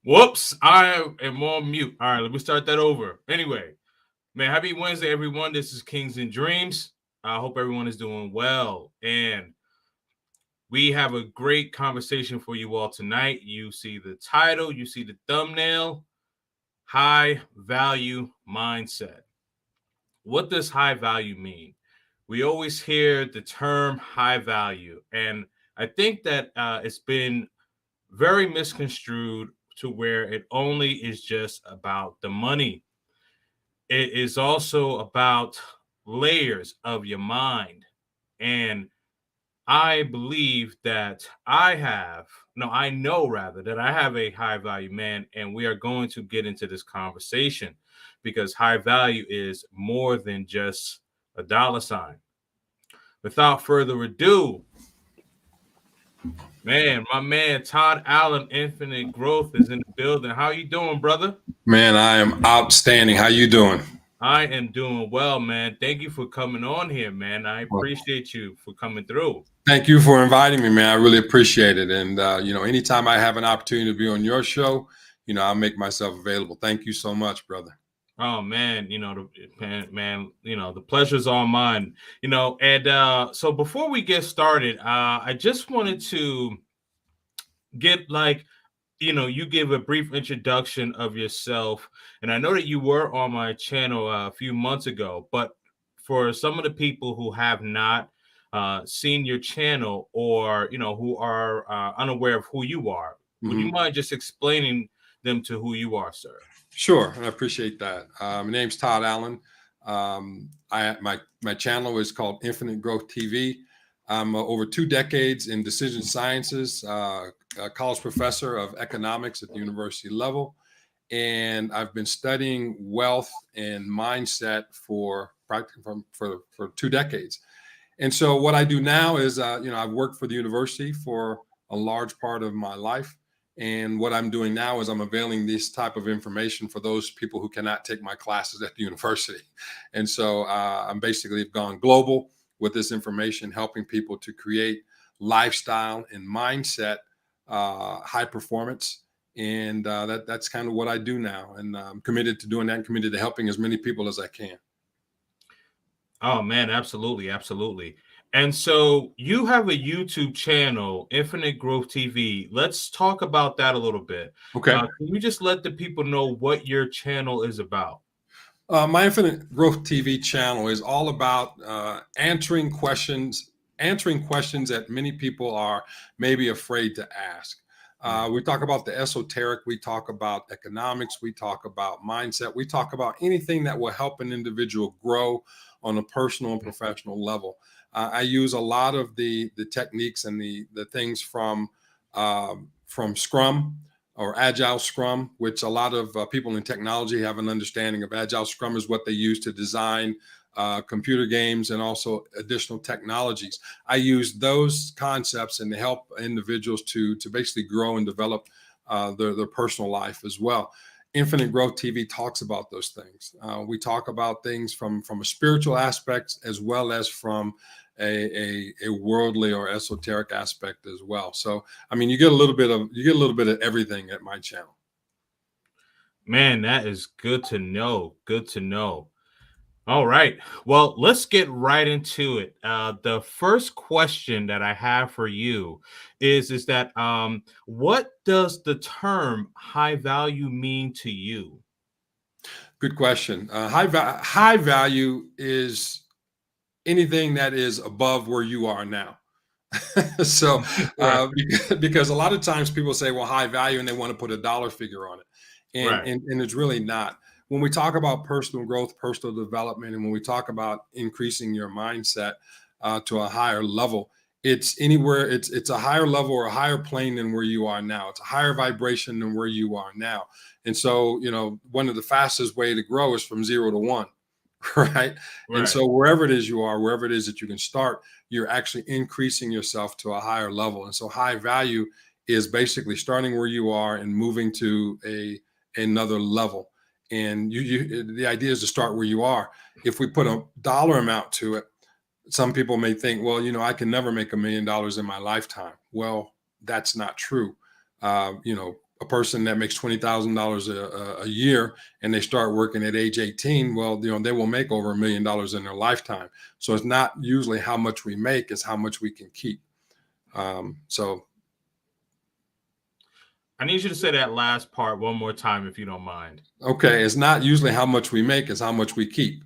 Whoops, I am on mute. All right, let me start that over. Anyway, man, happy Wednesday, everyone. This is Kings and Dreams. I hope everyone is doing well. And we have a great conversation for you all tonight. You see the title, you see the thumbnail, high value mindset. What does high value mean? We always hear the term high value, and I think that it's been very misconstrued to where it only is just about the money. It is also about layers of your mind. And I believe that I know rather that I have a high value man, and we are going to get into this conversation because high value is more than just a dollar sign. Without further ado, man, my man Todd Allen, Infinite Growth, is in the building. How you doing, brother? Man, I am outstanding. How you doing? I am doing well, man. Thank you for coming on here, man. I Well, appreciate you for coming through. thank you for inviting me, man. I really appreciate it. And anytime I have an opportunity to be on your show, I'll make myself available. Thank you so much, brother. Oh man, the pleasure's all mine. And so before we get started, I just wanted to get you give a brief introduction of yourself, and I know that you were on my channel a few months ago, but for some of the people who have not seen your channel or who are unaware of who you are, would you Hmm. mind just explaining them to who you are, sir? Sure, I appreciate that. My name's Todd Allen. My channel is called Infinite Growth TV. I'm over 2 decades in decision sciences, a college professor of economics at the university level, and I've been studying wealth and mindset for practically for 2 decades. And so what I do now is, I've worked for the university for a large part of my life. And what I'm doing now is I'm availing this type of information for those people who cannot take my classes at the university. And so I'm basically gone global with this information, helping people to create lifestyle and mindset, high performance. And that's kind of what I do now. And I'm committed to doing that and committed to helping as many people as I can. Oh man, absolutely, absolutely. And so you have a YouTube channel, Infinite Growth TV. Let's talk about that a little bit. Okay. Can you just let the people know what your channel is about? My Infinite Growth TV channel is all about answering questions that many people are maybe afraid to ask. We talk about the esoteric, we talk about economics, we talk about mindset, we talk about anything that will help an individual grow on a personal and professional level. I use a lot of the techniques and the things from Scrum or Agile Scrum, which a lot of people in technology have an understanding of. Agile Scrum is what they use to design computer games and also additional technologies. I use those concepts and to help individuals to basically grow and develop their personal life as well. Infinite Growth TV talks about those things. We talk about things from a spiritual aspect as well as from a worldly or esoteric aspect as well. So I mean, you get a little bit of everything at my channel. Man, that is good to know. Good to know. All right. Well, let's get right into it. The first question that I have for you is that what does the term high value mean to you? Good question. High value is anything that is above where you are now. So, Right. because a lot of times people say, well, high value, and they want to put a dollar figure on it. And, Right. and, and it's really not. When we talk about personal growth, personal development, and when we talk about increasing your mindset to a higher level, it's a higher level or a higher plane than where you are now. It's a higher vibration than where you are now. And so, one of the fastest way to grow is from 0 to 1. Right. And Right. so wherever it is you are, wherever it is that you can start, you're actually increasing yourself to a higher level. And so high value is basically starting where you are and moving to another level. And the idea is to start where you are. If we put a dollar amount to it, some people may think, well, I can never make $1 million in my lifetime. Well, that's not true. a person that makes $20,000 a year and they start working at age 18, well, they will make over $1 million in their lifetime. So it's not usually how much we make, it's how much we can keep. So I need you to say that last part one more time, if you don't mind. okay, it's not usually how much we make, it's how much we keep,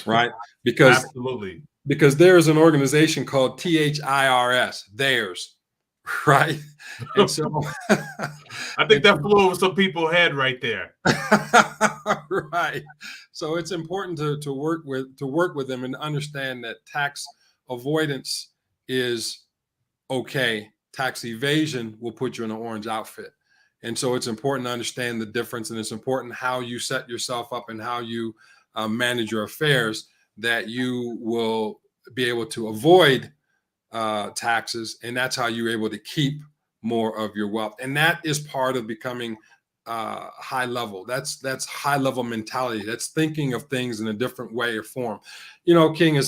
right? Because Absolutely. there's an organization called THIRS, theirs, right? And so I think that flew over some people's head right there. right. So it's important to work with them and understand that tax avoidance is okay. Tax evasion will put you in an orange outfit. And so it's important to understand the difference, and it's important how you set yourself up and how you manage your affairs, that you will be able to avoid taxes, and that's how you're able to keep more of your wealth. And that is part of becoming high level. That's high level mentality. That's thinking of things in a different way or form. King,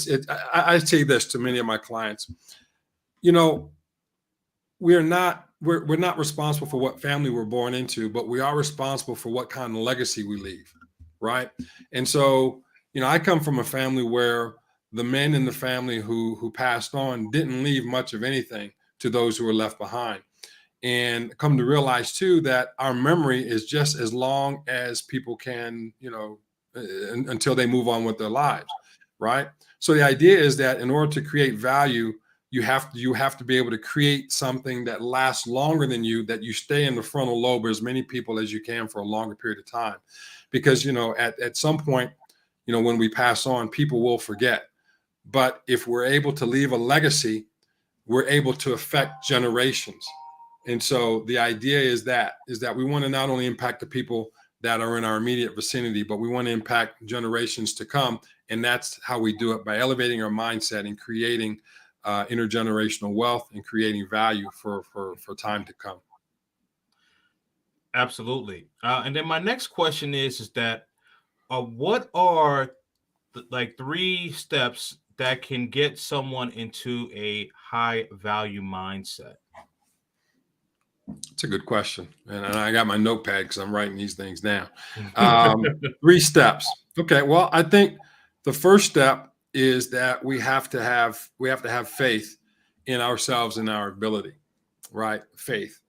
I say this to many of my clients. We're not responsible for what family we're born into, but we are responsible for what kind of legacy we leave, right? And so, I come from a family where the men in the family who passed on didn't leave much of anything to those who were left behind. And come to realize too that our memory is just as long as people can, until they move on with their lives, right? So the idea is that in order to create value, you have to be able to create something that lasts longer than you, that you stay in the frontal lobe as many people as you can for a longer period of time. Because at some point, when we pass on, people will forget. But if we're able to leave a legacy, we're able to affect generations. And so the idea is that we want to not only impact the people that are in our immediate vicinity, but we want to impact generations to come. And that's how we do it, by elevating our mindset and creating intergenerational wealth and creating value for time to come. Absolutely. And then my next question is that what are like 3 steps that can get someone into a high value mindset? It's a good question. And I got my notepad because I'm writing these things down. 3 steps. Okay. Well, I think the first step is that we have to have faith in ourselves and our ability, right? Faith.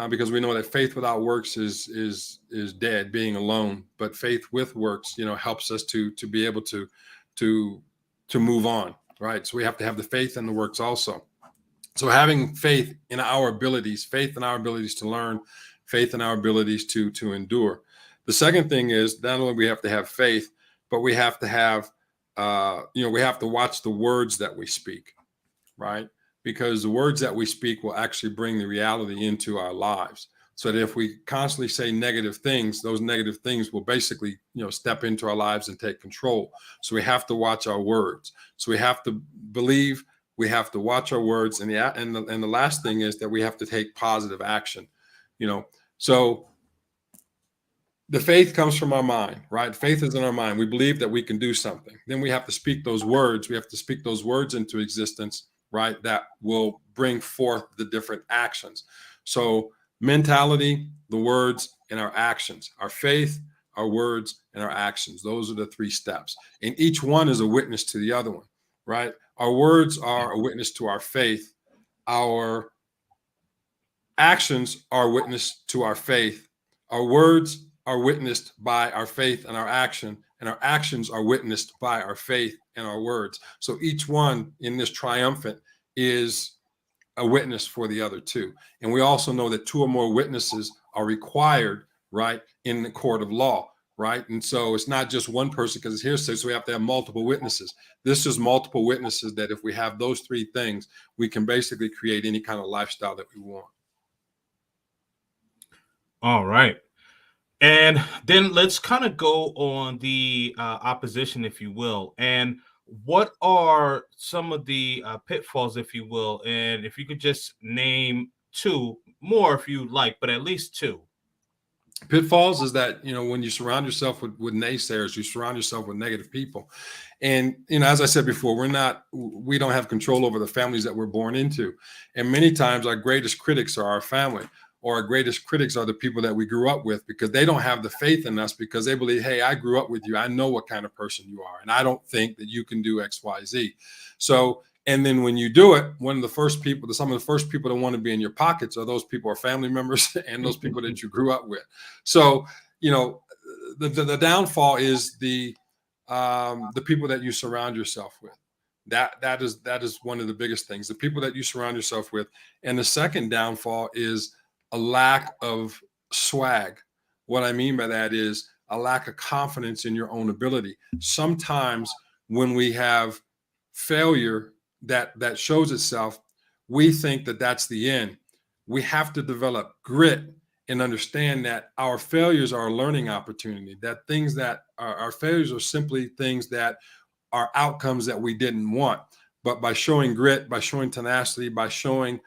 Because we know that faith without works is dead, being alone. But faith with works, helps us to be able to move on, right? So we have to have the faith and the works also. So having faith in our abilities to learn, faith in our abilities to endure. The second thing is not only we have to have faith, but we have to have, we have to watch the words that we speak, right? Because the words that we speak will actually bring the reality into our lives. So that if we constantly say negative things, those negative things will basically, step into our lives and take control. So we have to watch our words. So we have to believe, we have to watch our words. And the last thing is that we have to take positive action, So the faith comes from our mind, right? Faith is in our mind. We believe that we can do something. Then we have to speak those words. We have to speak those words into existence, right? That will bring forth the different actions. So mentality, the words, and our actions. Our faith, our words, and our actions. Those are the 3 steps. And each one is a witness to the other one, right? Our words are a witness to our faith. Our actions are a witness to our faith. Our words are witnessed by our faith and our actions are witnessed by our faith and our words. So each one in this triumphant is a witness for the other 2. And we also know that 2 or more witnesses are required, right, in the court of law, right? And so it's not just one person because it's hearsay, so we have to have multiple witnesses. This is multiple witnesses that if we have those 3 things, we can basically create any kind of lifestyle that we want. All right. And then let's kind of go on the opposition, if you will. And what are some of the pitfalls, if you will? And if you could just name 2 more, if you like, but at least 2. Pitfalls is that, when you surround yourself with naysayers, you surround yourself with negative people. And, as I said before, we don't have control over the families that we're born into. And many times our greatest critics are our family. or our greatest critics are the people that we grew up with, because they don't have the faith in us, because they believe, hey, I grew up with you. I know what kind of person you are. And I don't think that you can do X, Y, Z. So, and then when you do it, some of the first people that want to be in your pockets are those people are family members and those people that you grew up with. So, the downfall is the people that you surround yourself with. That is one of the biggest things, the people that you surround yourself with. And the second downfall is a lack of swag. What I mean by that is a lack of confidence in your own ability. Sometimes when we have failure that shows itself, we think that that's the end. We have to develop grit and understand that our failures are a learning opportunity, that things that our failures are simply things that are outcomes that we didn't want. But by showing grit, by showing tenacity, by showing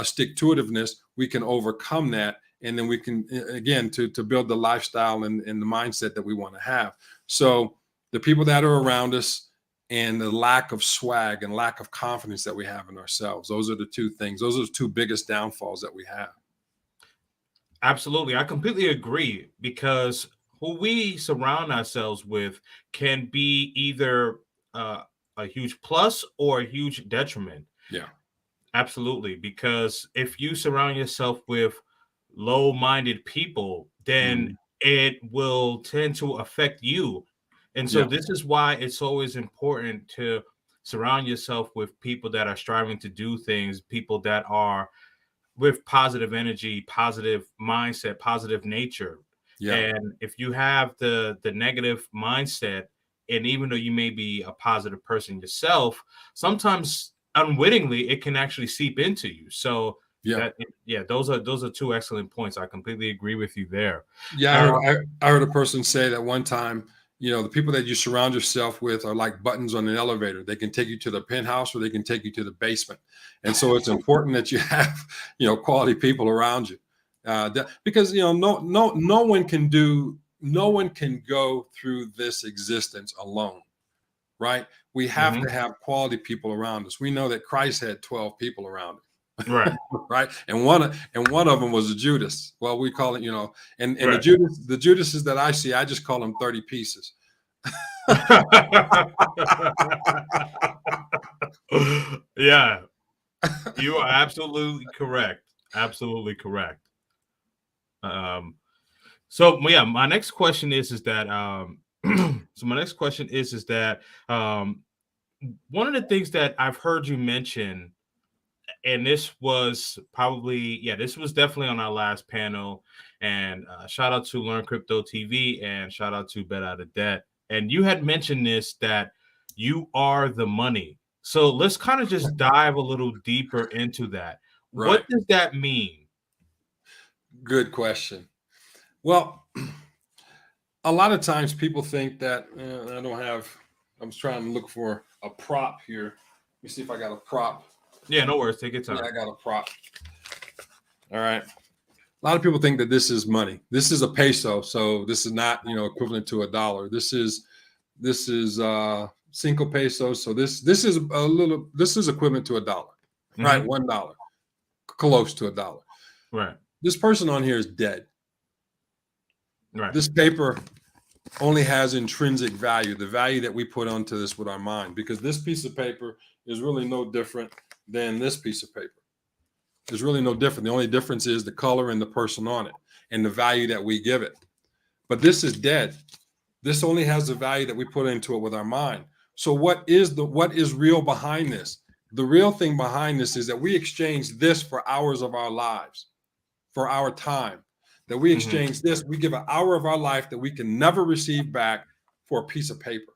stick-to-itiveness, we can overcome that. And then we can, again, to build the lifestyle and the mindset that we want to have. So the people that are around us and the lack of swag and lack of confidence that we have in ourselves, those are the two things. Those are the two biggest downfalls that we have. Absolutely. I completely agree, because who we surround ourselves with can be either a huge plus or a huge detriment. Yeah. Absolutely. Because if you surround yourself with low-minded people, then it will tend to affect you. And so Yeah. this is why it's always important to surround yourself with people that are striving to do things, people that are with positive energy, positive mindset, positive nature. Yeah. And if you have the negative mindset, and even though you may be a positive person yourself, sometimes unwittingly it can actually seep into you. So Yeah. those are two excellent points. I completely agree with you there. Yeah, I heard a person say that one time, the people that you surround yourself with are like buttons on an elevator. They can take you to the penthouse or they can take you to the basement. And so it's important that you have, quality people around you. Because no one can go through this existence alone, right? We have to have quality people around us. We know that Christ had 12 people around him. Right. Right. And one of them was a Judas. Well, we call it, and Right. the Judases that I see, I just call them 30 pieces. Yeah, you are absolutely correct. Absolutely correct. So yeah, my next question is that one of the things that I've heard you mention, and this was definitely on our last panel, and shout out to Learn Crypto TV and shout out to Bet Out of Debt. And you had mentioned this, that you are the money. So let's kind of just dive a little deeper into that. Right. What does that mean? Good question. Well, a lot of times people think that I'm trying to look for a prop here. Let me see if I got a prop. Yeah, no worries. Take your time. Yeah, I got a prop. All right. A lot of people think that this is money. This is a peso, so this is not, equivalent to $1. This is 5 pesos. So this is equivalent to $1, right? $1, close to $1. Right. This person on here is dead. Right. This paper only has intrinsic value, the value that we put onto this with our mind, because this piece of paper is really no different than this piece of paper. There's really no different. The only difference is the color and the person on it and the value that we give it. But this is dead. This only has the value that we put into it with our mind. So what is real behind this? The real thing behind this is that we exchange this for hours of our lives, for our time. That we exchange this, we give an hour of our life that we can never receive back for a piece of paper.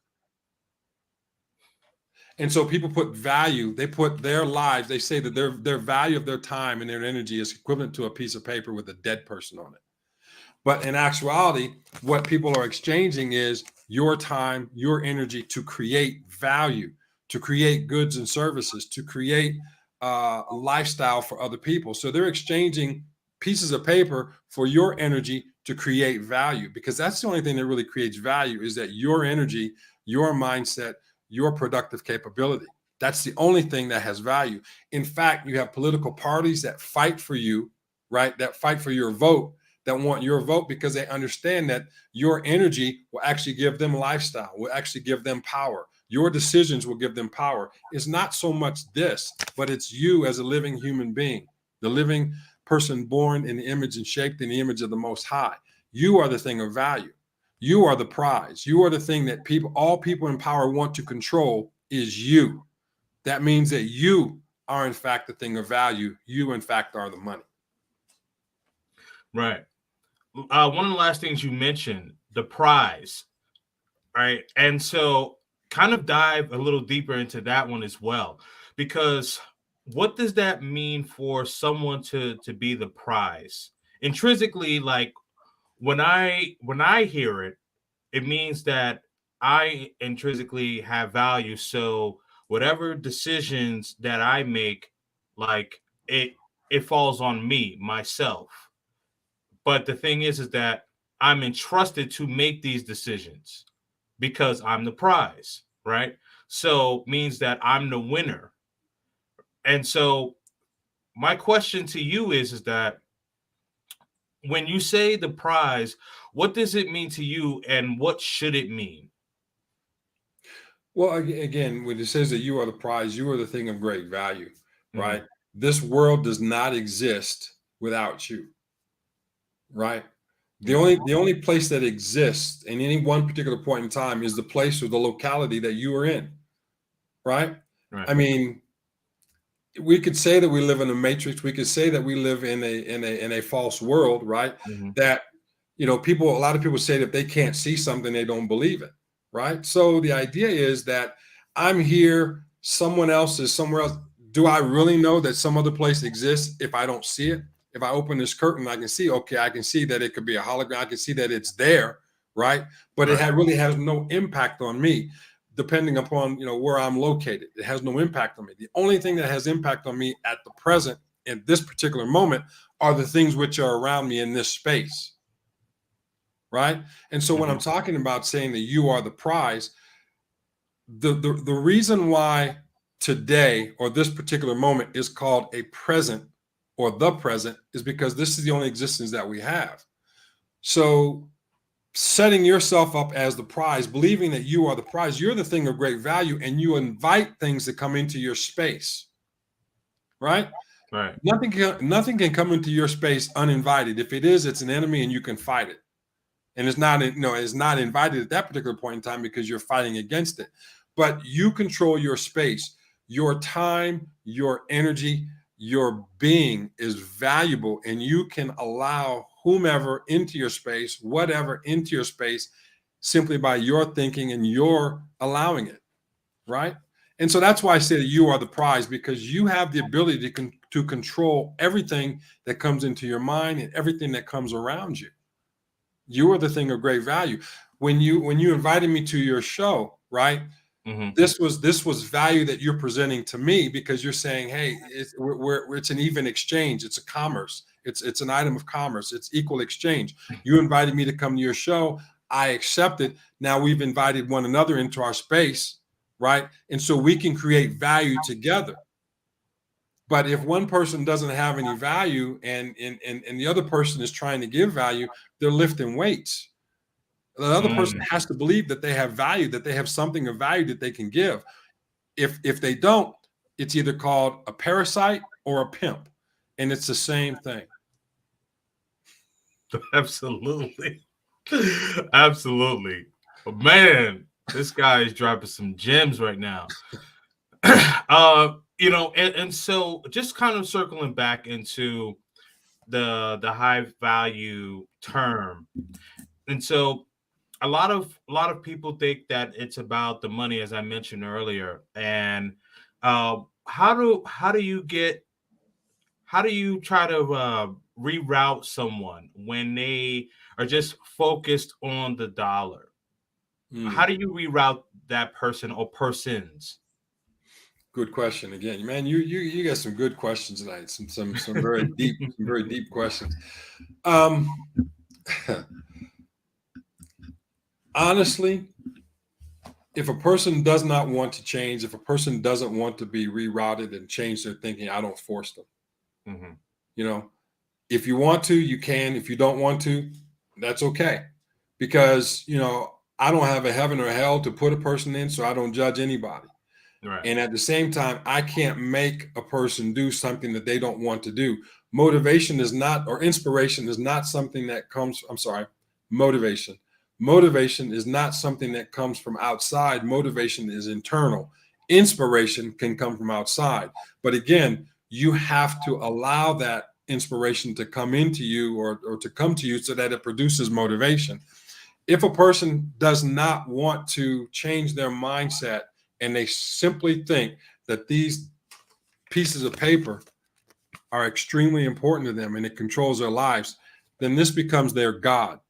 And so people put value, they put their lives, they say that their value of their time and their energy is equivalent to a piece of paper with a dead person on it. But in actuality, what people are exchanging is your time, your energy to create value, to create goods and services, to create a lifestyle for other people. So they're exchanging pieces of paper for your energy to create value, because that's the only thing that really creates value, is that your energy, your mindset, your productive capability. That's the only thing that has value. In fact, you have political parties that fight for you, right? That fight for your vote, that want your vote because they understand that your energy will actually give them lifestyle, will actually give them power. Your decisions will give them power. It's not so much this, but it's you as a living human being, the living person born in the image and shaped in the image of the Most High. You are the thing of value. You are the prize. You are the thing that all people in power want to control is you. That means that you are in fact the thing of value. You in fact are the money. Right. One of the last things you mentioned, the prize, right? And so kind of dive a little deeper into that one as well, because what does that mean for someone to be the prize? Intrinsically, like when I hear it, it means that I intrinsically have value. So whatever decisions that I make, like it falls on me, myself. But the thing is that I'm entrusted to make these decisions because I'm the prize, right? So means that I'm the winner. And so my question to you is that when you say the prize, what does it mean to you and what should it mean? Well, again, when it says that you are the prize, you are the thing of great value, Mhm. right? This world does not exist without you, right? Mhm. The only place that exists in any one particular point in time is the place or the locality that you are in, right? Right. I mean, we could say that we live in a matrix. We could say that we live in a false world, right? Mhm. That a lot of people say that if they can't see something, they don't believe it, right? So the idea is that I'm here, someone else is somewhere else. Do I really know that some other place exists if I don't see it? If I open this curtain, I can see, okay, I can see that it could be a hologram. I can see that it's there, right? But Right. really has no impact on me depending upon where I'm located. It has no impact on me. The only thing that has impact on me at the present in this particular moment are the things which are around me in this space, right? And so when I'm Mhm. talking about saying that you are the prize, the reason why today or this particular moment is called a present or the present is because this is the only existence that we have. So setting yourself up as the prize, believing that you are the prize, you're the thing of great value, and you invite things to come into your space, right? Right. Nothing can come into your space uninvited. If it is, it's an enemy, and you can fight it. And it's not invited at that particular point in time because you're fighting against it. But you control your space, your time, your energy, your being is valuable, and you can allow whomever into your space, whatever into your space, simply by your thinking and your allowing it, right? And so that's why I say that you are the prize because you have the ability to control everything that comes into your mind and everything that comes around you. You are the thing of great value. When you invited me to your show, right? Mhm. This was value that you're presenting to me because you're saying, hey, it's an even exchange. It's a commerce. It's an item of commerce. It's equal exchange. You invited me to come to your show. I accepted. Now we've invited one another into our space, right? And so we can create value together. But if one person doesn't have any value and the other person is trying to give value, they're lifting weights. The other person Mm. has to believe that they have value, that they have something of value that they can give. If they don't, it's either called a parasite or a pimp, and it's the same thing. Absolutely. Absolutely. But man, this guy is dropping some gems right now. And so just kind of circling back into the high value term. And so a lot of people think that it's about the money, as I mentioned earlier. And how do you try to reroute someone when they are just focused on the dollar? How Mm, do you reroute that person or persons? good question again, man. You got some good questions tonight. Some very deep questions. Um, honestly, if a person does not want to change, if a person doesn't want to be rerouted and change their thinking, I don't force them. Mhm. You know, If you want to, you can. If you don't want to, that's okay. Because, I don't have a heaven or hell to put a person in, so I don't judge anybody. Right. And at the same time, I can't make a person do something that they don't want to do. Motivation is not, or inspiration is not something that comes, I'm sorry, motivation. Motivation is not something that comes from outside. Motivation is internal. Inspiration can come from outside. But again, you have to allow that inspiration to come into you, or to come to you, so that it produces motivation. If a person does not want to change their mindset, and they simply think that these pieces of paper are extremely important to them and it controls their lives, then this becomes their God.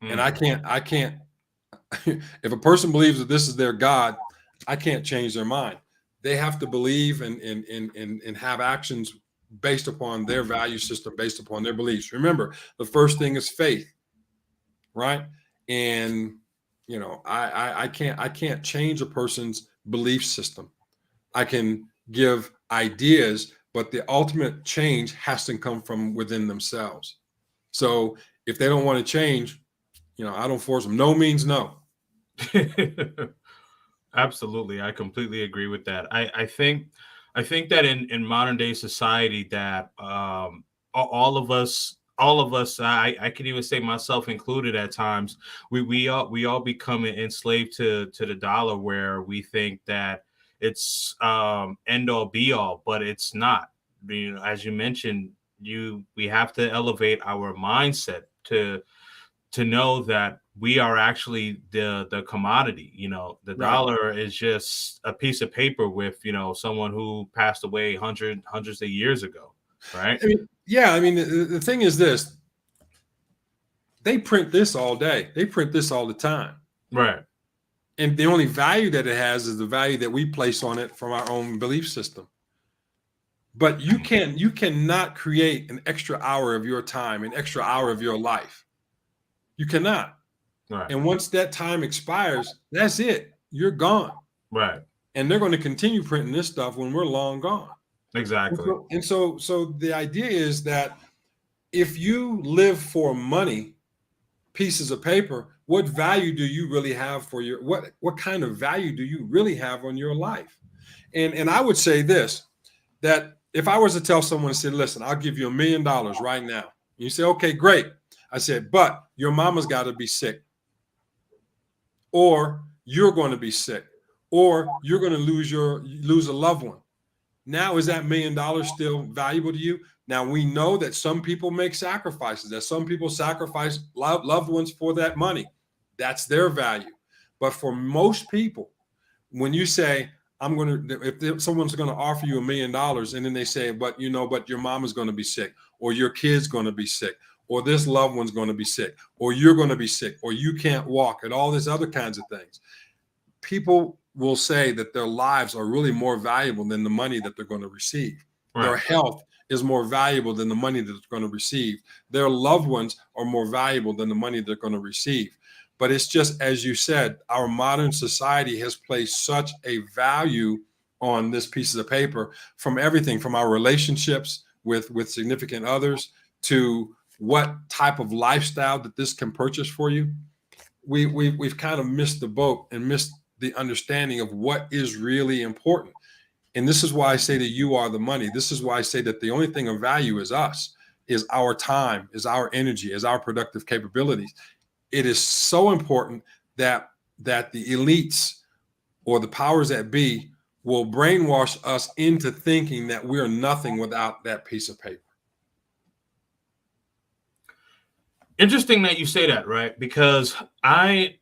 And I can't, if a person believes that this is their God, I can't change their mind. They have to believe and have actions based upon their value system, based upon their beliefs. Remember, the first thing is faith, right? And I can't change a person's belief system. I can give ideas, but the ultimate change has to come from within themselves. So if they don't want to change, I don't force them. No means no. Absolutely, I completely agree with that. I think that in modern day society that all of us, I can even say myself included at times, we all become enslaved to the dollar, where we think that it's end all be all, but it's not. As you mentioned, we have to elevate our mindset to know that we are actually the commodity. The Right. dollar is just a piece of paper with someone who passed away hundreds of years ago, right? I mean, yeah. I mean, the thing is this: they print this all day. They print this all the time, Right. and the only value that it has is the value that we place on it from our own belief system. But you cannot create an extra hour of your time, an extra hour of your life. You cannot. Right. And once that time expires, that's it. You're gone. Right. And they're going to continue printing this stuff when we're long gone. Exactly. So the idea is that if you live for money, pieces of paper, what value do you really have for your what kind of value do you really have on your life? And I would say this, that if I was to tell someone and say, listen, I'll give you $1 million right now. And you say, okay, great. I said, but your mama's got to be sick, or you're going to be sick, or you're going to lose a loved one. Now, is that $1 million still valuable to you? Now, we know that some people make sacrifices, that some people sacrifice loved ones for that money. That's their value. But for most people, when you say, if someone's going to offer you $1 million, and then they say, but your mom is going to be sick, or your kid's going to be sick, or this loved one's going to be sick, or you're going to be sick, or you can't walk, and all these other kinds of things, people will say that their lives are really more valuable than the money that they're going to receive. Right. Their health is more valuable than the money that they're going to receive. Their loved ones are more valuable than the money they're going to receive. But it's just, as you said, our modern society has placed such a value on this piece of paper, from everything from our relationships with significant others to what type of lifestyle that this can purchase for you. We've kind of missed the boat and missed the understanding of what is really important. And this is why I say that you are the money. This is why I say that the only thing of value is us, is our time, is our energy, is our productive capabilities. It is so important that the elites or the powers that be will brainwash us into thinking that we're nothing without that piece of paper. Interesting that you say that, right? Because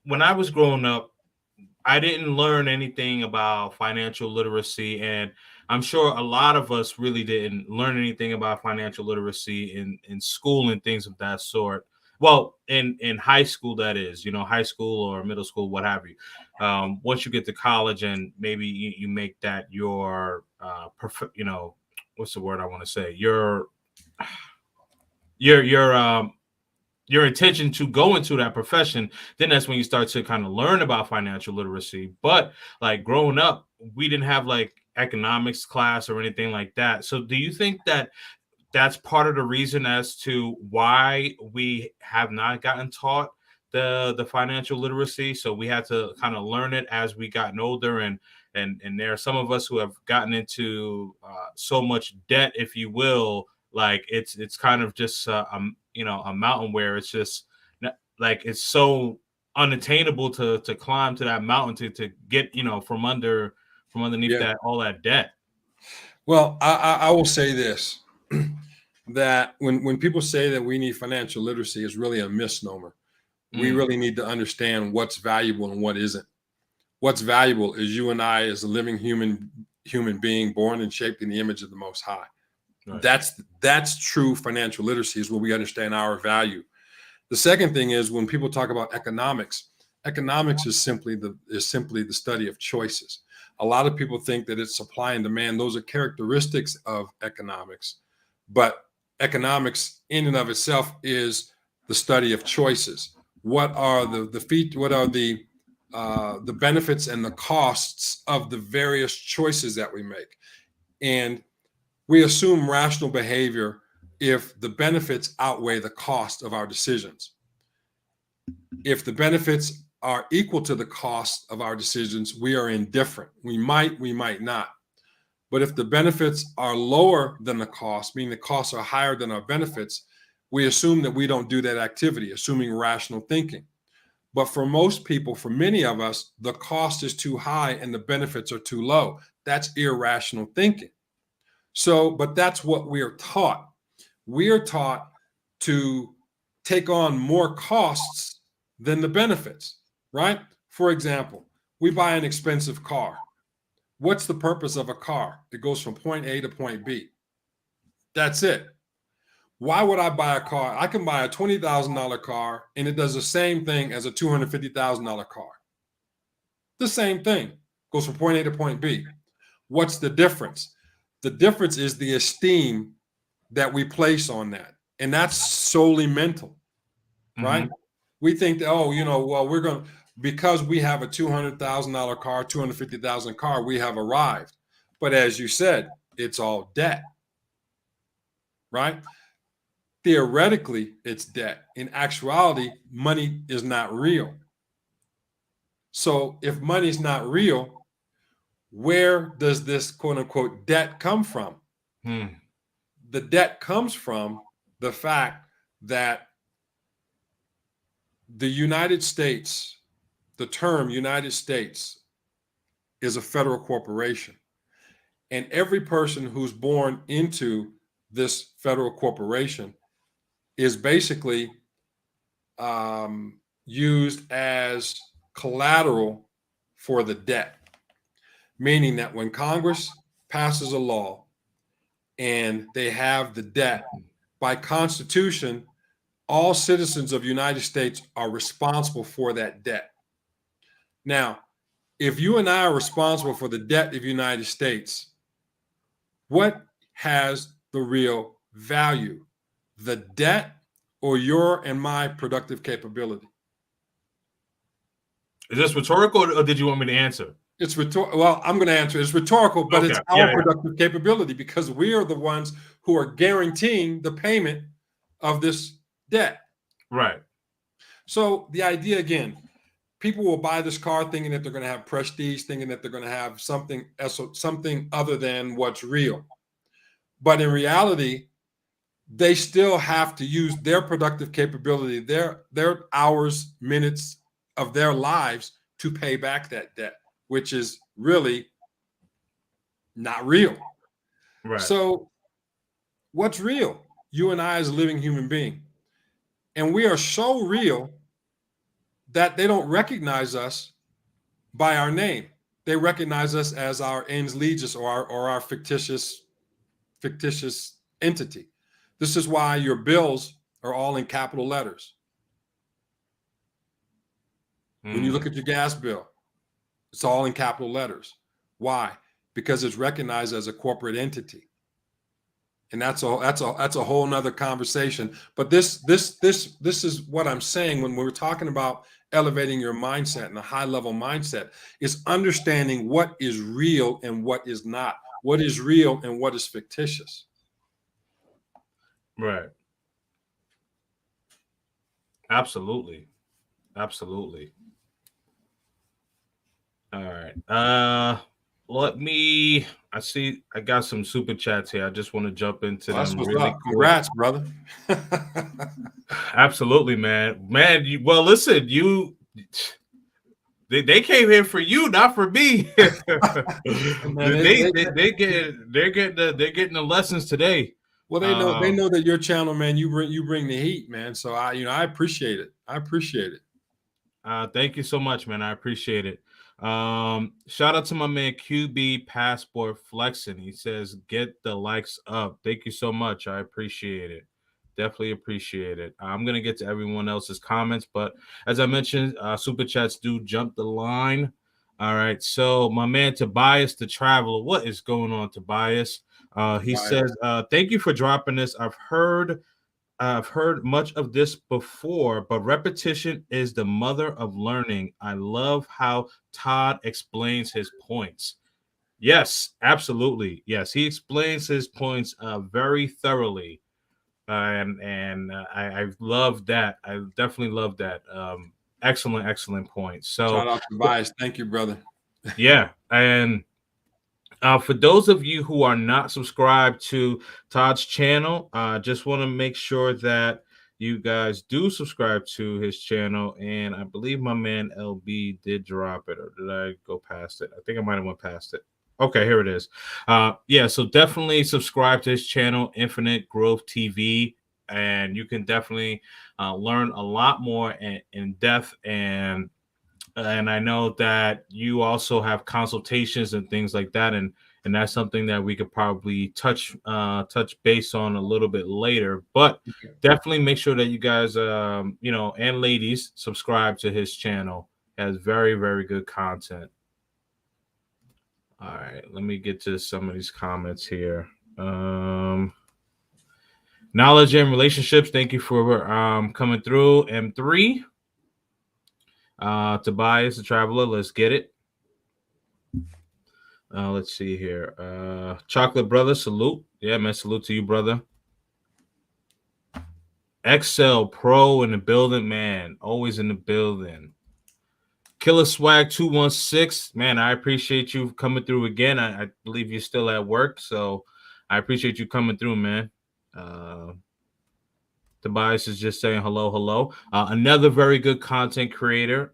when I was growing up, I didn't learn anything about financial literacy, and I'm sure a lot of us really didn't learn anything about financial literacy in school and things of that sort. Well, in high school, that is, high school or middle school, what have you. Once you get to college and maybe you make that your, what's the word I want to say? Your intention to go into that profession, then that's when you start to kind of learn about financial literacy. But like growing up, we didn't have like economics class or anything like that. So do you think that that's part of the reason as to why we have not gotten taught the financial literacy. So we had to kind of learn it as we gotten older, and there are some of us who have gotten into so much debt, if you will, like it's kind of just a mountain where it's just like it's so unattainable to climb to that mountain to get from underneath Yeah. that all that debt. Well, I will say this, that when people say that we need financial literacy, is really a misnomer. We really need to understand what's valuable and what isn't. What's valuable is you and I as a living human being born and shaped in the image of the Most High. Right. That's true financial literacy, is where we understand our value. The second thing is, when people talk about economics is simply the study of choices. A lot of people think that it's supply and demand. Those are characteristics of economics, but economics in and of itself is the study of choices. What are the benefits and the costs of the various choices that we make? And we assume rational behavior if the benefits outweigh the cost of our decisions. If the benefits are equal to the cost of our decisions, we are indifferent. We might not. But if the benefits are lower than the cost, meaning the costs are higher than our benefits, we assume that we don't do that activity, assuming rational thinking. But for most people, for many of us, the cost is too high and the benefits are too low. That's irrational thinking. So, but that's what we are taught. We are taught to take on more costs than the benefits, right? For example, we buy an expensive car. What's the purpose of a car? It goes from point A to point B. That's it. Why would I buy a car? I can buy a $20,000 car and it does the same thing as a $250,000 car. The same thing. Goes from point A to point B. What's the difference? The difference is the esteem that we place on that. And that's solely mental, right? Mm-hmm. We think that, we're going to, because we have a $200,000 car, $250,000 car, we have arrived. But as you said, it's all debt, right? Theoretically, it's debt. In actuality, money is not real. So if money's not real, where does this quote unquote debt come from? The debt comes from the fact that the United States, the term United States, is a federal corporation. And every person who's born into this federal corporation is basically used as collateral for the debt. Meaning that when Congress passes a law and they have the debt, by Constitution, all citizens of the United States are responsible for that debt. Now, if you and I are responsible for the debt of the United States, what has the real value? The debt or your and my productive capability? Is this rhetorical, or did you want me to answer? It's rhetorical. Well, I'm going to answer. It's rhetorical, but Okay. It's our productive capability, because we are the ones who are guaranteeing the payment of this debt. Right. So the idea, again, people will buy this car thinking that they're going to have prestige, thinking that they're going to have something other than what's real. But in reality, they still have to use their productive capability, their hours, minutes of their lives to pay back that debt, which is really not real. Right. So what's real? You and I as a living human being. And we are so real that they don't recognize us by our name. They recognize us as our ens legis, or our fictitious entity. This is why your bills are all in capital letters. When you look at your gas bill, it's all in capital letters. Why? Because it's recognized as a corporate entity. And that's a whole nother conversation. But this is what I'm saying when we're talking about elevating your mindset and a high level mindset, is understanding what is real and what is not, what is real and what is fictitious. Right. Absolutely. Absolutely. All right. Let me. I see. I got some super chats here. I just want to jump into Well, that's them what's really up. quick. Congrats, brother. Absolutely, man. Man, well, listen, they came here for you, not for me. Man, They're getting the lessons today. well, they Um, know that your channel, man, you bring the heat, man. So I appreciate it. I appreciate it. Thank you so much, man. I appreciate it. Shout out to my man QB Passport Flexing. He says, "Get the likes up." Thank you so much. I appreciate it. Definitely appreciate it. I'm gonna get to everyone else's comments, but as I mentioned, super chats do jump the line. All right. So my man Tobias the Traveler, what is going on, Tobias? He Right. says, "Thank you for dropping this. I've heard much of this before, but repetition is the mother of learning. I love how Todd explains his points." Yes, absolutely. Yes, he explains his points very thoroughly, I love that. I definitely love that. Excellent, excellent point. So, Shout out to Bias. Thank you, brother. yeah, and for those of you who are not subscribed to Todd's channel, just want to make sure that you guys do subscribe to his channel. And I believe my man LB did drop it, or did I go past it? I think I might have went past it. Okay, here it is. Yeah, so definitely subscribe to his channel, Infinite Growth TV, and you can definitely learn a lot more in depth, and I know that you also have consultations and things like that, and that's something that we could probably touch base on a little bit later. But definitely make sure that you guys, and ladies, subscribe to his channel. It has very, very good content. All right, let me get to some of these comments here. Knowledge and relationships. Thank you for coming through. M3. Tobias the Traveler. Let's get it. Let's see here. Chocolate Brother, salute. Yeah, man, salute to you, brother. Excel Pro in the building, man. Always in the building. Killer Swag 216. Man, I appreciate you coming through again. I believe you're still at work, so I appreciate you coming through, man. Tobias is just saying hello, hello. Another very good content creator,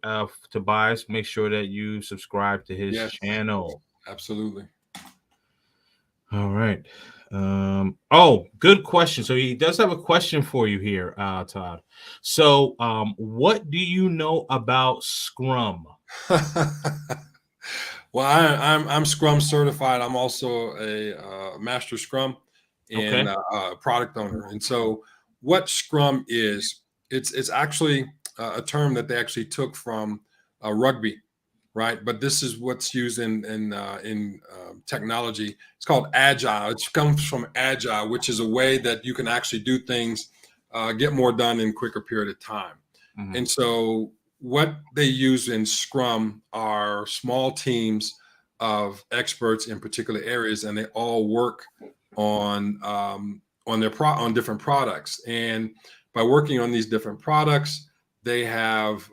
Tobias. Make sure that you subscribe to his channel. Absolutely. All right. Oh, good question. So he does have a question for you here, Todd. So, what do you know about Scrum? Well, I'm Scrum certified. I'm also a master Scrum and Okay. a product owner. And so, what Scrum is, it's actually a term that they actually took from rugby, right? But this is what's used in technology. It's called agile. It comes from agile, which is a way that you can actually do things, get more done in a quicker period of time. Mhm. And so what they use in Scrum are small teams of experts in particular areas, and they all work on on different products. And by working on these different products, they have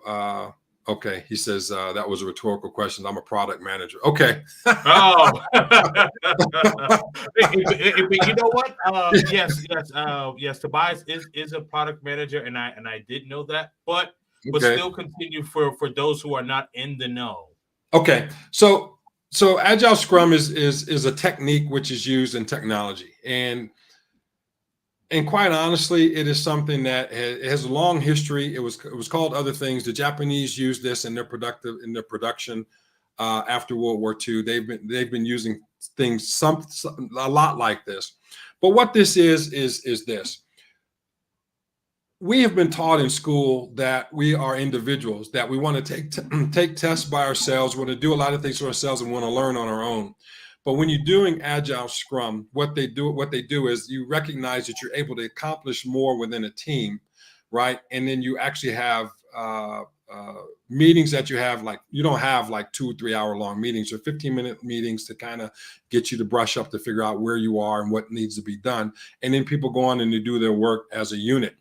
okay. He says that was a rhetorical question. I'm a product manager. Okay. Oh, but you know what? Yes. Tobias is a product manager, and I did know that, but Okay. still continue for those who are not in the know. Okay. So agile scrum is a technique which is used in technology, and quite honestly, it is something that has a long history. It was called other things. The Japanese used this in their production after World War II. They've been using things a lot like this. But what this is this: we have been taught in school that we are individuals, that we want to take tests by ourselves, we want to do a lot of things for ourselves, and want to learn on our own. But when you're doing agile scrum, what they do is you recognize that you're able to accomplish more within a team, right? And then you actually have meetings that you have, like you don't have like 2 or 3 hour long meetings or 15-minute meetings to kind of get you to brush up to figure out where you are and what needs to be done. And then people go on and they do their work as a unit.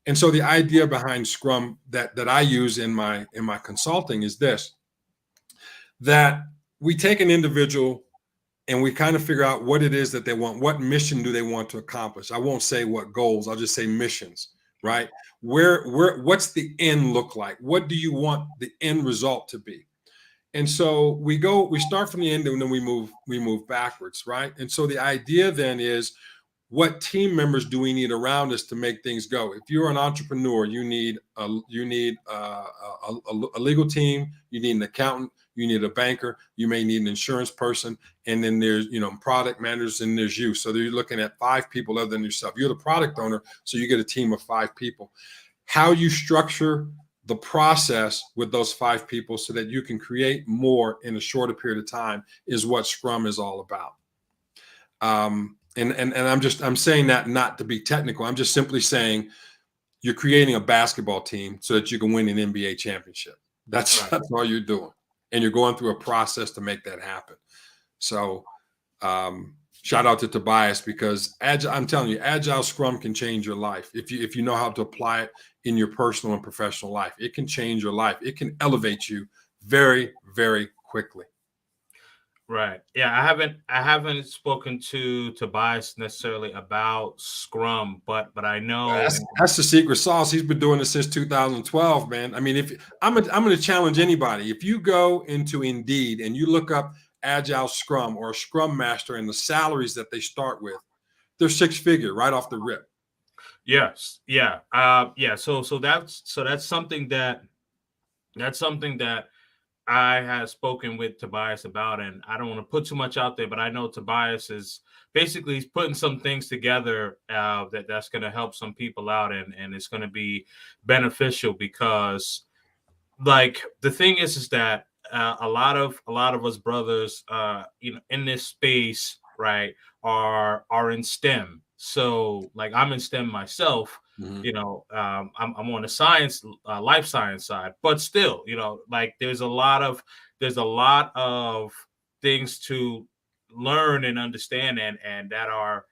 And so the idea behind Scrum that I use in my consulting is this, that we take an individual and we kind of figure out what it is that they want. What mission do they want to accomplish? I won't say what goals, I'll just say missions, right? What's the end look like? What do you want the end result to be? And so we start from the end and then we move backwards, right? And so the idea then is, what team members do we need around us to make things go? If you're an entrepreneur, you need a legal team, you need an accountant, you need a banker, you may need an insurance person, and then there's product managers, and there's you. So you're looking at 5 people other than yourself. You're the product owner, so you get a team of 5 people. How you structure the process with those 5 people so that you can create more in a shorter period of time is what Scrum is all about. And I'm saying that not to be technical. I'm just simply saying you're creating a basketball team so that you can win an NBA championship. That's all you're doing. And you're going through a process to make that happen. So shout out to Tobias, because I'm telling you, Agile Scrum can change your life. If you know how to apply it in your personal and professional life, it can change your life. It can elevate you very, very quickly. Right. Yeah, I haven't spoken to Tobias necessarily about Scrum, but I know that's the secret sauce. He's been doing this since 2012, man. I mean, if I'm going to challenge anybody, if you go into Indeed and you look up Agile Scrum or a Scrum Master and the salaries that they start with, they're 6-figure right off the rip. Yes. Yeah. Yeah. So that's something that I have spoken with Tobias about, and I don't want to put too much out there, but I know Tobias is basically, he's putting some things together that's going to help some people out, and it's going to be beneficial, because like the thing is that a lot of us brothers, in this space, right, are in STEM. So like I'm in STEM myself. I'm on the science, life science side, but still, like there's a lot of things to learn and understand, and that are,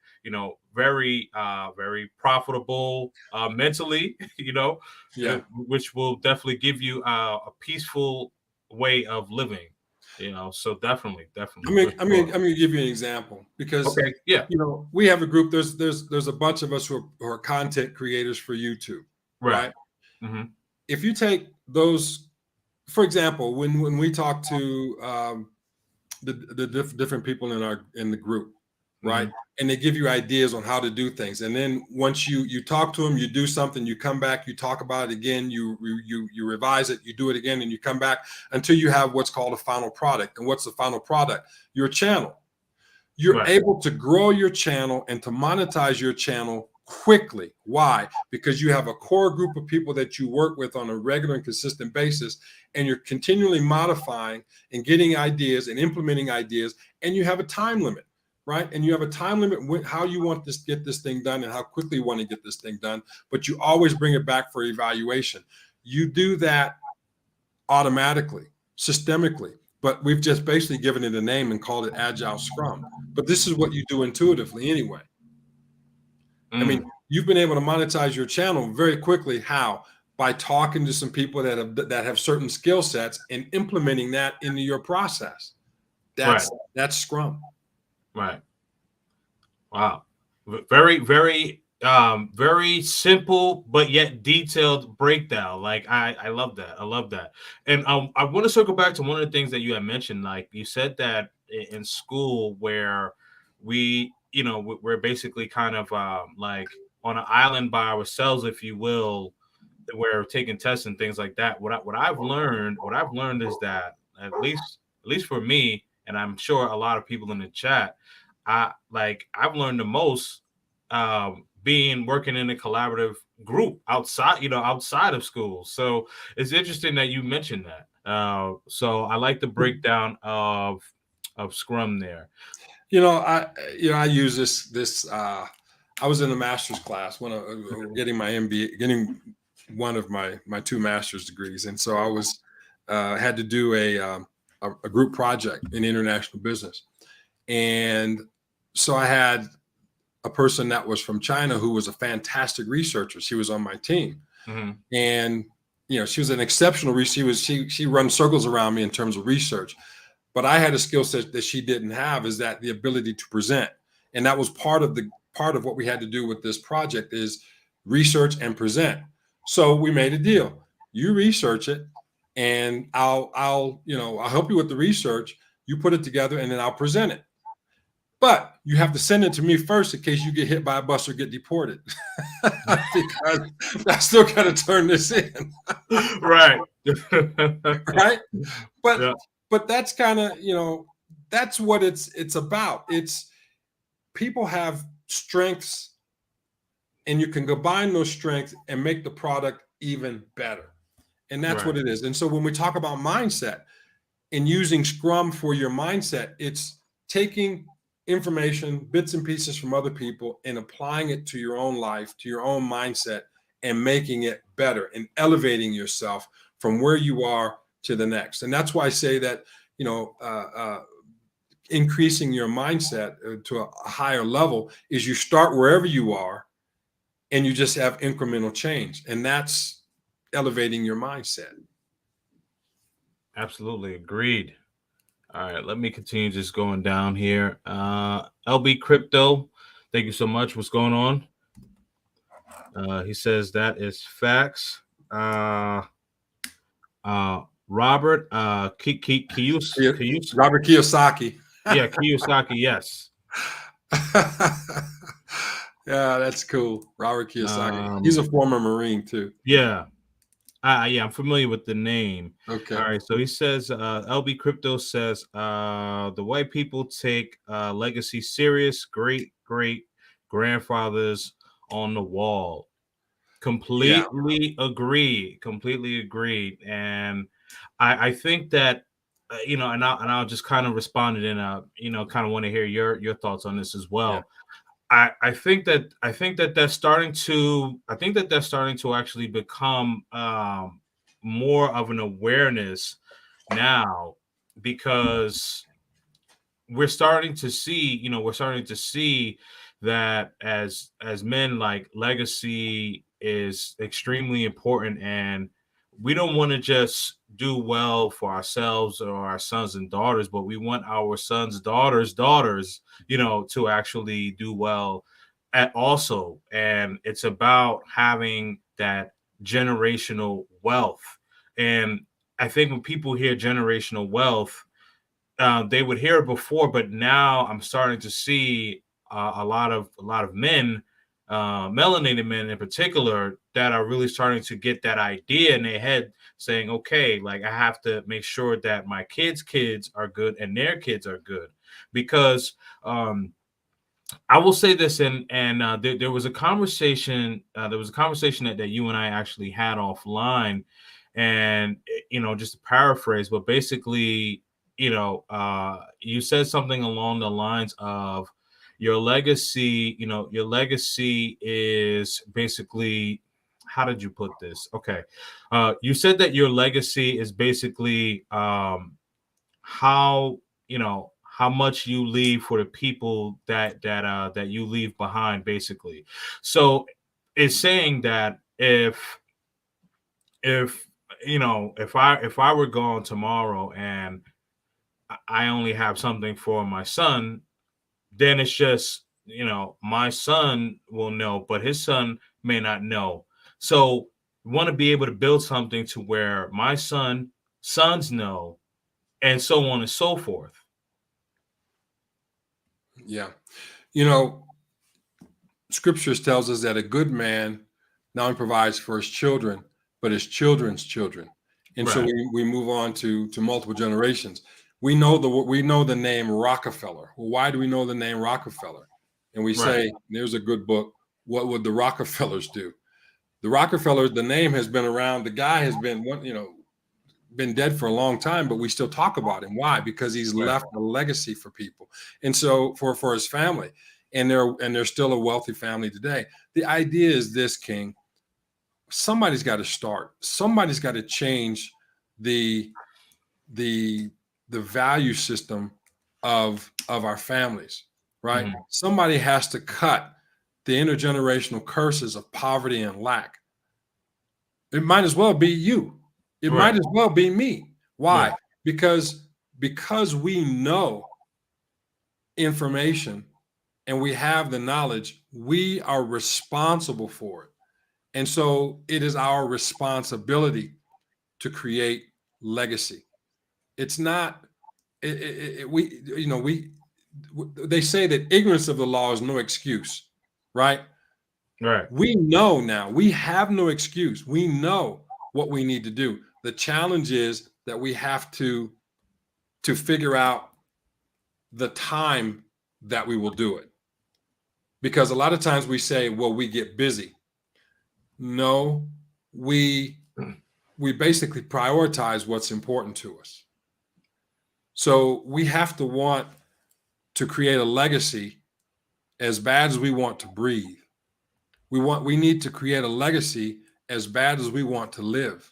very very profitable mentally, Yeah. which will definitely give you a peaceful way of living. So definitely. I'm gonna give you an example, because Okay, yeah, we have a group. There's a bunch of us who are content creators for YouTube, right? Mm-hmm. If you take those, for example, when we talk to the different people in the group, right? Mm-hmm. And they give you ideas on how to do things, and then once you talk to them, you do something, you come back, you talk about it again, you revise it, you do it again, and you come back until you have what's called a final product. And what's the final product? Your channel. You're able to grow your channel and to monetize your channel quickly. Why? Because you have a core group of people that you work with on a regular and consistent basis, and you're continually modifying and getting ideas and implementing ideas, and you have a time limit, right? And you have a time limit with how you want to get this thing done and how quickly you want to get this thing done, but you always bring it back for evaluation. You do that automatically, systemically, but we've just basically given it a name and called it Agile Scrum. But this is what you do intuitively anyway. I mean, you've been able to monetize your channel very quickly. How? By talking to some people that have certain skill sets and implementing that into your process. That's Scrum. Right. Wow. Very, very, very simple, but yet detailed breakdown. Like I love that. I love that. And I want to circle back to one of the things that you had mentioned. Like you said that in school, where we're basically kind of like on an island by ourselves, if you will. We're taking tests and things like that. What I've learned is that at least for me, and I'm sure a lot of people in the chat, I've learned the most being working in a collaborative group outside of school. So it's interesting that you mentioned that. So I like the breakdown of Scrum there. I use this. I was in a master's class when getting my MBA, getting one of my two master's degrees, and so I was had to do a group project in international business, and so I had a person that was from China who was a fantastic researcher. She was on my team, and she was an exceptional researcher. She run circles around me in terms of research, but I had a skill set that she didn't have, is that the ability to present, and that was part of what we had to do with this project is research and present. So we made a deal. You research it, and I'll help you with the research. You put it together, and then I'll present it. But you have to send it to me first in case you get hit by a bus or get deported, because I still got to turn this in. Right. Right. But Yeah. but that's kind of, that's what it's about. It's people have strengths, and you can combine those strengths and make the product even better. And that's Right. what it is. And so when we talk about mindset and using Scrum for your mindset, it's taking information, bits and pieces from other people, and applying it to your own life, to your own mindset, and making it better and elevating yourself from where you are to the next. And that's why I say that, increasing your mindset to a higher level is you start wherever you are and you just have incremental change. And that's elevating your mindset. Absolutely agreed. All right, let me continue just going down here. LB Crypto, thank you so much. What's going on? He says that is facts. Robert Kiyos, Robert Kiyosaki. yeah, Kiyosaki, yes. Yeah, that's cool. Robert Kiyosaki. He's a former Marine too. Yeah. Yeah, I'm familiar with the name. Okay. All right, so he says, LB Crypto says, the white people take legacy serious, great grandfathers on the wall. Completely agreed. Completely agreed. And I think that, and I'll just kind of respond it in kind of want to hear your thoughts on this as well. Yeah. I think that that's starting to actually become more of an awareness now, because we're starting to see that as men, like, legacy is extremely important, and we don't want to just do well for ourselves or our sons and daughters, but we want our sons, daughters, to actually do well at also. And it's about having that generational wealth. And I think when people hear generational wealth, they would hear it before, but now I'm starting to see a lot of men, melanated men in particular, that are really starting to get that idea in their head, saying, okay, like, I have to make sure that my kids are good and their kids are good. Because I will say this, and there was a conversation. That you and I actually had offline, and just to paraphrase, but basically, you said something along the lines of your legacy. Your legacy is basically, how did you put this? Okay, you said that your legacy is basically how how much you leave for the people that you leave behind, basically. So it's saying that if if I were gone tomorrow and I only have something for my son, then it's just, my son will know, but his son may not know. So we want to be able to build something to where my sons know, and so on and so forth. Yeah. Scriptures tells us that a good man not only provides for his children, but his children's children. And so Right. we move on to multiple generations. We know the name Rockefeller. Well, why do we know the name Rockefeller? And we say, there's a good book. What would the Rockefellers do? The Rockefellers, the name has been around. The guy has been dead for a long time, but we still talk about him. Why? Because he's left a legacy for people, and so for his family, and they're still a wealthy family today. The idea is this, King: somebody's got to start. Somebody's got to change the the value system of our families, right? Mm-hmm. Somebody has to cut the intergenerational curses of poverty and lack. It might as well be you. It might Right. as well be me. Why? Yeah. Because we know information and we have the knowledge, we are responsible for it. And so it is our responsibility to create legacy. It's not we they say that ignorance of the law is no excuse, right? Right. We know now. We have no excuse. We know what we need to do. The challenge is that we have to figure out the time that we will do it. Because a lot of times we say, well, we get busy. No, we basically prioritize what's important to us. So we have to want to create a legacy as bad as we want to breathe. We need to create a legacy as bad as we want to live.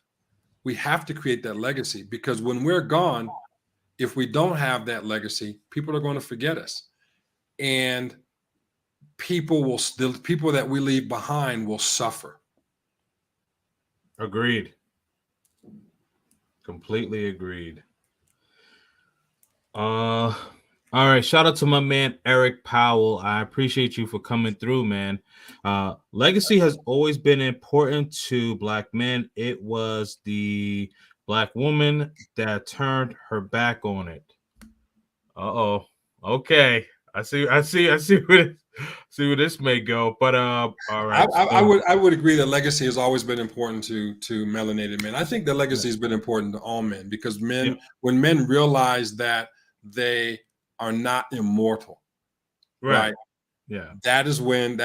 We have to create that legacy because when we're gone, if we don't have that legacy, people are going to forget us. And the people that we leave behind will suffer. Agreed. Completely agreed. All right. Shout out to my man Eric Powell. I appreciate you for coming through, man. Legacy has always been important to Black men. It was the Black woman that turned her back on it. Uh-oh. Okay. I see where this may go. But all right. I would agree that legacy has always been important to melanated men. I think that legacy has been important to all men because when men realize that they are not immortal, right? Yeah. That is when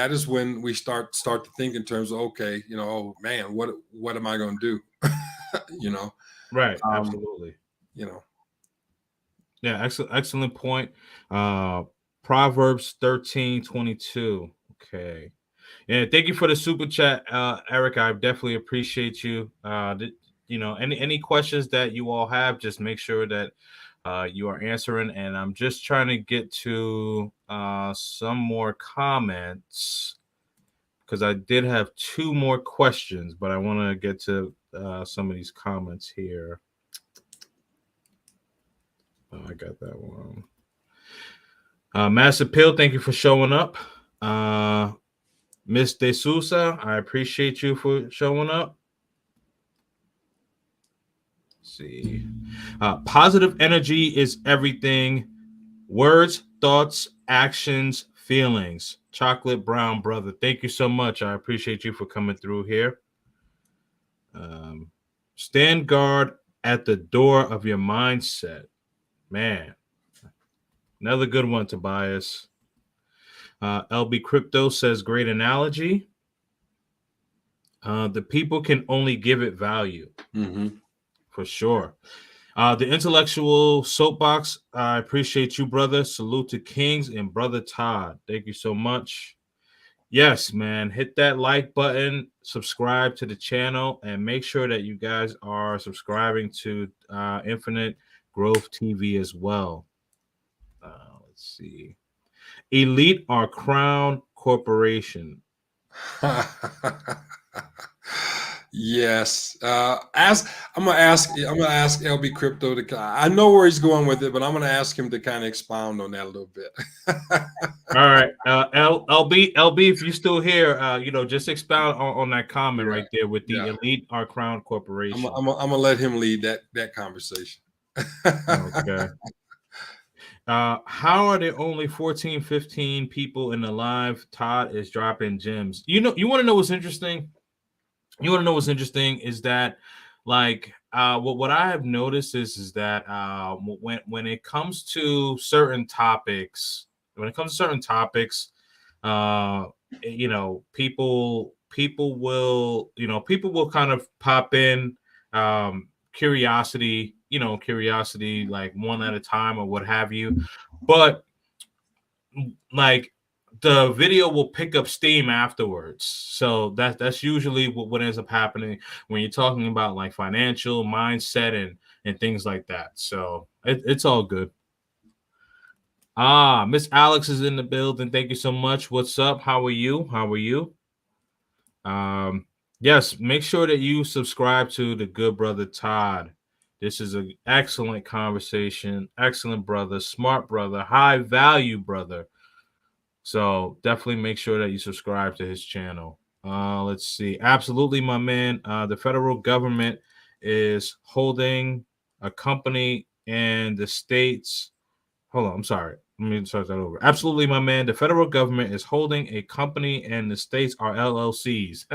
we start to think in terms of, okay, oh man, what am I going to do? Right. Absolutely. Yeah, excellent point. Proverbs 13:22. Okay. Yeah, thank you for the super chat, Eric. I definitely appreciate you. Any questions that you all have, just make sure that you are answering. And I'm just trying to get to some more comments because I did have 2 more questions, but I want to get to some of these comments here. Oh, I got that one. Mass Appeal, thank you for showing up. Miss De Sousa, I appreciate you for showing up. Let's see. Positive energy is everything. Words, thoughts, actions, feelings. Chocolate Brown Brother, thank you so much. I appreciate you for coming through here. Stand guard at the door of your mindset. Man, another good one, Tobias. LB Crypto says, great analogy. The people can only give it value. Mm-hmm. For sure. The intellectual soapbox, I appreciate you, brother. Salute to Kings and brother Todd. Thank you so much. Yes, man. Hit that like button, subscribe to the channel, and make sure that you guys are subscribing to Infinite Growth TV as well. Let's see. Elite or Crown Corporation. Yes. I'm gonna ask LB Crypto to. I know where he's going with it, but I'm gonna ask him to kind of expound on that a little bit. All right, LB, if you're still here, just expound on that comment right there with the Elite or Crown Corporation. I'm gonna let him lead that conversation. Okay. How are there only 14, 15 people in the live? Todd is dropping gems. You want to know what's interesting? You want to know what's interesting is that, like, what I have noticed is that when it comes to certain topics, people will kind of pop in curiosity, like one at a time or what have you. But like the video will pick up steam afterwards. So that's usually what ends up happening when you're talking about like financial mindset and things like that. So it's all good. Miss Alex is in the building. Thank you so much. What's up? How are you? How are you? Yes, make sure that you subscribe to the good brother Todd. This is an excellent conversation. Excellent brother, smart brother, high value brother. So definitely make sure that you subscribe to his channel. Let's see. Absolutely, my man. The federal government is holding a company and the states. Hold on, I'm sorry. Let me start that over. Absolutely, my man. The federal government is holding a company and the states are LLCs.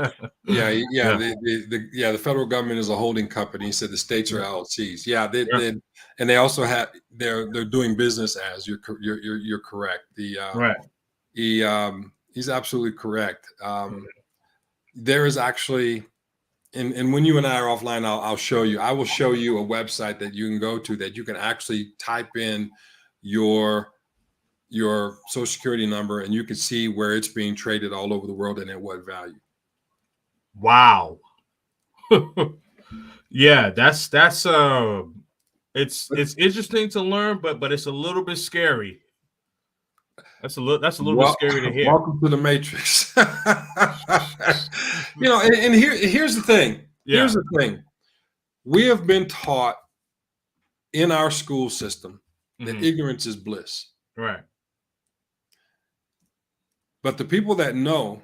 Yeah, Yeah. The federal government is a holding company. He said the states are LLCs. Yeah, Yeah. and they also have they're doing business as you're correct. Right. He's absolutely correct. There is actually, and when you and I are offline, I'll show you. I will show you a website that you can go to that you can actually type in your social security number and you can see where it's being traded all over the world and at what value. Wow. Yeah, that's it's interesting to learn, but it's a little bit scary. That's a little bit scary to hear. Welcome to the Matrix. And here's the thing. Yeah. Here's the thing. We have been taught in our school system that ignorance is bliss. Right. But the people that know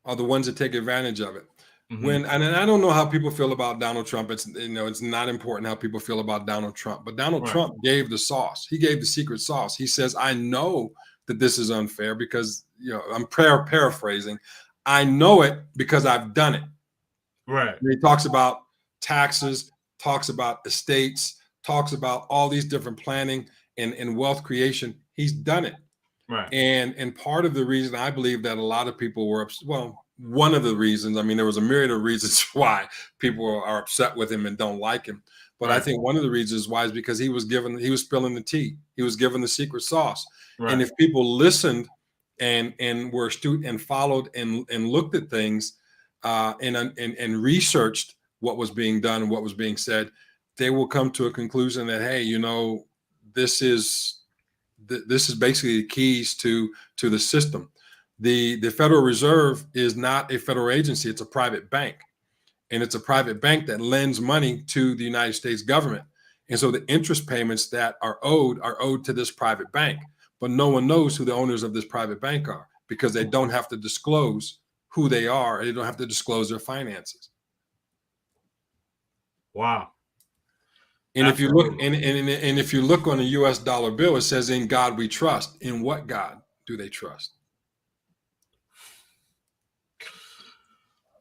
are the ones that take advantage of it. And I don't know how people feel about Donald Trump. It's not important how people feel about Donald Trump. But Donald Trump gave the sauce. He gave the secret sauce. He says, I know that this is unfair because I'm paraphrasing. I know it because I've done it. Right. And he talks about taxes, talks about estates, talks about all these different planning and wealth creation. He's done it. Right. And part of the reason I believe that a lot of people were one of the reasons, I mean, there was a myriad of reasons why people are upset with him and don't like him. But I think one of the reasons why is because he was spilling the tea. He was given the secret sauce. Right. And if people listened and were astute and followed and looked at things and researched what was being done and what was being said, they will come to a conclusion that, hey, this is basically the keys to the system. The Federal Reserve is not a federal agency. It's a private bank. And it's a private bank that lends money to the United States government. And so the interest payments that are owed to this private bank. But no one knows who the owners of this private bank are because they don't have to disclose who they are. They don't have to disclose their finances. Wow. And if you look and if you look on a US dollar bill, it says, in God we trust. In what God do they trust?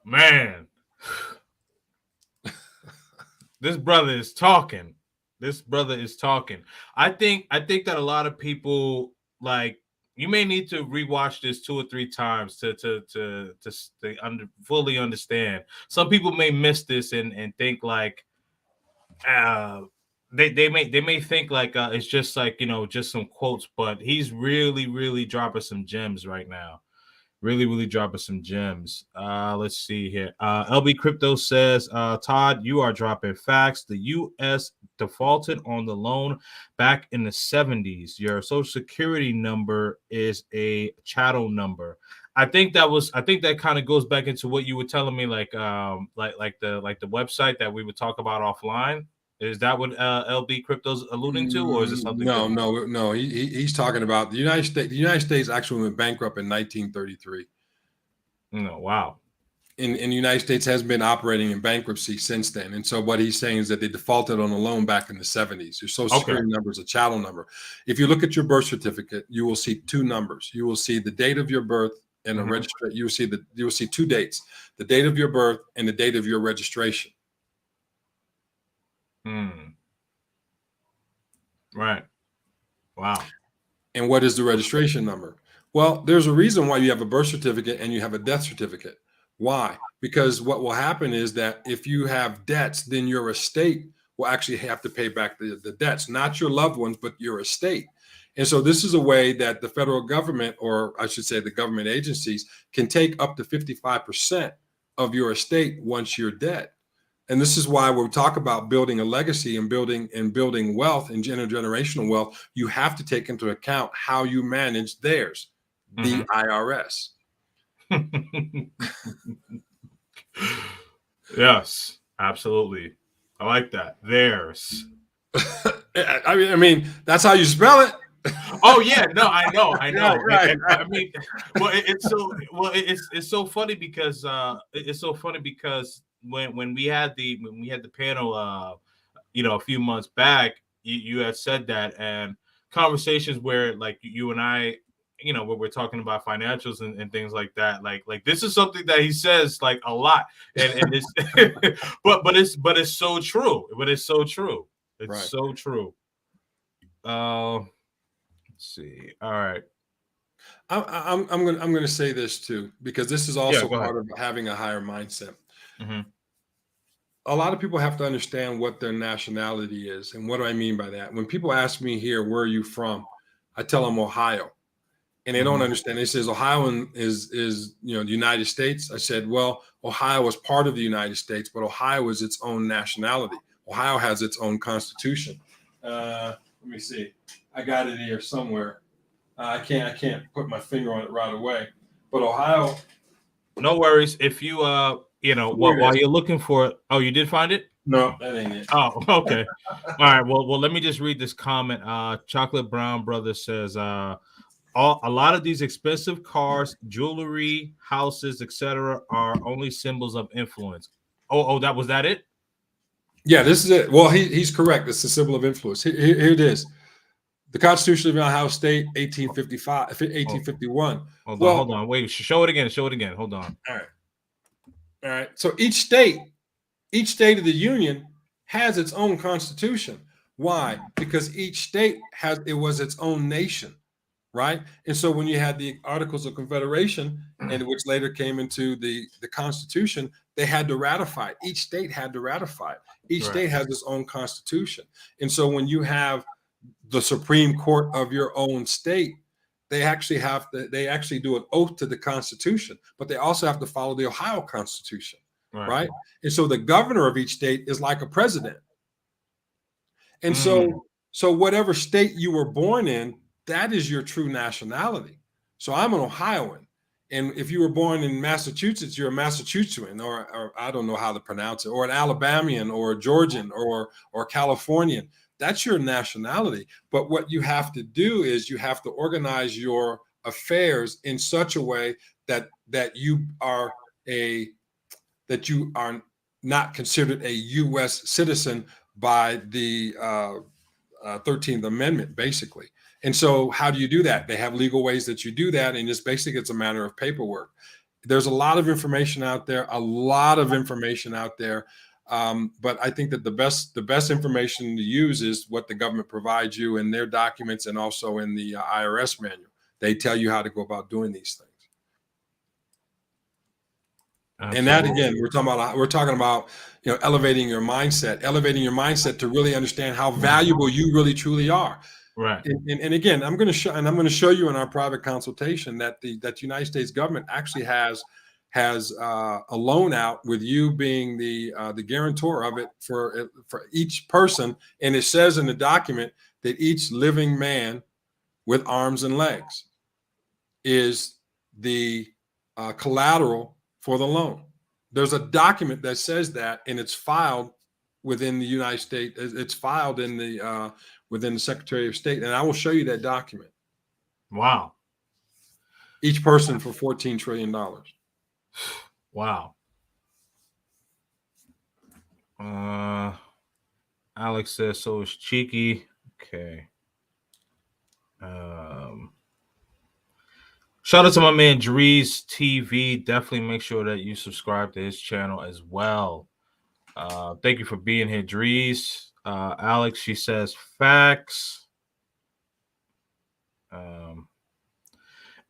Man. This brother is talking. I think that a lot of people, like, you may need to rewatch this 2 or 3 times to fully understand. Some people may miss this and think like they may think like it's just like just some quotes, but he's really dropping some gems right now. Really dropping some gems. Let's see here. LB Crypto says, Todd, you are dropping facts. The U.S. defaulted on the loan back in the 70s. Your social security number is a chattel number. I think that kind of goes back into what you were telling me, like the website that we would talk about offline. Is that what LB Crypto's alluding to, or is it something? No. He's talking about the United States. The United States actually went bankrupt in 1933. No, wow. And the United States has been operating in bankruptcy since then. And so what he's saying is that they defaulted on a loan back in the 70s. Your social security number is a chattel number. If you look at your birth certificate, you will see 2 numbers. You will see the date of your birth and a registration. You will see 2 dates: the date of your birth and the date of your registration. Right. Wow. And what is the registration number? Well, there's a reason why you have a birth certificate and you have a death certificate. Why? Because what will happen is that if you have debts, then your estate will actually have to pay back the debts, not your loved ones, but your estate. And so this is a way that the federal government, or I should say the government agencies, can take up to 55% of your estate once you're dead. And this is why when we talk about building a legacy and building wealth and generational wealth, you have to take into account how you manage theirs, the IRS. Yes, absolutely. I like that. Theirs. I mean, that's how you spell it. Oh yeah, no, I know. Right. I mean, well, it's so funny because when we had the panel, a few months back, you had said that, and conversations where like you and I, where we're talking about financials and things like that, like this is something that he says like a lot, and it's but it's so true. It's so true. So true. Let's see. All right. I'm gonna say this too, because this is also part of having a higher mindset. A lot of people have to understand what their nationality is. And what do I mean by that? When people ask me here, where are you from? I tell them Ohio. And they don't understand. They says Ohio is the United States. I said, well, Ohio is part of the United States, but Ohio is its own nationality. Ohio has its own constitution. Let me see. I got it here somewhere. I can't put my finger on it right away. But Ohio. No worries. If you while you're looking for it. Oh, you did find it? No, that ain't it. Oh, okay. All right. Well, let me just read this comment. Chocolate Brown Brother says, a lot of these expensive cars, jewelry, houses, etc., are only symbols of influence. Oh, that was that it? Yeah, this is it. Well, he's correct. It's a symbol of influence. Here it is. The Constitution of Ohio State, 1851. Hold on. Wait, show it again. Hold on. All right. So each state of the Union has its own constitution. Why? Because each state was its own nation, right? And so when you had the Articles of Confederation, and which later came into the Constitution, they had to ratify it. Each state had to ratify it. Each state has its own constitution. And so when you have the Supreme Court of your own state, they actually do an oath to the Constitution, but they also have to follow the Ohio Constitution, right? And so the governor of each state is like a president. And so whatever state you were born in, that is your true nationality. So I'm an Ohioan. And if you were born in Massachusetts, you're a Massachusettsian, or I don't know how to pronounce it, or an Alabamian, or a Georgian, or Californian. That's your nationality. But what you have to do is you have to organize your affairs in such a way that you are not considered a U.S. citizen by the 13th Amendment, basically. And so how do you do that? They have legal ways that you do that. And it's a matter of paperwork. There's a lot of information out there, but I think that the best information to use is what the government provides you in their documents and also in the IRS manual. They tell you how to go about doing these things. Absolutely. And that, again, we're talking about elevating your mindset to really understand how valuable you really truly are. Right. And again, I'm going to show you in our private consultation that the United States government actually has a loan out with you being the guarantor of it for each person. And it says in the document that each living man with arms and legs is the collateral for the loan. There's a document that says that, and it's filed within the United States. It's filed in the within the Secretary of State, and I will show you that document. Wow. Each person for $14 trillion. Wow. Alex says, so it's cheeky. Okay. Shout out to my man Drees TV. Definitely make sure that you subscribe to his channel as well. Thank you for being here, Drees. Alex, she says facts.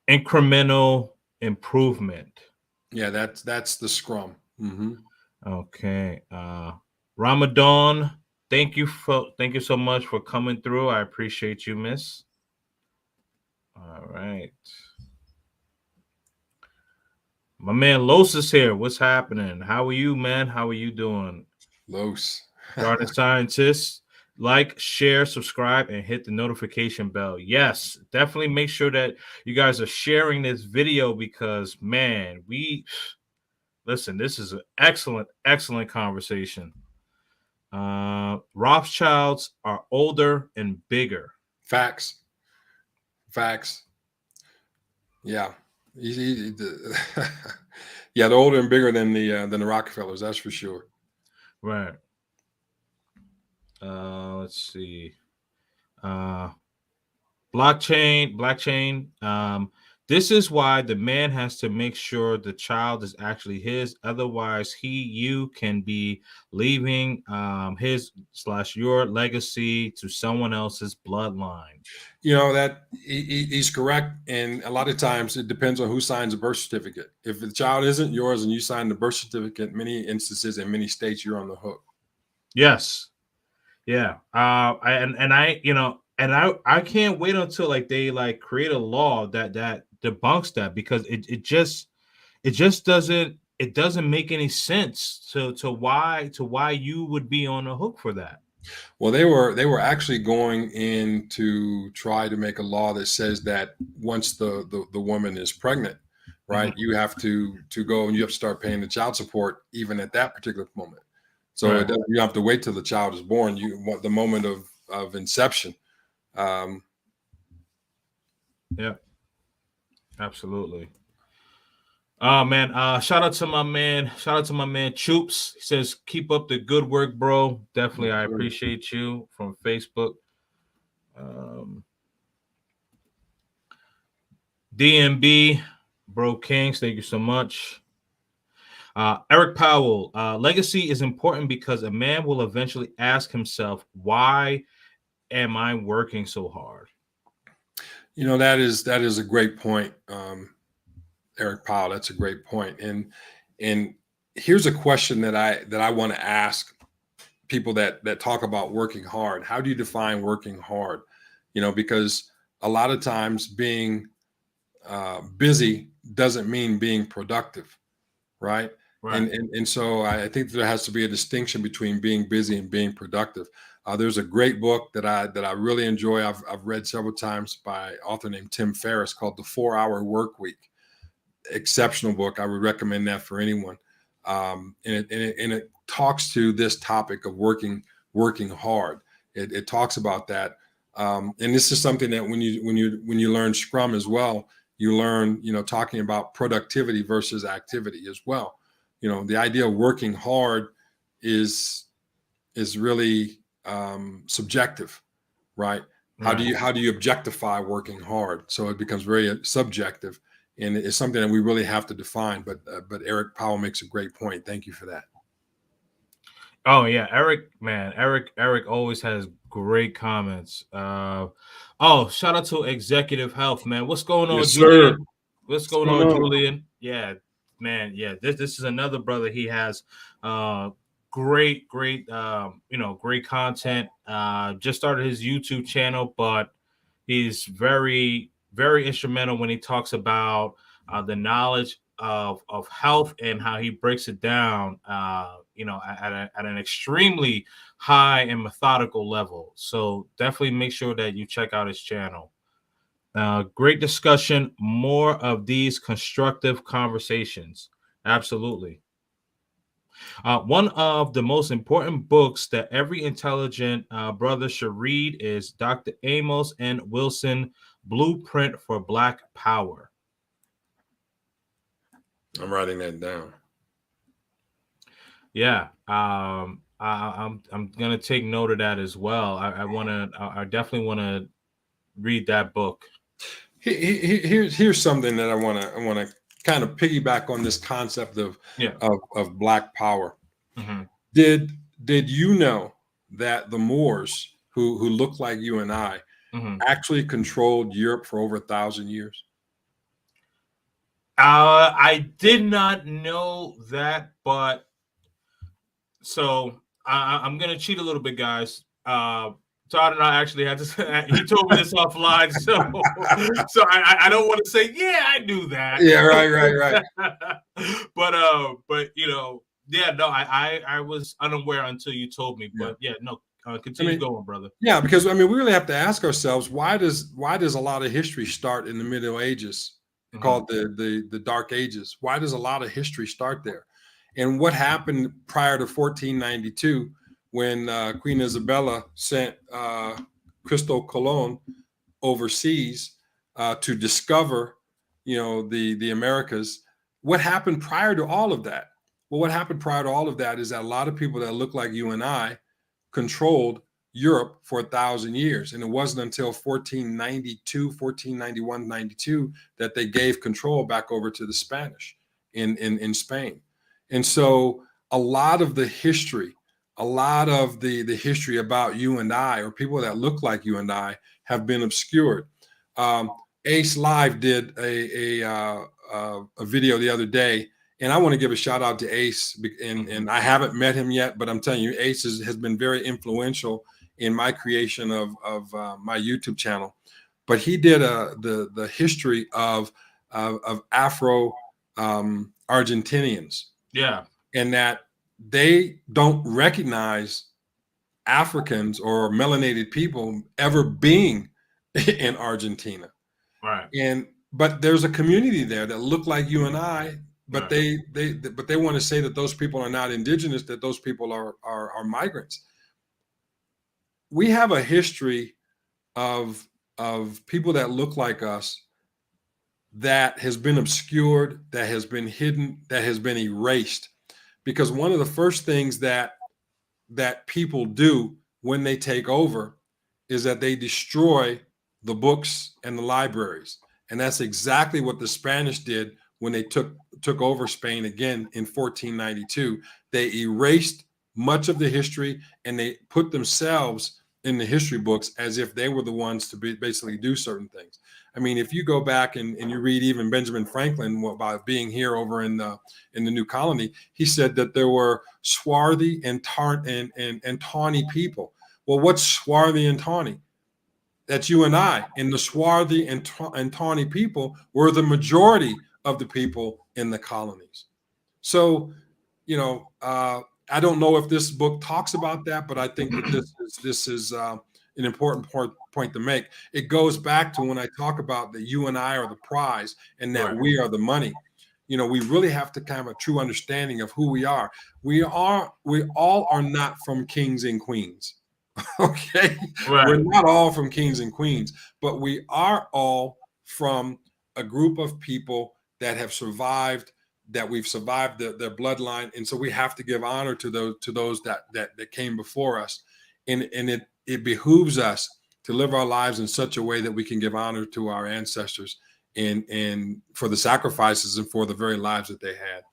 Incremental improvement. Yeah, that's the scrum. Mm-hmm. Okay. Ramadan, thank you so much for coming through. I appreciate you, miss. All right. My man Los is here. What's happening? How are you, man? How are you doing? Los. Garden scientists, like, share, subscribe, and hit the notification bell. Yes, definitely make sure that you guys are sharing this video because, man, listen, this is an excellent, excellent conversation. Rothschilds are older and bigger. Facts. Facts. Yeah. Yeah, they're older and bigger than the Rockefellers, that's for sure. Right. Let's see. Uh, blockchain. This is why the man has to make sure the child is actually his. Otherwise, you can be leaving his/your legacy to someone else's bloodline. That he's correct, and a lot of times it depends on who signs a birth certificate. If the child isn't yours and you sign the birth certificate, in many instances in many states, you're on the hook. Yes. Yeah. I can't wait until like they like create a law that debunks that because it just doesn't make any sense to why you would be on the hook for that. Well, they were actually going in to try to make a law that says that once the woman is pregnant, right, Mhm. you have to go and you have to start paying the child support even at that particular moment. So Right. you don't have to wait till the child is born. You want the moment of inception. Um, Yeah. Absolutely. Oh man, shout out to my man. Shout out to my man Choops. He says, keep up the good work, bro. Definitely, I appreciate you from Facebook. Um, DMB, bro Kings, thank you so much. Eric Powell, legacy is important because a man will eventually ask himself, why am I working so hard? that is a great point, Eric Powell. That's a great point. And here's a question that I want to ask people that talk about working hard. How do you define working hard? Because a lot of times being busy doesn't mean being productive, right? Right. And so I think there has to be a distinction between being busy and being productive. There's a great book that I really enjoy. I've read several times by an author named Tim Ferriss called The 4 Hour Work Week. Exceptional book. I would recommend that for anyone. And it talks to this topic of working hard. It talks about that. And this is something that when you learn Scrum as well, you learn, talking about productivity versus activity as well. The idea of working hard is really subjective, right? Right. How do you objectify working hard? So it becomes very subjective, and it's something that we really have to define. But Eric Powell makes a great point. Thank you for that. Oh yeah, Eric, man, Eric always has great comments. Oh, shout out to Executive Health, man. What's going on, Yes, sir. Julian? What's What's going going on, on? Julian? Yeah, man, yeah. This is another brother. He has great great content. Just started his YouTube channel, but he's very instrumental when he talks about the knowledge of health and how he breaks it down, at an extremely high and methodical level. So definitely make sure that you check out his channel. Great discussion. More of these constructive conversations. Absolutely. One of the most important books that every intelligent brother should read is Dr. Amos and Wilson, Blueprint for Black Power. I'm writing that down. Yeah, I'm gonna take note of that as well. I definitely want to read that book. Here's something that I want to kind of piggyback on this concept of Yeah. of Black Power. Mhm. Did did you know that the Moors, who look like you and I, Mhm. actually controlled Europe for over 1,000 years? I did not know that, but so I'm gonna cheat a little bit, guys. Todd and I actually had to. He told me this offline, so I don't want to say yeah I knew that. Yeah, right. But yeah, no, I was unaware until you told me. Yeah. But yeah, no, I continue mean, going, brother. yeah, because I mean, we really have to ask ourselves why does a lot of history start in the Middle Ages, called the Dark Ages? Why does a lot of history start there? And what happened prior to 1492 when Queen Isabella sent Cristobal Colon overseas to discover, the Americas? What happened prior to all of that? Well, what happened prior to all of that is that a lot of people that look like you and I controlled Europe for 1,000 years. And it wasn't until 1491, 92 that they gave control back over to the Spanish in Spain. And so a lot of the history, the history about you and I, or people that look like you and I, have been obscured. Ace Live did a video the other day, and I want to give a shout out to Ace, and I haven't met him yet, but I'm telling you, Ace has been very influential in my creation of my YouTube channel. But he did the history of Afro Argentinians, Yeah, and that they don't recognize Africans or melanated people ever being in Argentina. right. But there's a community there that look like you and I, but Right. they want to say that those people are not indigenous, that those people are migrants. We have a history of people that look like us that has been obscured, that has been hidden, that has been erased. Because one of the first things that people do when they take over is that they destroy the books and the libraries. And that's exactly what the Spanish did when they took over Spain again in 1492. They erased much of the history, and they put themselves in the history books as if they were the ones to basically do certain things. I mean, if you go back and you read even Benjamin Franklin about being here over in the new colony, he said that there were swarthy and tawny people. Well, what's swarthy and tawny? That's you and I. And the swarthy and tawny people were the majority of the people in the colonies. So, I don't know if this book talks about that, but I think that this is an important point to make. It goes back to when I talk about that you and I are the prize and that Right. we are the money. We really have to have a true understanding of who we are. We all are not from kings and queens. Okay. We're Right. not all from kings and queens, but we are all from a group of people that have survived, that we've survived their bloodline. And so we have to give honor to those that came before us. And it behooves us to live our lives in such a way that we can give honor to our ancestors and for the sacrifices and for the very lives that they had.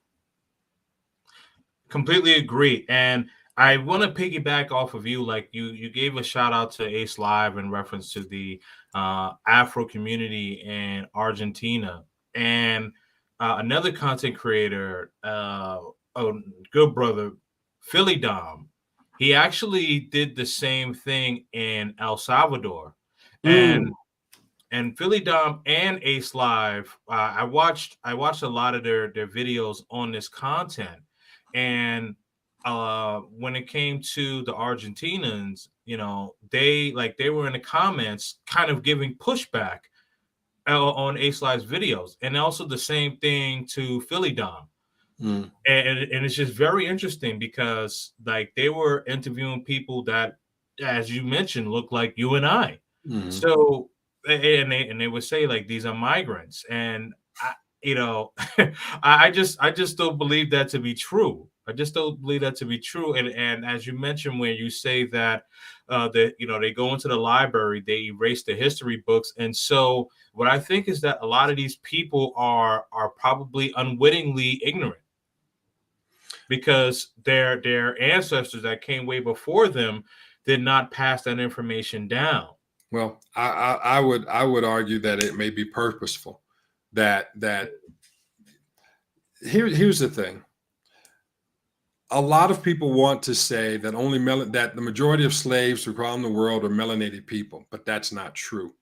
Completely agree. And I want to piggyback off of you. Like you gave a shout out to Ace Live in reference to the Afro community in Argentina, and another content creator, a good brother, Philly Dom. He actually did the same thing in El Salvador, and Philly Dom and Ace Live. I watched a lot of their videos on this content, and when it came to the Argentinians, they were in the comments kind of giving pushback on Ace Live's videos, and also the same thing to Philly Dom. And it's just very interesting because like they were interviewing people that, as you mentioned, look like you and I. So and they would say like these are migrants, and I just don't believe that to be true. I just don't believe that to be true. And as you mentioned, when you say that they go into the library, they erase the history books, and so what I think is that a lot of these people are probably unwittingly ignorant because their ancestors that came way before them did not pass that information down. Well, I would argue that it may be purposeful. That here's the thing. A lot of people want to say that that the majority of slaves around the world are melanated people, but that's not true.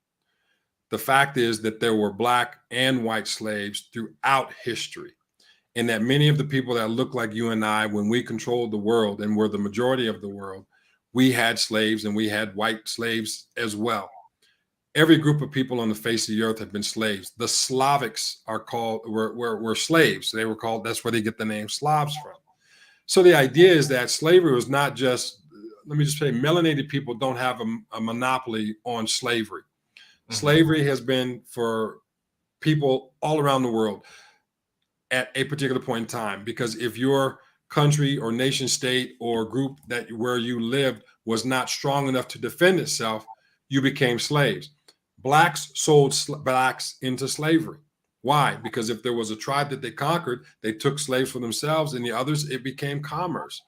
The fact is that there were black and white slaves throughout history, and that many of the people that look like you and I, when we controlled the world and were the majority of the world, we had slaves and we had white slaves as well. Every group of people on the face of the earth have been slaves. The Slavics were slaves. They were called, that's where they get the name Slavs from. So the idea is that slavery was not just, let me just say, melanated people don't have a monopoly on slavery. Mm-hmm. Slavery has been for people all around the world at a particular point in time, because if your country or nation state or group that where you lived was not strong enough to defend itself, you became slaves. Blacks sold blacks into slavery. Why? Because if there was a tribe that they conquered, they took slaves for themselves, and the others, it became commerce.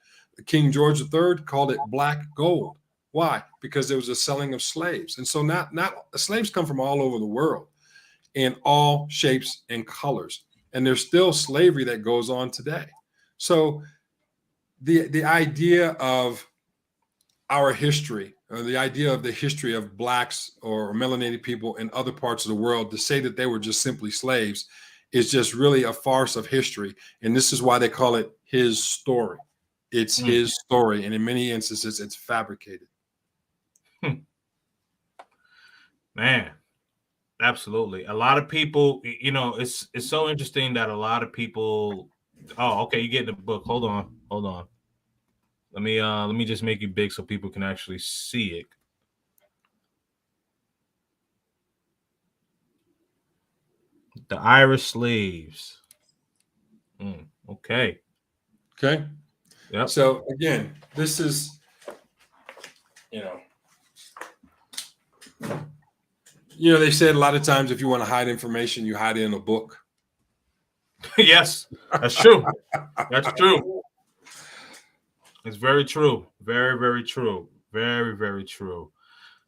King George III called it black gold. Why? Because there was a selling of slaves. And so not slaves come from all over the world in all shapes and colors. And there's still slavery that goes on today. So the idea of our history, or the idea of the history of blacks or melanated people in other parts of the world, to say that they were just simply slaves is just really a farce of history. And this is why they call it his story. It's his story. And in many instances, it's fabricated. Man, absolutely. A lot of people, you know, it's so interesting that a lot of people. Oh, okay, you get the book. Hold on. Let me just make you big so people can actually see it. The Irish slaves. Okay. Okay. Yep. So again, this is, they said a lot of times if you want to hide information, you hide it in a book. Yes, that's true. That's true. It's very true. Very, very true. Very, very true.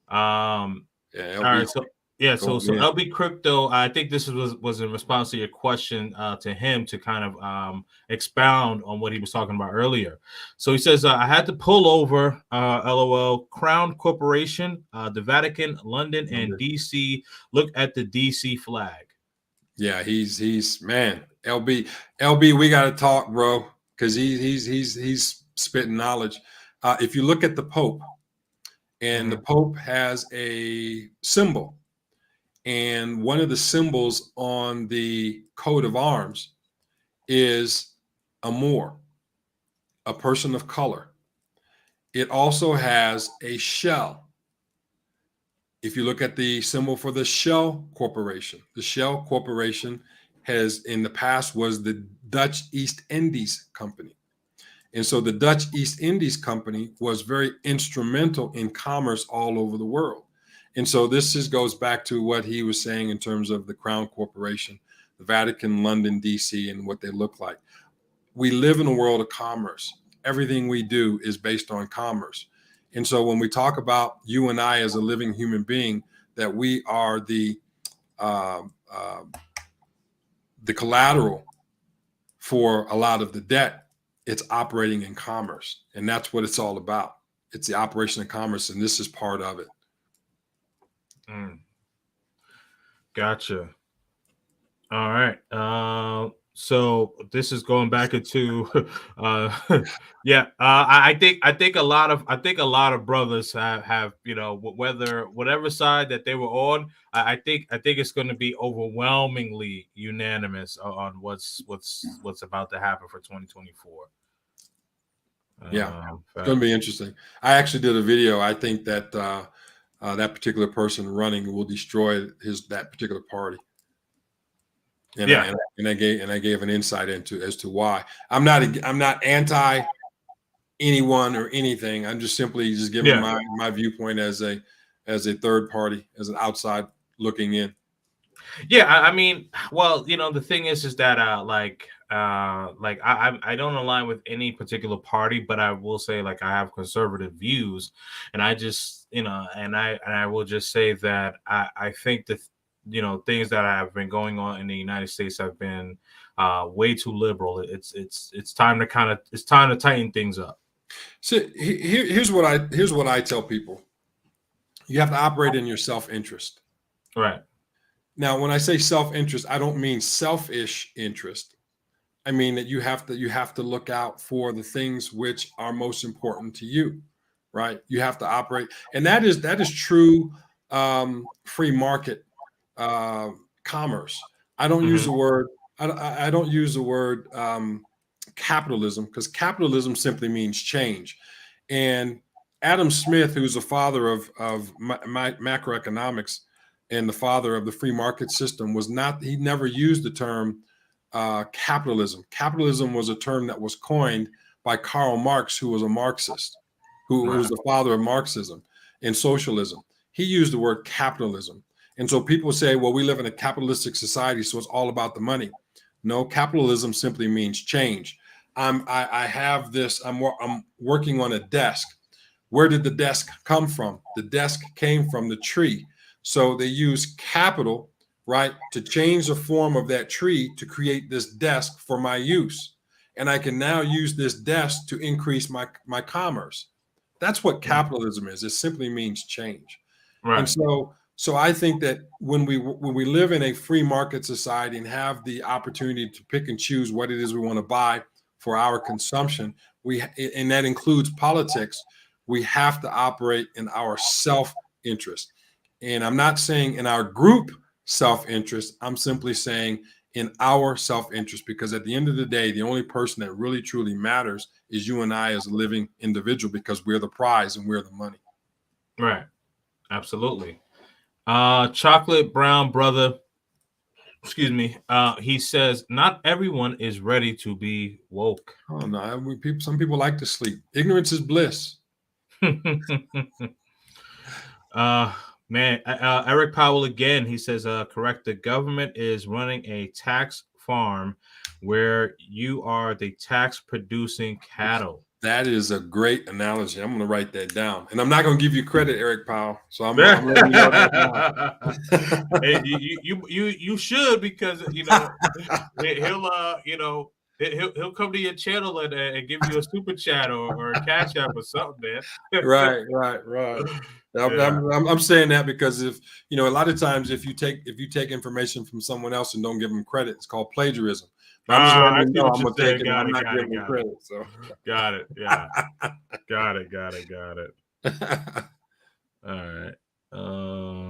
All right. So LB Crypto, I think this was in response to your question to him to kind of expound on what he was talking about earlier. So he says, I had to pull over, LOL, Crown Corporation, the Vatican, London, and DC. Look at the DC flag. Yeah, he's man, LB, we got to talk, bro, because he's spitting knowledge. If you look at the Pope, and the Pope has a symbol, and one of the symbols on the coat of arms is a Moor, a person of color. It also has a shell. If you look at the symbol for the Shell Corporation has in the past was the Dutch East Indies Company. And so the Dutch East Indies Company was very instrumental in commerce all over the world. And so this just goes back to what he was saying in terms of the Crown Corporation, the Vatican, London, DC, and what they look like. We live in a world of commerce. Everything we do is based on commerce. And so when we talk about you and I as a living human being, that we are the collateral for a lot of the debt, it's operating in commerce. And that's what it's all about. It's the operation of commerce, and this is part of it. Gotcha. All right. So this is going back into I think a lot of brothers have whatever side that they were on, I think it's going to be overwhelmingly unanimous on what's about to happen for 2024. Yeah, it's going to be interesting. I actually did a video. I think that that particular person running will destroy that particular party. And I gave an insight as to why. I'm not anti anyone or anything. I'm just simply giving my viewpoint as a third party, as an outside looking in. Yeah, I mean, well, the thing is that I don't align with any particular party, but I will say I have conservative views, and I just and I will just say that I think that things that have been going on in the United States have been way too liberal. It's time to tighten things up. So here's what I tell people. You have to operate in your self-interest. Right. Now, when I say self-interest, I don't mean selfish interest. I mean that you have to look out for the things which are most important to you, right? You have to operate, and that is true free market commerce. I don't use Mhm. the word I don't use the word capitalism, because capitalism simply means change. And Adam Smith, who's the father of macroeconomics and the father of the free market system, he never used the term capitalism. Capitalism was a term that was coined by Karl Marx, who was a Marxist, who Right. was the father of Marxism and socialism. He used the word capitalism. And so people say, well, we live in a capitalistic society, so it's all about the money. No, capitalism simply means change. I have this, I'm working on a desk. Where did the desk come from? The desk came from the tree. So they use capital, right, to change the form of that tree to create this desk for my use. And I can now use this desk to increase my commerce. That's what capitalism is. It simply means change. And Right. so I think that when we live in a free market society and have the opportunity to pick and choose what it is we want to buy for our consumption, and that includes politics, we have to operate in our self-interest. And I'm not saying in our group self-interest, I'm simply saying in our self-interest, because at the end of the day, the only person that really truly matters is you and I as a living individual, because we're the prize and we're the money. Right. Absolutely. Chocolate Brown Brother, excuse me. He says not everyone is ready to be woke. Oh no, some people like to sleep. Ignorance is bliss. uh Eric Powell again. He says, correct. The government is running a tax farm where you are the tax producing cattle. That is a great analogy. I'm going to write that down, and I'm not going to give you credit, Eric Powell. So I'm letting you know that now. Hey, you should, because he'll he'll come to your channel and give you a super chat or a cash app or something, man. Right. Yeah. I'm saying that because if a lot of times if you take information from someone else and don't give them credit, it's called plagiarism. But I'm just letting I you see know what I'm you're gonna take saying. it. I'm Got it. not Got it. giving them Got it. credit. So Got it. Yeah. Got it. All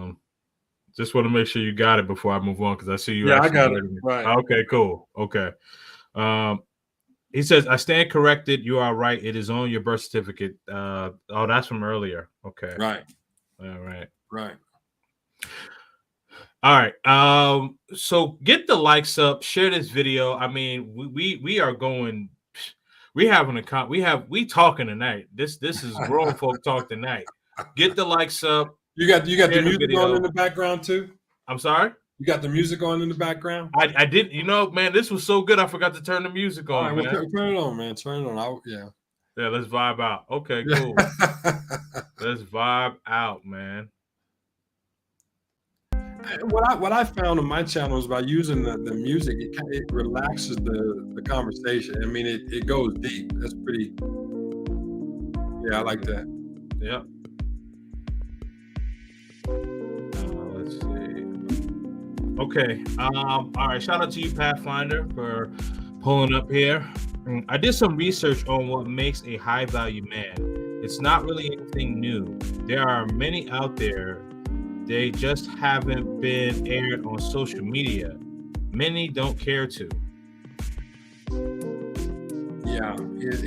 right. Just want to make sure you got it before I move on, because I see you yeah, I actually got it. writing it. Right. Okay, cool. Okay. He says, I stand corrected. You are right. It is on your birth certificate. Oh, that's from earlier. Okay. Right. All right. Right. All right. So get the likes up, share this video. I mean, we are going, we having we talking tonight. This is grown folk talk tonight. Get the likes up, You got the share the music on in video. the background too? I'm sorry? You got the music on in the background? I did, man, this was so good. I forgot to turn the music All on, right, well, man. turn it on, man. Turn it on. Yeah. Yeah, let's vibe out. Okay, Yeah. cool. Let's vibe out, man. What I found on my channel is by using the music, it relaxes the conversation. I mean, it goes deep. That's pretty. Yeah, I like that. Yep. Let's see. Okay. All right. Shout out to you, Pathfinder, for pulling up here. I did some research on what makes a high value man. It's not really anything new. There are many out there. They just haven't been aired on social media. Many don't care to. Yeah, here's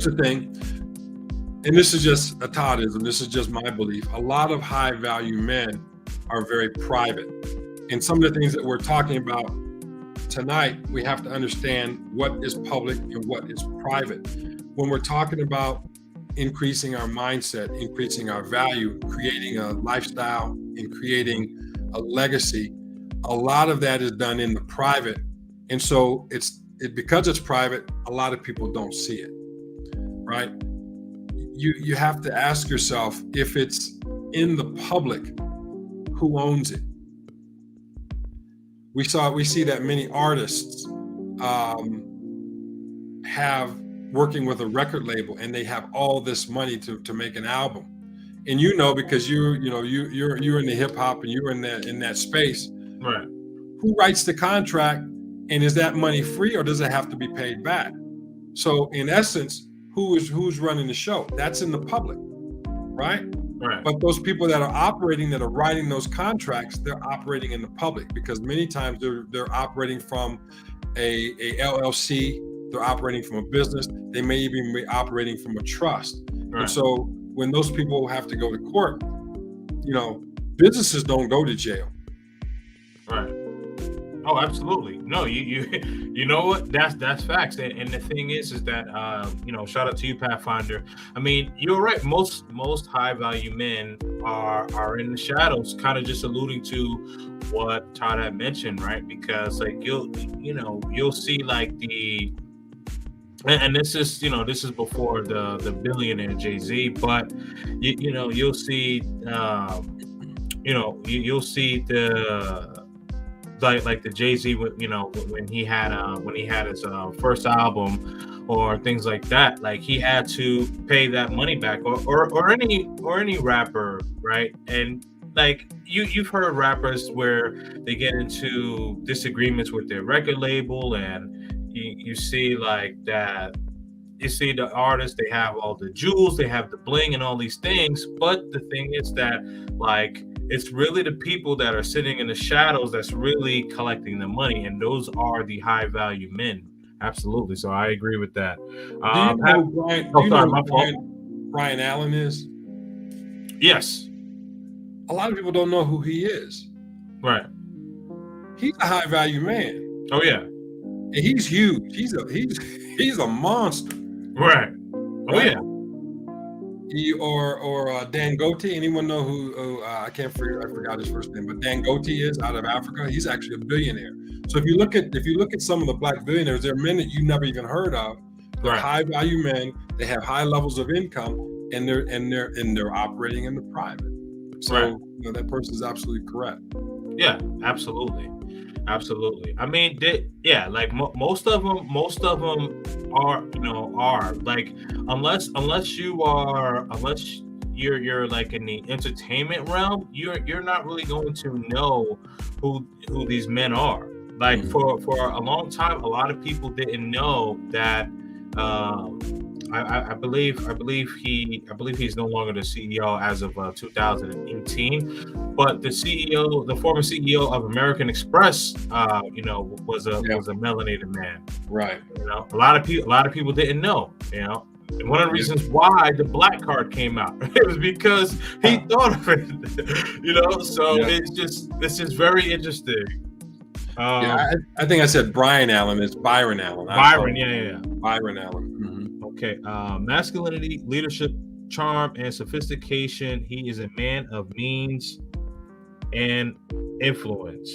the thing, and this is just a Toddism. This is just my belief. A lot of high value men are very private, and some of the things that we're talking about tonight, we have to understand what is public and what is private. When we're talking about increasing our mindset, increasing our value, creating a lifestyle, and creating a legacy, a lot of that is done in the private. And so because it's private, a lot of people don't see it, right? You have to ask yourself, if it's in the public, who owns it. We see that many artists have working with a record label, and they have all this money to make an album. And because you're in the hip hop and you're in that space, Right. who writes the contract, and is that money free or does it have to be paid back? So in essence, who's running the show? That's in the public, right? Right. But those people that are operating, that are writing those contracts, they're operating in the public, because many times they're operating from a LLC, they're operating from a business, they may even be operating from a trust. Right. And so when those people have to go to court, businesses don't go to jail. Right. Oh, absolutely. No, you know what? That's facts. And the thing is that shout out to you, Pathfinder. I mean, you're right. Most high value men are in the shadows, kind of just alluding to what Todd had mentioned, right? Because like you'll see like and this is before the billionaire Jay-Z, but you'll see you'll see the like the Jay-Z, when he had his first album or things like that, like he had to pay that money back, or any rapper, right? And like you've heard rappers where they get into disagreements with their record label, and you see like that. You see the artists, they have all the jewels, they have the bling and all these things, but the thing is that like it's really the people that are sitting in the shadows that's really collecting the money, and those are the high value men. Absolutely. So I agree with that. Brian Allyn is? Yes. A lot of people don't know who he is. Right. He's a high value man. Oh yeah. And he's huge. He's a monster. Right. Oh yeah. Or Dangote. Anyone know who? I forgot his first name, but Dangote is out of Africa. He's actually a billionaire. So if you look at some of the black billionaires, there are men that you never even heard of. They're high value men. They have high levels of income, and they're operating in the private. So that person is absolutely correct. Yeah, absolutely. I mean, like most of them are like, unless you're like in the entertainment realm, you're not really going to know who these men are. Like for a long time, a lot of people didn't know that. I believe he's no longer the CEO as of 2018, but the former CEO of American Express, was a melanated man. Right. A lot of people didn't know. And one of the reasons why the black card came out, it was because he thought of it. So it's just very interesting. I think I said Brian Allyn. It's Byron Allyn. Byron, yeah. Byron Allyn. Mm-hmm. Okay. Masculinity, leadership, charm, and sophistication. He is a man of means and influence.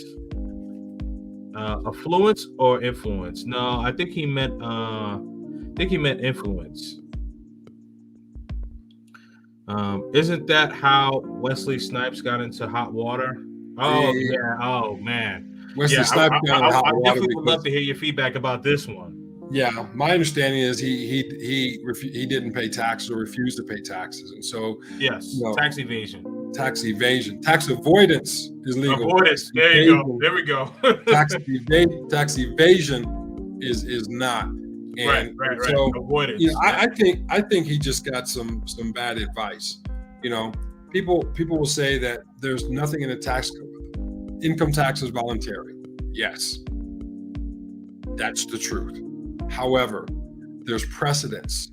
Affluence or influence? No, I think he meant influence. Isn't that how Wesley Snipes got into hot water? Oh yeah. Oh man. Wesley Snipes got into hot water. I definitely would love to hear your feedback about this one. Yeah, my understanding is he didn't pay taxes or refused to pay taxes, and so yes, tax evasion, tax avoidance is legal. Avoidance. There you go. There we go. tax evasion is not. And right. So avoidance. I think he just got some bad advice. People will say that there's nothing in the tax code. Income tax is voluntary. Yes, that's the truth. However, there's precedents.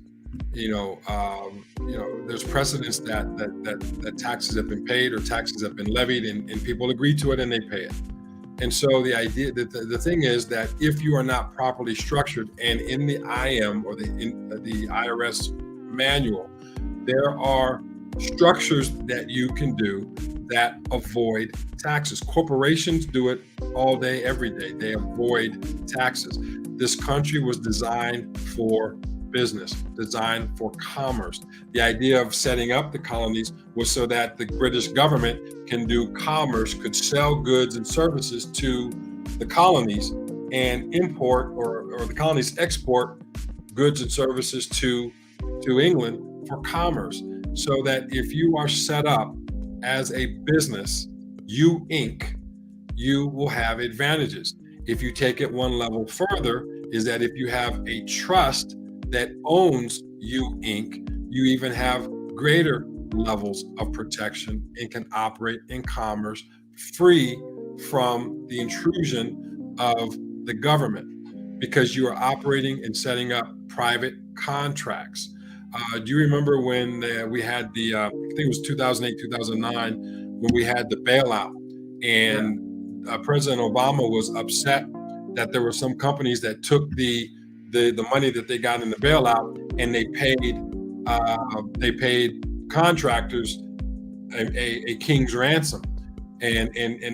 There's precedents that taxes have been paid or taxes have been levied, and people agree to it and they pay it. And so the idea that the thing is that if you are not properly structured, and in the IM or the IRS manual, there are structures that you can do that avoid taxes. Corporations do it all day, every day. They avoid taxes. This country was designed for business, designed for commerce. The idea of setting up the colonies was so that the British government can do commerce, could sell goods and services to the colonies and import, or the colonies export goods and services to England for commerce. So that if you are set up as a business, you Inc., you will have advantages. If you take it one level further, is that if you have a trust that owns you Inc., you even have greater levels of protection and can operate in commerce free from the intrusion of the government, because you are operating and setting up private contracts. Do you remember when we had the, I think it was 2008, 2009, when we had the bailout, and President Obama was upset that there were some companies that took the money that they got in the bailout and they paid contractors a king's ransom, and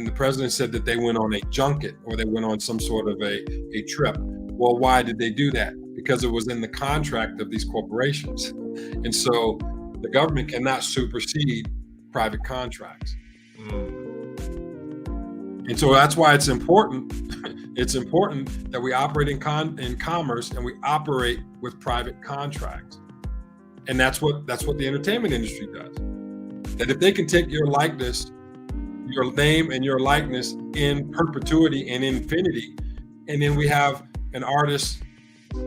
the president said that they went on a junket, or they went on some sort of a trip. Well, why did they do that? Because it was in the contract of these corporations, and so the government cannot supersede private contracts. And so that's why it's important. It's important that we operate in commerce, and we operate with private contracts. And that's what the entertainment industry does. That if they can take your likeness, your name and your likeness in perpetuity and infinity, and then we have an artist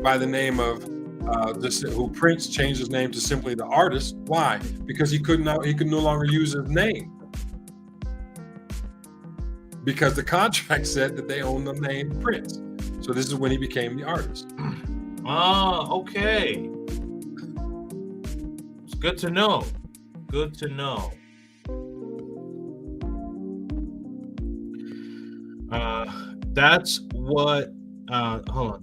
by the name of who Prince changed his name to simply the artist. Why? Because he could no longer use his name, because the contract said that they owned the name Prince. So this is when he became the artist. Okay. It's good to know. Good to know. That's what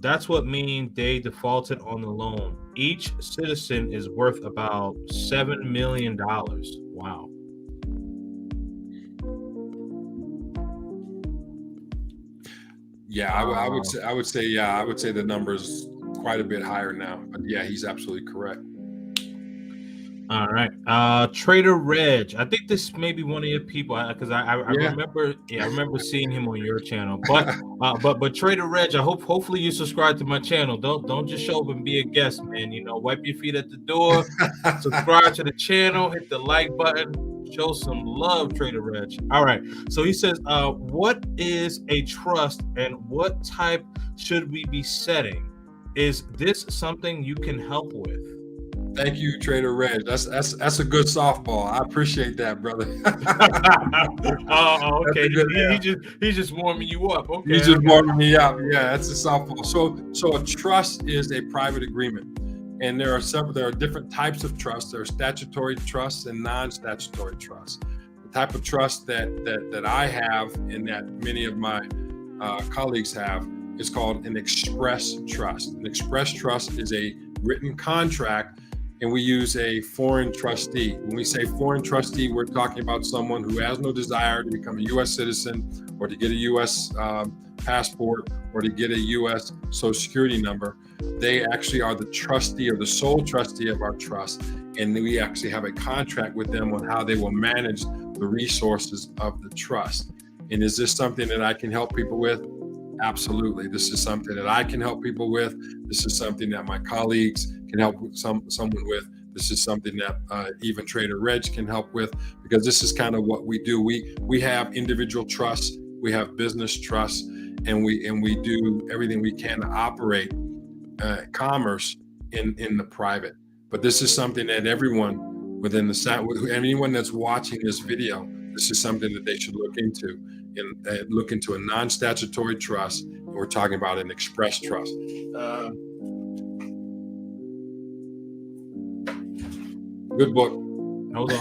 that's what means they defaulted on the loan. Each citizen is worth about $7 million. Wow. Yeah, I would say the number's quite a bit higher now. But yeah, he's absolutely correct. All right. Trader Reg. I think this may be one of your people, because I remember seeing him on your channel. But Trader Reg, hopefully you subscribe to my channel. Don't just show up and be a guest, man. Wipe your feet at the door, subscribe to the channel, hit the like button, show some love, Trader Reg. All right. So he says, what is a trust and what type should we be setting? Is this something you can help with? Thank you, Trader Reg. That's a good softball. I appreciate that, brother. Oh, okay. He's just warming you up. Okay. He's just warming me up. Yeah, that's a softball. So a trust is a private agreement, and there are different types of trusts. There are statutory trusts and non-statutory trusts. The type of trust that I have and that many of my colleagues have is called an express trust. An express trust is a written contract, and we use a foreign trustee. When we say foreign trustee, we're talking about someone who has no desire to become a U.S. citizen, or to get a U.S. passport, or to get a U.S. Social Security number. They actually are the trustee, or the sole trustee of our trust, and we actually have a contract with them on how they will manage the resources of the trust. And is this something that I can help people with? Absolutely. This is something that I can help people with. This is something that my colleagues can help someone with. This is something that even Trader Reg can help with, because this is kind of what we do. We have individual trusts, we have business trusts, and we do everything we can to operate commerce in the private. But this is something that everyone anyone that's watching this video, this is something that they should look into. And look into a non-statutory trust. We're talking about an express trust. Good book. Hold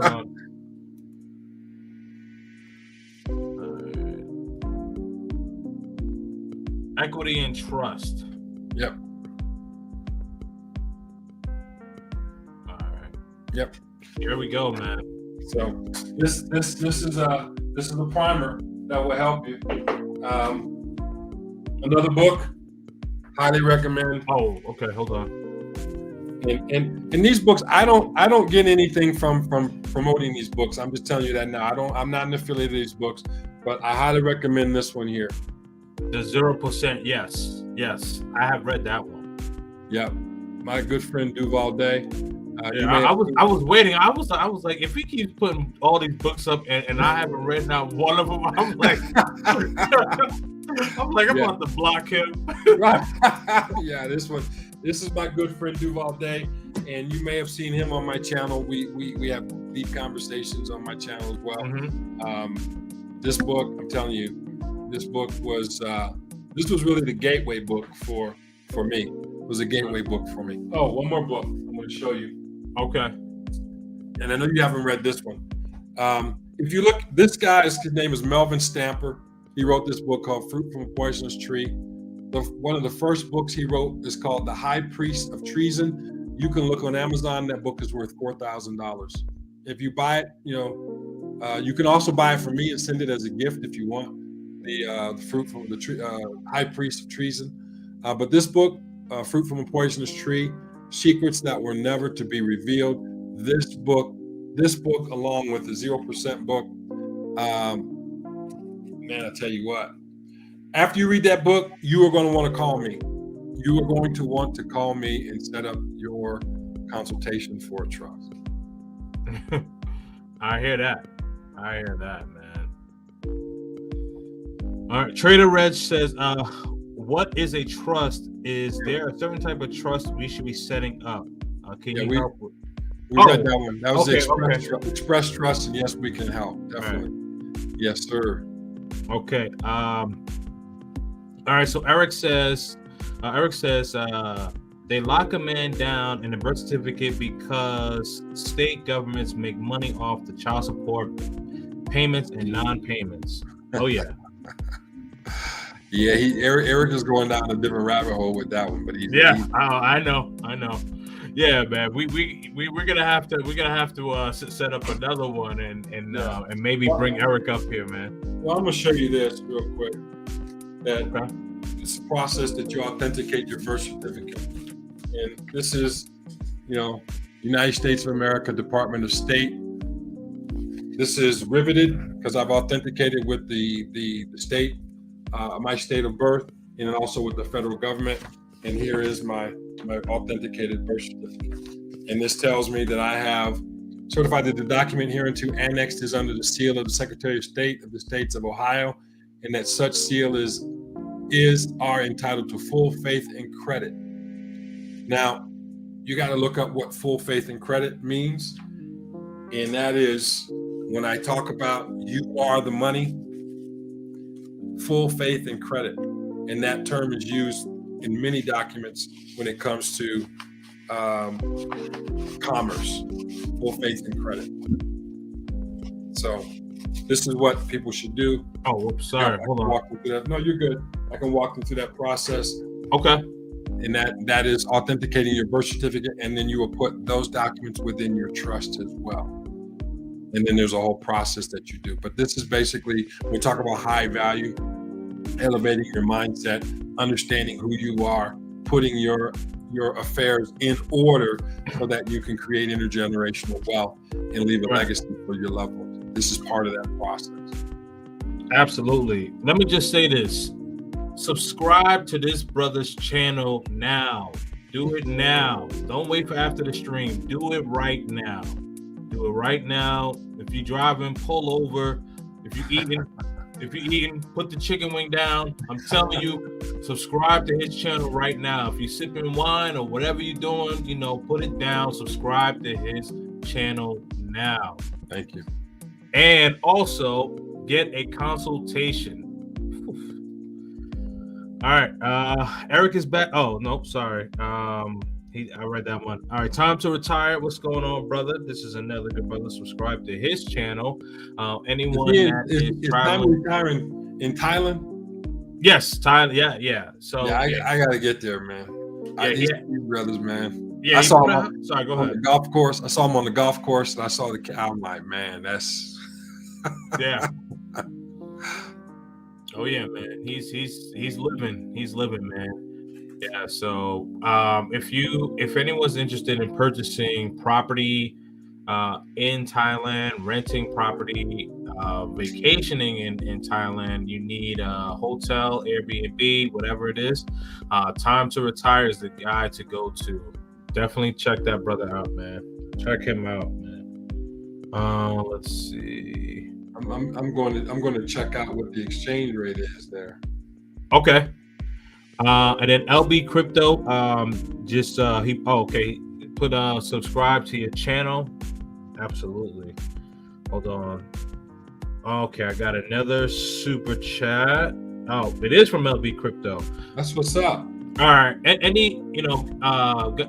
on. Equity and trust. Yep. All right. Yep. Here we go, man. So this is a primer that will help you. Another book Highly recommend. Oh, okay. Hold on. And these books, I don't get anything from promoting these books. I'm just telling you that now. I'm not an affiliate of these books, but I highly recommend this one here. The 0%. Yes. I have read that one. Yep. My good friend Duval Day. I was waiting. I was like, if he keeps putting all these books up and I haven't read not one of them, I'm like, I'm about to block him. Right. Yeah, this is my good friend Duval Day, and you may have seen him on my channel. We have deep conversations on my channel as well. Mm-hmm. This book, I'm telling you, this book was really the gateway book for me. It was a gateway book for me. Oh, one more book I'm going to show you. Okay. And I know you haven't read this one. If you look, his name is Melvin Stamper. He wrote this book called Fruit from a Poisonous Tree. One of the first books he wrote is called The High Priest of Treason. You can look on Amazon. That book is worth $4,000. If you buy it, you can also buy it from me and send it as a gift if you want. The Fruit from the Tree, High Priest of Treason. But this book, Fruit from a Poisonous Tree, Secrets That Were Never to Be Revealed. This book along with the 0% book, man, I tell you what, after you read that book, you are going to want to call me. You are going to want to call me and set up your consultation for a trust. I hear that, man. All right, Trader Reg says, what is a trust? Is there a certain type of trust we should be setting up? Can you help with? We read that one. That was the Express Trust, and yes, we can help. Definitely. Right. Yes, sir. Okay. All right. So Eric says, they lock a man down in a birth certificate because state governments make money off the child support payments and non-payments. Oh yeah. Yeah, Eric is going down a different rabbit hole with that one, but I know. Yeah, man, we're gonna have to set up another one and maybe bring Eric up here, man. Well, I'm gonna show you this real quick. That this process that you authenticate your birth certificate, and this is, United States of America Department of State. This is riveted because I've authenticated with the state. My state of birth, and then also with the federal government. And here is my authenticated birth certificate. And this tells me that I have certified that the document hereunto annexed is under the seal of the Secretary of State of the States of Ohio, and that such seal are entitled to full faith and credit. Now, you got to look up what full faith and credit means. And that is when I talk about you are the money, full faith and credit. And that term is used in many documents when it comes to commerce, full faith and credit. So this is what people should do. Oh, whoops, sorry. Hold on. No, you're good. I can walk them through that process. Okay. And that is authenticating your birth certificate, and then you will put those documents within your trust as well. And then there's a whole process that you do. But this is basically, when we talk about high value, elevating your mindset, understanding who you are, putting your affairs in order so that you can create intergenerational wealth and leave a legacy for your loved ones. This is part of that process. Absolutely. Let me just say this. Subscribe to this brother's channel now. Do it now. Don't wait for after the stream. Do it right now. Do it right now. If you're driving, pull over. If you're eating, put the chicken wing down. I'm telling you, subscribe to his channel right now. If you're sipping wine or whatever you're doing, put it down. Subscribe to his channel now. Thank you. And also get a consultation. All right. Eric is back. Oh, no, sorry. I read that one. All right, time to retire. What's going on, brother? This is another good brother. Subscribe to his channel. Anyone is time retiring in Thailand? Yes, Thailand. Yeah. So I gotta get there, man. These brothers, man. Yeah, I saw him. Sorry, go ahead. On the golf course. I saw him on the golf course, and I saw the cow. I'm like, man, that's yeah. Oh yeah, man. He's living. He's living, man. Yeah. So if anyone's interested in purchasing property in Thailand, renting property, vacationing in Thailand, you need a hotel, Airbnb, whatever it is. Time to Retire is the guy to go to. Definitely check that brother out, man. Check him out, man. Let's see. I'm going to check out what the exchange rate is there. Okay. And then LB Crypto, okay. Put subscribe to your channel. Absolutely. Hold on. Okay, I got another super chat. Oh, it is from LB Crypto. That's what's up. All right. Any,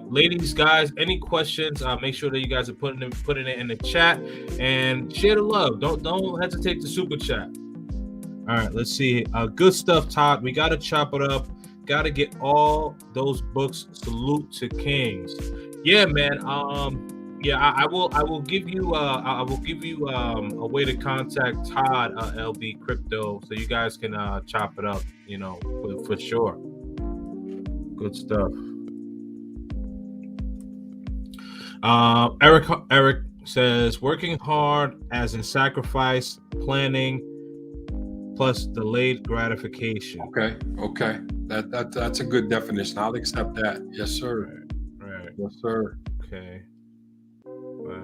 ladies, guys, any questions? Make sure that you guys are putting it in the chat and share the love. Don't hesitate to super chat. All right, let's see. Good stuff, Todd. We got to chop it up. Got to get all those books. Salute to Kings. Yeah, man. I will give you a way to contact Todd, LB Crypto, so you guys can chop it up. For sure. Good stuff. Eric says working hard as in sacrifice, planning, plus delayed gratification. Okay. That's a good definition. I'll accept that. Yes, sir. Right. Yes, sir. Okay. Hold on.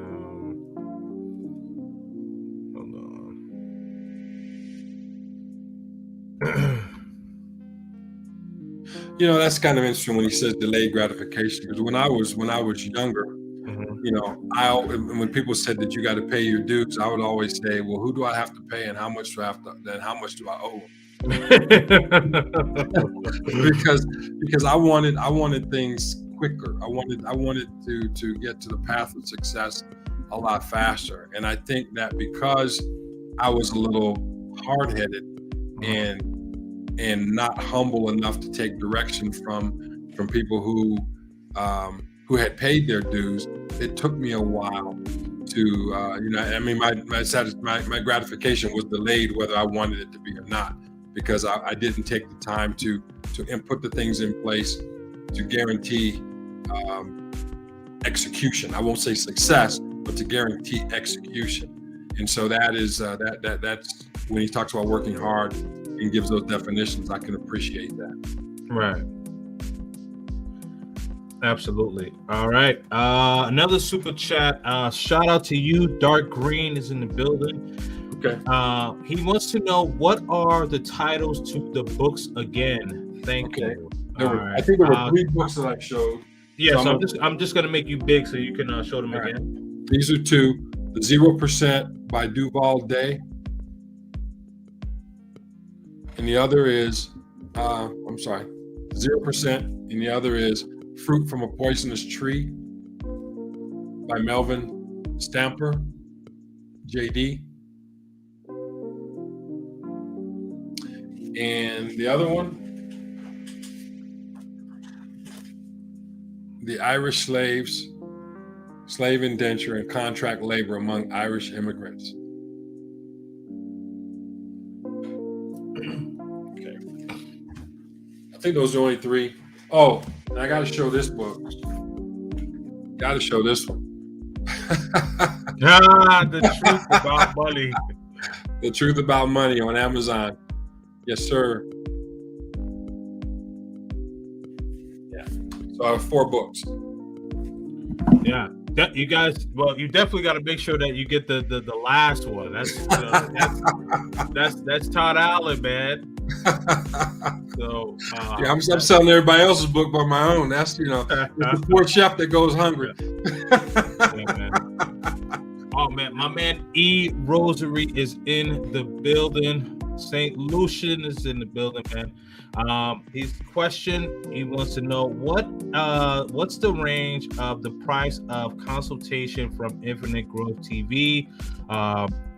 That's kind of interesting when he says delayed gratification, because when I was younger, when people said that you got to pay your dues, I would always say, well, who do I have to pay, and how much do I have to? Then how much do I owe? because I wanted things quicker. I wanted to get to the path of success a lot faster, and I think that because I was a little hard-headed and not humble enough to take direction from people who had paid their dues, it took me a while to my gratification was delayed, whether I wanted it to be or not, because I didn't take the time to put the things in place to guarantee execution. I won't say success, but to guarantee execution. And so that is that's when he talks about working hard and gives those definitions. I can appreciate that. Right. Absolutely. All right. Another super chat. Shout out to you. Dark Green is in the building. Okay. He wants to know, what are the titles to the books again? Thank you. I think there were 3 books that I showed. Yeah, so I'm just gonna make you big so you can show them again. Right. These are 2. The 0% by Duval Day, and the other is 0%, and the other is Fruit from a Poisonous Tree by Melvin Stamper, JD. And the other one, The Irish Slaves, Slave Indenture and Contract Labor Among Irish Immigrants. Okay. I think those are only 3. Oh, and I got to show this book. Got to show this one. The Truth About Money. The Truth About Money on Amazon. Yes, sir. Yeah. So I have 4 books. Yeah. You guys, well, you definitely got to make sure that you get the last one. That's Todd Allyn, man. So yeah, I'm selling everybody else's book but my own. That's the poor chef that goes hungry. Yeah, man. Oh man, my man E Rosary is in the building. St. Lucian is in the building, man. His question, he wants to know what's the range of the price of consultation from Infinite Growth TV.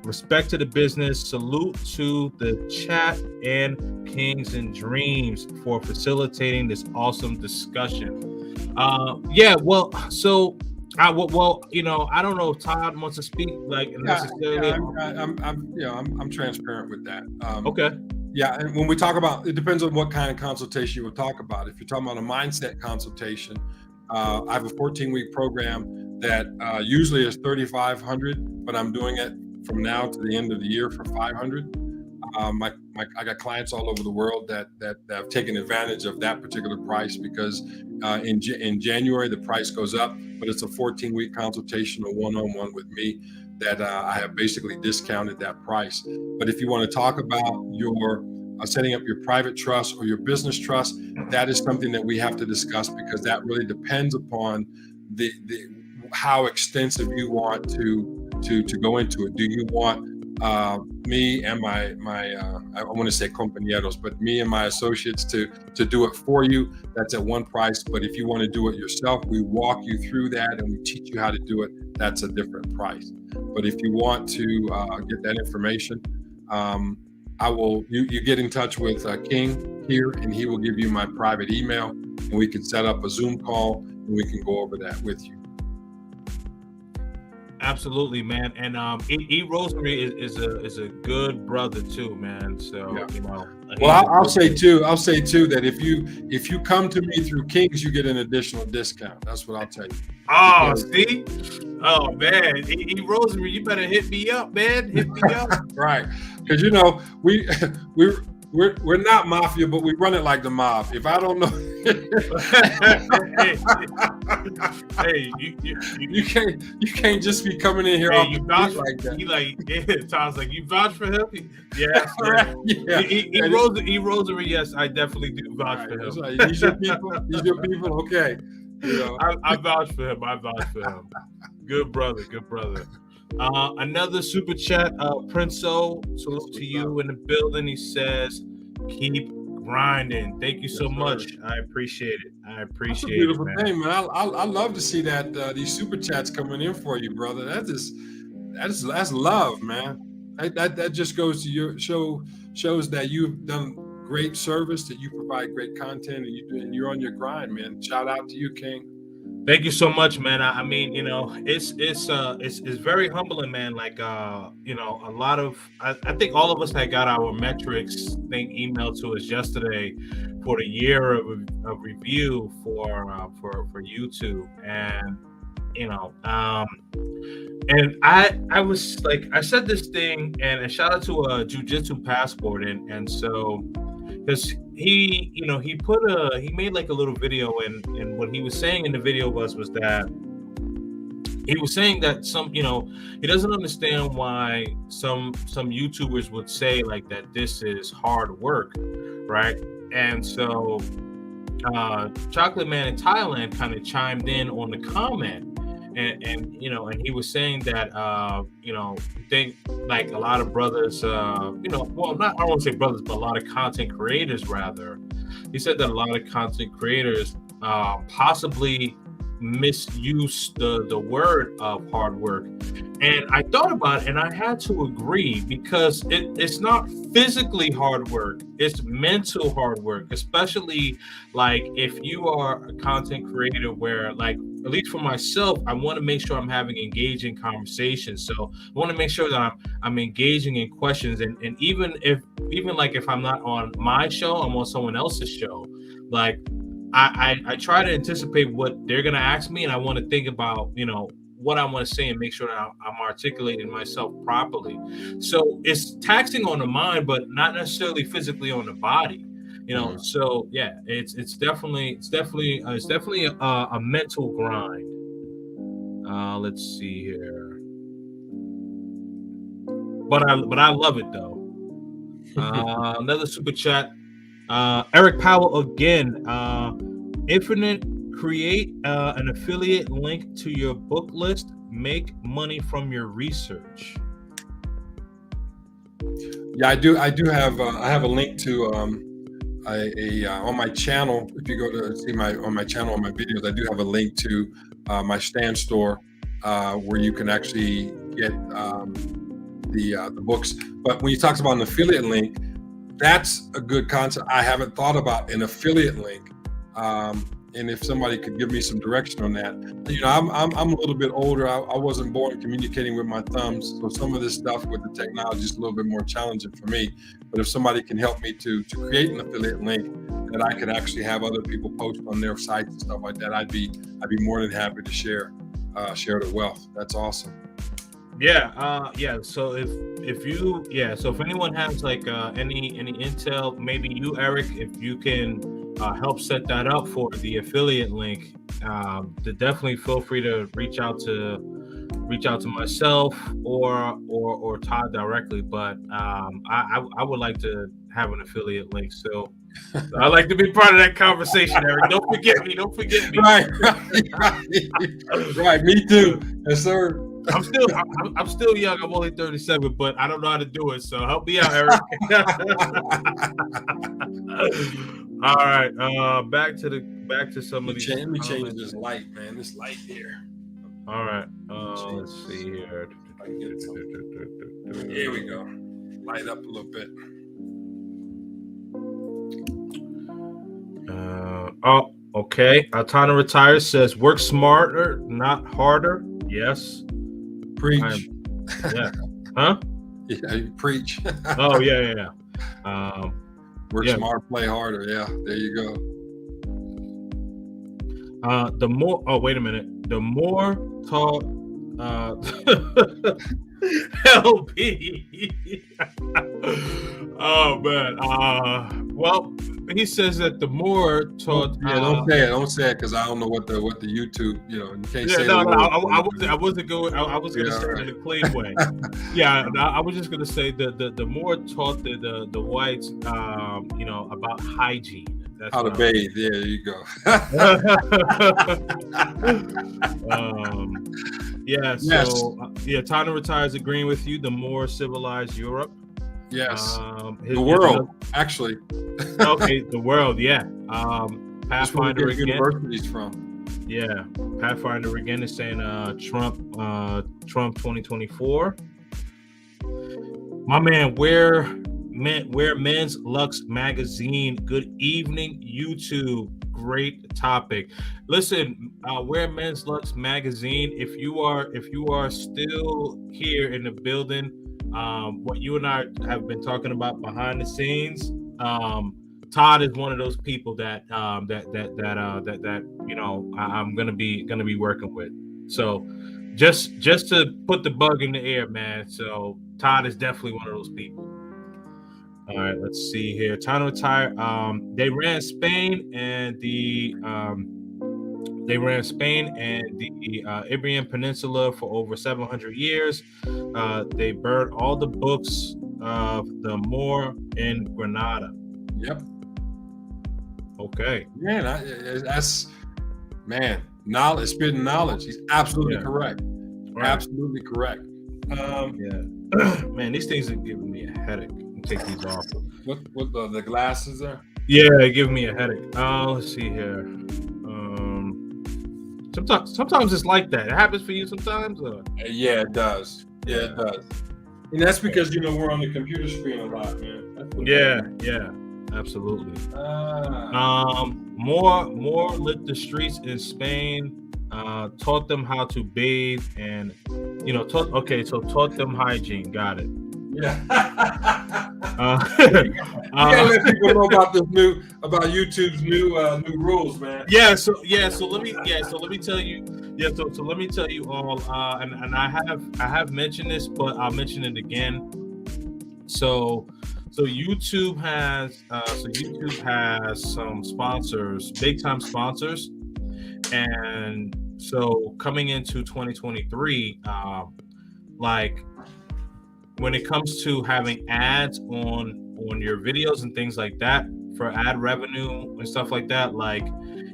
Respect to the business. Salute to the chat and Kings and Dreams for facilitating this awesome discussion. I don't know if Todd wants to speak necessarily. I'm transparent with that. Okay. Yeah, and when we talk about, it depends on what kind of consultation you will talk about. If you're talking about a mindset consultation, I have a 14-week program that usually is 3,500, but I'm doing it from now to the end of the year for 500. I got clients all over the world that have taken advantage of that particular price because in January the price goes up, but it's a 14-week consultation, a one-on-one with me that I have basically discounted that price. But if you want to talk about your setting up your private trust or your business trust, that is something that we have to discuss because that really depends upon the how extensive you want to go into it. Do you want me and my I want to say compañeros, but me and my associates to do it for you? That's at one price. But if you want to do it yourself, we walk you through that and we teach you how to do it. That's a different price. But if you want to get that information, I will. You get in touch with King here, and he will give you my private email, and we can set up a Zoom call, and we can go over that with you. Absolutely, man. And E Rosemary is a good brother too, man. So Yeah. you know. Well, I'll say too that if you come to me through Kings, you get an additional discount. That's what I'll tell you. Oh, see? Oh man, E Rosemary, you better hit me up, man. Hit me up. Right, because you know we're not mafia, but we run it like the mob. If I don't know, hey, you can't just be coming in here hey, off you the vouch beat for like that. he like yeah, Todd's like you vouch for him. Yeah, Right, yeah. E Rosemary, yes, I definitely do vouch Right, for that's him. right. These your people. These your people. Okay. You know. I vouch for him. I vouch for him. Good brother. Good brother. Another super chat. Prince-O, salute to you in the building. He says, "Keep grinding." Thank you so Yes, much. sir. I appreciate it. I That's a appreciate it, beautiful man. thing, man. I love to see that these super chats coming in for you, brother. That's love, man. That just goes to your shows that you've done great service, that you provide great content, and you're on your grind, man. Shout out to you, King. Thank you so much, man. I mean, you know, it's very humbling, man. Like, you know, a lot of I think all of us that got our metrics thing emailed to us yesterday for the year of review for YouTube, and you know, and I was like, I said this thing, and a shout out to a Jiu-Jitsu Passport, and so because he, you know, he made like a little video, and what he was saying in the video was that he was saying that some, you know, he doesn't understand why some YouTubers would say like that this is hard work, right? And so Chocolate Man in Thailand kind of chimed in on the comment, and you know, and he was saying that you know, think like a lot of brothers, you know, well, not I won't say brothers, but a lot of content creators rather. He said that a lot of content creators possibly misuse the word of hard work, and I thought about it, and I had to agree because it's not physically hard work, it's mental hard work, especially like if you are a content creator where, like, at least for myself, I want to make sure I'm having engaging conversations. So I want to make sure that I'm engaging in questions, and even like if I'm not on my show, I'm on someone else's show. Like I try to anticipate what they're gonna ask me, and I want to think about, you know, what I want to say and make sure that I'm articulating myself properly. So it's taxing on the mind, but not necessarily physically on the body. You know, so yeah, it's definitely a mental grind. Let's see here, but I love it though. Another super chat. Eric Powell again. Infinite, create an affiliate link to your book list. Make money from your research. Yeah, I do have I have a link to on my channel. If you go to see on my channel, on my videos, I do have a link to my stand store where you can actually get the books. But when you talk about an affiliate link, that's a good concept. I haven't thought about an affiliate link. And if somebody could give me some direction on that, I'm a little bit older. I wasn't born communicating with my thumbs, so some of this stuff with the technology is a little bit more challenging for me. But if somebody can help me to create an affiliate link that I could actually have other people post on their sites and stuff like that, I'd be more than happy to share the wealth. That's awesome. Yeah. So if anyone has like any intel, maybe you, Eric, if you can help set that up for the affiliate link, to definitely feel free to reach out to myself or Todd directly. But I would like to have an affiliate link. So I'd like to be part of that conversation, Eric. Don't forget me. Right. Me too. Yes, sir. I'm still young. I'm only 37, but I don't know how to do it. So help me out, Eric. All right. Back to some of these. Let me change this light, man. This light here. All right. Let's see here. Here we go. Light up a little bit. Okay. Altana Retires says, work smarter, not harder. Yes. Preach. Yeah. Huh? Yeah, you preach. Oh, yeah. Work smart, play harder. Yeah, there you go. The more Todd LP. Oh man. Well, he says that the more Todd. Don't say it, because I don't know what the YouTube. You can't say. No. I wasn't going. I was going to say it in a clean way. Yeah, I was just going to say the more taught the whites, about hygiene. That's how to bathe. Yeah, there you go. Tana Retires agreeing with you. The more civilized Europe. Yes. The world, actually. Okay, the world. Yeah. Pathfinder again. Universities from. Yeah, Pathfinder again is saying Trump 2024. My man, where Men's Lux Magazine. Good evening, YouTube. Great topic. Listen, Where Men's Lux Magazine. If you are still here in the building, what you and I have been talking about behind the scenes, Todd is one of those people that I'm gonna be working with. So just to put the bug in the air, man. So Todd is definitely one of those people. All right, let's see here. Tana Retire. They ran Spain and the Iberian Peninsula for over 700 years. They burned all the books of the Moor in Granada. Yep. Okay. Man, that's knowledge, spitting knowledge. He's absolutely correct. Right. Absolutely correct. Man, these things are giving me a headache. Take these off. What the glasses there? Yeah, they give me a headache. Let's see here. Sometimes it's like that. It happens for you sometimes. Or? Yeah, it does. Yeah, it does. And that's because we're on the computer screen a lot, man. Yeah, absolutely. More lit the streets in Spain. Taught them how to bathe and taught them hygiene. Got it. Yeah. You gotta let people know about YouTube's new rules, man. So let me tell you. So let me tell you all. And I have mentioned this, but I'll mention it again. So YouTube has some sponsors, big time sponsors, and so coming into 2023, when it comes to having ads on your videos and things like that for ad revenue and stuff like that, like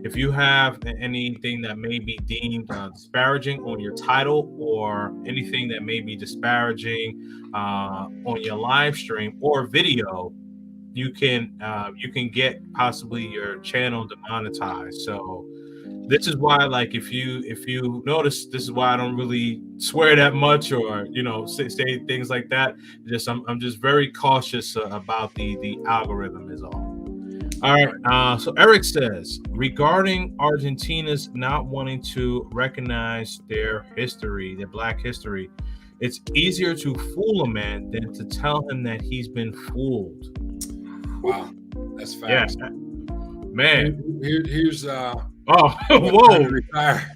if you have anything that may be deemed disparaging on your title or anything that may be disparaging on your live stream or video, you can get possibly your channel demonetized. So this is why, like, if you notice, this is why I don't really swear that much or say things like that. I'm just very cautious about the algorithm is all. All right. So Eric says regarding Argentina's not wanting to recognize their history, their Black history, it's easier to fool a man than to tell him that he's been fooled. Wow, that's Yeah, fast. man. Here's Oh, trying to whoa. retire.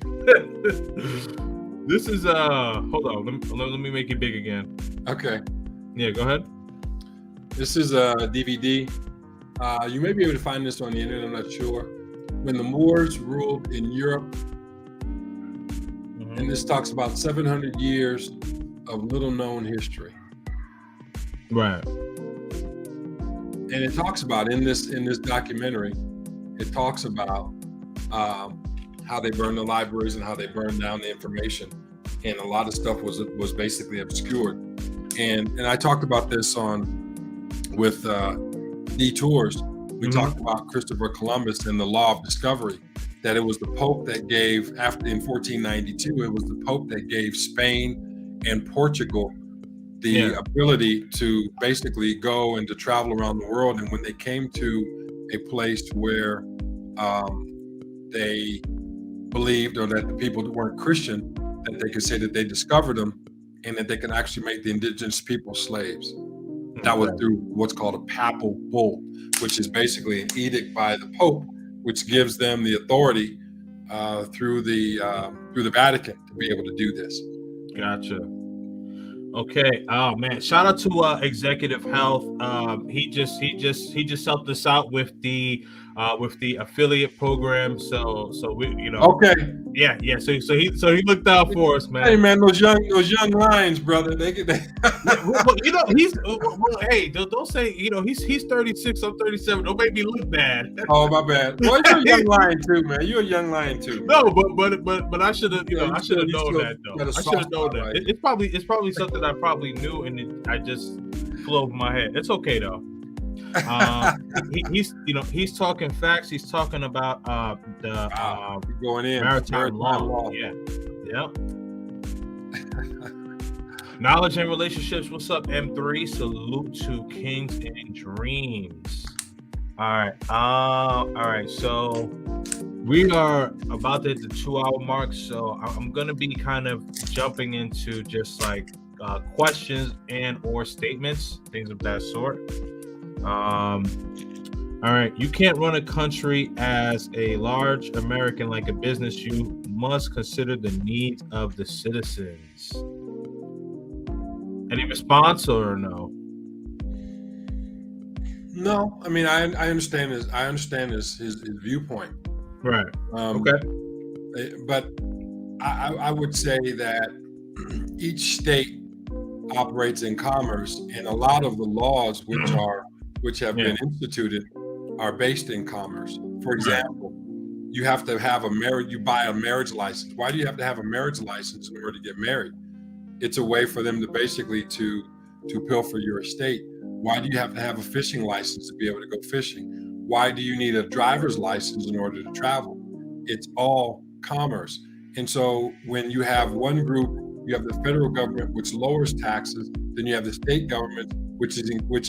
This is hold on. Let me make it big again. Okay, Yeah, go ahead. this is a DVD. You may be able to find this on the internet. I'm not sure. When the Moors ruled in Europe, and this talks about 700 years of little-known history. Right. And it talks about in this documentary, it talks about how they burned the libraries and how they burned down the information, and a lot of stuff was basically obscured. And I talked about this with Detours. We talked about Christopher Columbus and the law of discovery, that it was the Pope that gave, in 1492, it was the Pope that gave Spain and Portugal the ability to basically go and to travel around the world. And when they came to a place where they believed, or that the people that weren't Christian, that they could say that they discovered them and that they could actually make the indigenous people slaves. That was through what's called a papal bull, which is basically an edict by the Pope, which gives them the authority through the Vatican to be able to do this. Gotcha. Okay. Oh man, shout out to Executive Health. He just helped us out with the affiliate program. So we, Okay. Yeah. So he looked out for us, man. Hey man, those young lions, brother. They well, he's hey, don't say, he's 36, I'm 37. Don't make me look bad. Oh, my bad. Well, you're a young lion too, man. You're a young lion too. No, but I should have, I should have known that though. I should have known that. Right? It's probably something I probably knew and I just flew over my head. It's okay though. He's talking facts. He's talking about the going in maritime law. Yeah. Yep. Knowledge and relationships. What's up, M3? Salute to Kings and Dreams. All right. So we are about to hit the 2-hour mark. So I'm gonna be kind of jumping into just like questions and or statements, things of that sort. All right. You can't run a country as a large American like a business. You must consider the needs of the citizens. Any response or no? No, I mean I understand his viewpoint. Right. Okay. But I would say that each state operates in commerce, and a lot of the laws which have been instituted are based in commerce. For example, you have to have you buy a marriage license. Why do you have to have a marriage license in order to get married? It's a way for them to basically to pilfer your estate. Why do you have to have a fishing license to be able to go fishing? Why do you need a driver's license in order to travel? It's all commerce. And so when you have one group, you have the federal government, which lowers taxes, then you have the state government, which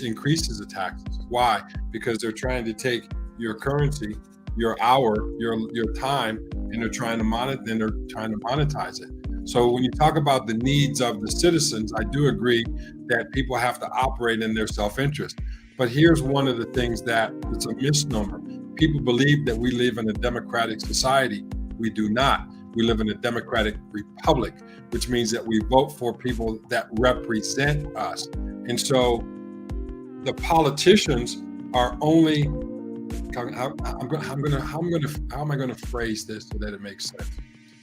increases the taxes. Why? Because they're trying to take your currency, your hour, your time, and they're trying to monetize it. So when you talk about the needs of the citizens, I do agree that people have to operate in their self-interest. But here's one of the things that it's a misnomer. People believe that we live in a democratic society. We do not. We live in a democratic republic, which means that we vote for people that represent us. And so the politicians are only, how am I going to phrase this so that it makes sense?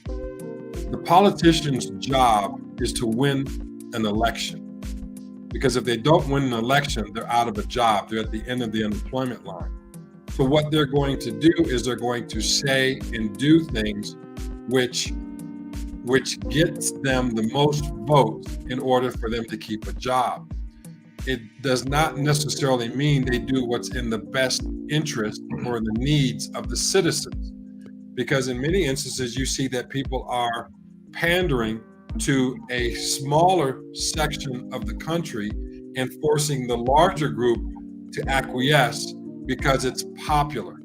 The politician's job is to win an election, because if they don't win an election, they're out of a job. They're at the end of the unemployment line. So what they're going to do is they're going to say and do things which gets them the most votes in order for them to keep a job. It does not necessarily mean they do what's in the best interest or the needs of the citizens, because in many instances you see that people are pandering to a smaller section of the country and forcing the larger group to acquiesce because it's popular.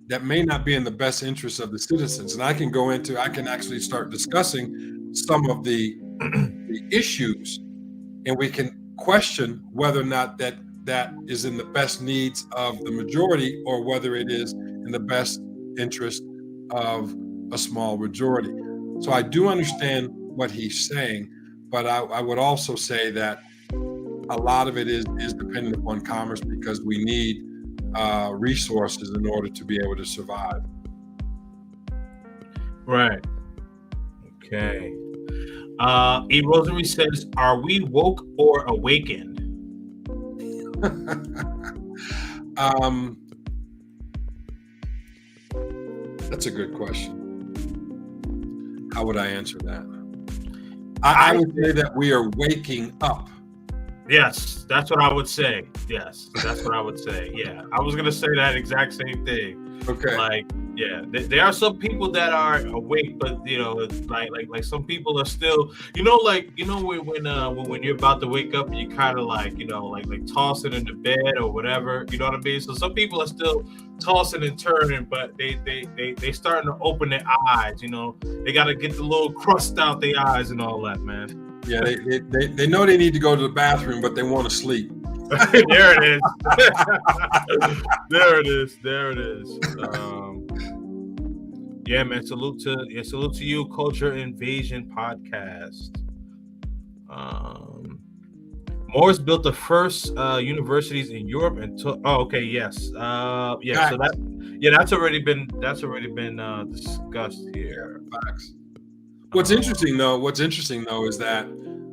That may not be in the best interest of the citizens. And I can actually start discussing some of the issues, and we can question whether or not that is in the best needs of the majority or whether it is in the best interest of a small majority. So I do understand what he's saying, but I would also say that a lot of it is dependent upon commerce, because we need resources in order to be able to survive. Right. Okay. E. Rosary says, "Are we woke or awakened?" That's a good question. How would I answer that? I would say that we are waking up. Yes, that's what I would say. Yes, that's what I would say. Yeah, I was gonna say that exact same thing. Okay. Like, yeah, there are some people that are awake, but like some people are still, when you're about to wake up, you kind of like tossing in the bed or whatever. You know what I mean? So some people are still tossing and turning, but they starting to open their eyes. They got to get the little crust out their eyes and all that, man. Yeah, they know they need to go to the bathroom, but they want to sleep. There it is. There it is. Yeah, man. Salute to you, Culture Invasion Podcast. Morris built the first universities in Europe yes. So that's already been discussed here. Facts. What's interesting though is that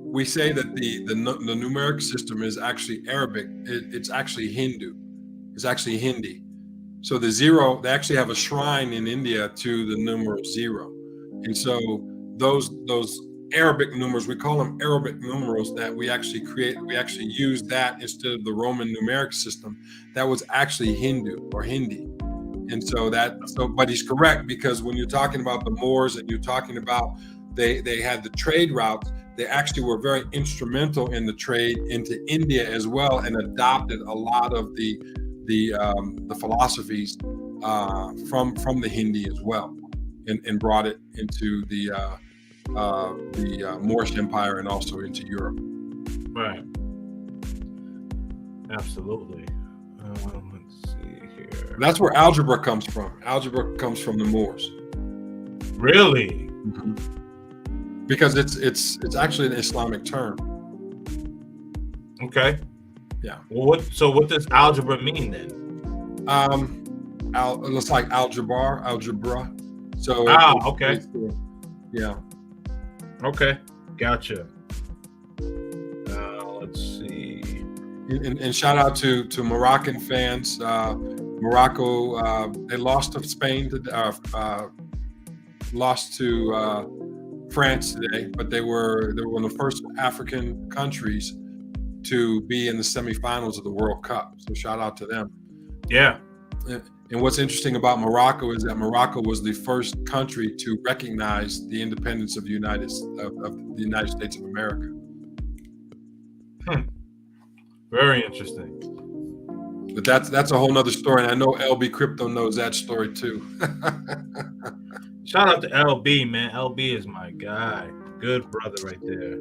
we say that the numeric system is actually Arabic. It's actually Hindu. It's actually Hindi. So the zero, they actually have a shrine in India to the numeral 0. And so those Arabic numerals, we call them Arabic numerals that we actually use that instead of the Roman numeric system. That was actually Hindu or Hindi. And but he's correct, because when you're talking about the Moors and you're talking about they had the trade routes, they actually were very instrumental in the trade into India as well, and adopted a lot of the philosophies from the Hindi as well, and brought it into the Moorish Empire and also into Europe. Right. Absolutely. Let's see here. That's where algebra comes from. Algebra comes from the Moors. Really? Mm-hmm. Because it's actually an Islamic term. Okay. Yeah. Well, what does algebra mean then? It's like algebra. So. Okay. Yeah. Okay. Gotcha. Let's see. And shout out to Moroccan fans. Morocco, they lost to Spain, lost to France today, but they were one of the first African countries to be in the semifinals of the World Cup. So shout out to them. Yeah. And what's interesting about Morocco is that Morocco was the first country to recognize the independence of the United States of America. Very interesting. But that's a whole nother story. And I know LB Crypto knows that story too. Shout out to LB, man. LB is my guy. Good brother right there.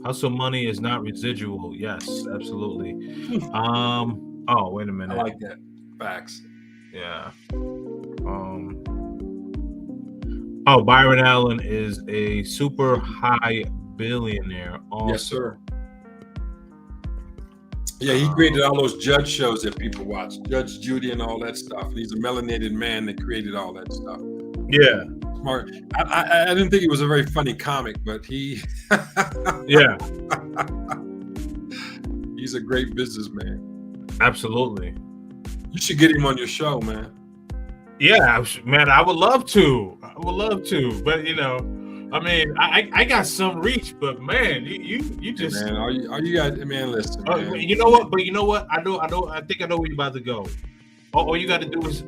Hustle money is not residual. Yes, absolutely. Oh, wait a minute. I like that. Facts. Yeah. Byron Allen is a super high billionaire. Also. Yes, sir. Yeah, he created all those judge shows that people watch, Judge Judy and all that stuff. And he's a melanated man that created all that stuff. Yeah. Smart. I didn't think he was a very funny comic, but he. Yeah. He's a great businessman. Absolutely. You should get him on your show, man. Yeah, man, I would love to. But I mean, I got some reach, but man, you just man, all you got, man. Listen, man. You know what? But you know what? I think I know where you're about to go. All you got to do is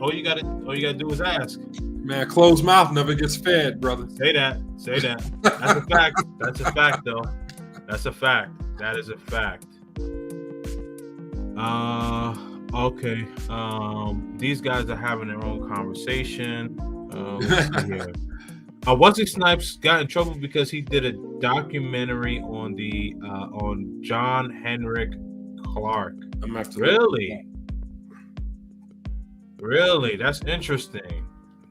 ask. Man, closed mouth never gets fed, brother. Say that. That's a fact. That's a fact, though. That's a fact. That is a fact. Okay. These guys are having their own conversation. Let's see here. Wesley Snipes got in trouble because he did a documentary on John Henrik Clark. I'm gonna have to Really? Really? That's interesting.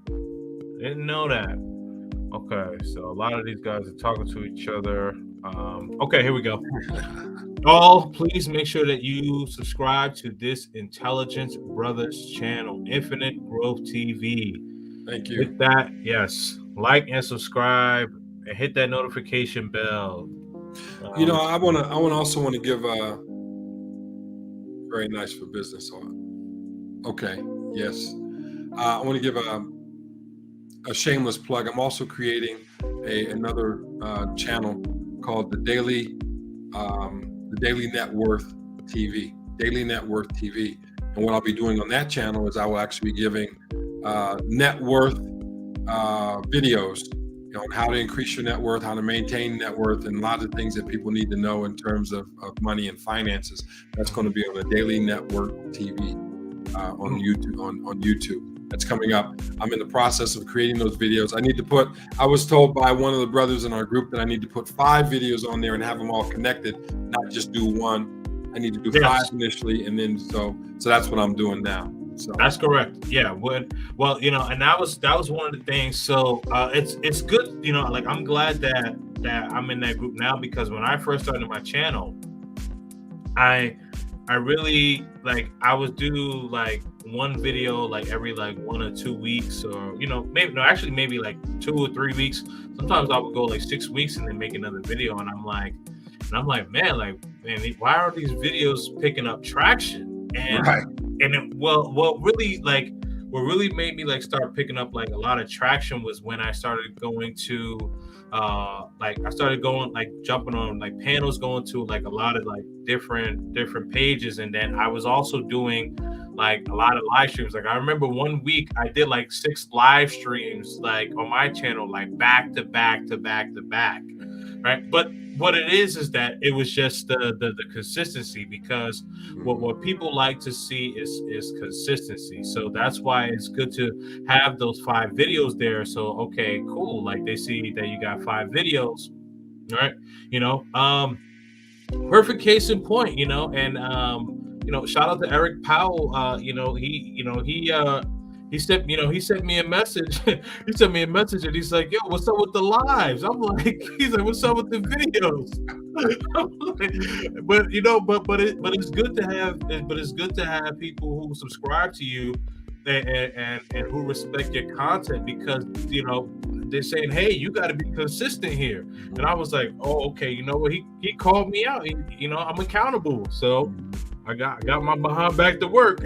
Didn't know that. Okay, so a lot of these guys are talking to each other. Okay, here we go. All, please make sure that you subscribe to this Intelligence Brothers channel, Infinite Growth TV. Thank you. Hit that, yes, like and subscribe, and hit that notification bell. You know, I also want to give a very nice for business. Okay, yes, I want to give a shameless plug. I'm also creating another channel called the Daily Net Worth TV. Daily Net Worth TV. And what I'll be doing on that channel is I will actually be giving net worth videos, you know, on how to increase your net worth, how to maintain net worth, and a lot of things that people need to know in terms of money and finances. That's going to be on the Daily Net Worth TV on YouTube. That's coming up. I'm in the process of creating those videos. I was told by one of the brothers in our group that I need to put 5 videos on there and have them all connected, not just do one. I need to do 5 initially, and then so that's what I'm doing now. So that's correct. Yeah. Well, you know, and that was one of the things. So it's good, you know, like I'm glad that I'm in that group now, because when I first started my channel, I really, like, I would do like one video like every like 1 or 2 weeks, or, you know, maybe like 2 or 3 weeks. Sometimes I would go like 6 weeks and then make another video, and I'm like, man, why are these videos picking up traction? And right. What really made me like start picking up like a lot of traction was when I started going to jumping on like panels, going to like a lot of like different pages, and then I was also doing like a lot of live streams. Like I remember one week I did like 6 live streams like on my channel, like back to back, right? But what it is that it was just the consistency, because what people like to see is consistency. So that's why it's good to have those 5 videos there. So okay, cool, like they see that you got 5 videos, right? You know, perfect case in point, you know. And you know, shout out to Eric Powell. You know, he sent me a message. He sent me a message, and he's like, "Yo, what's up with the lives?" I'm like, he's like, "What's up with the videos?" But you know, but it's good to have people who subscribe to you and who respect your content, because, you know, they're saying, "Hey, you got to be consistent here." And I was like, "Oh, okay." You know what? He called me out. You know, I'm accountable, so I got my behind back to work.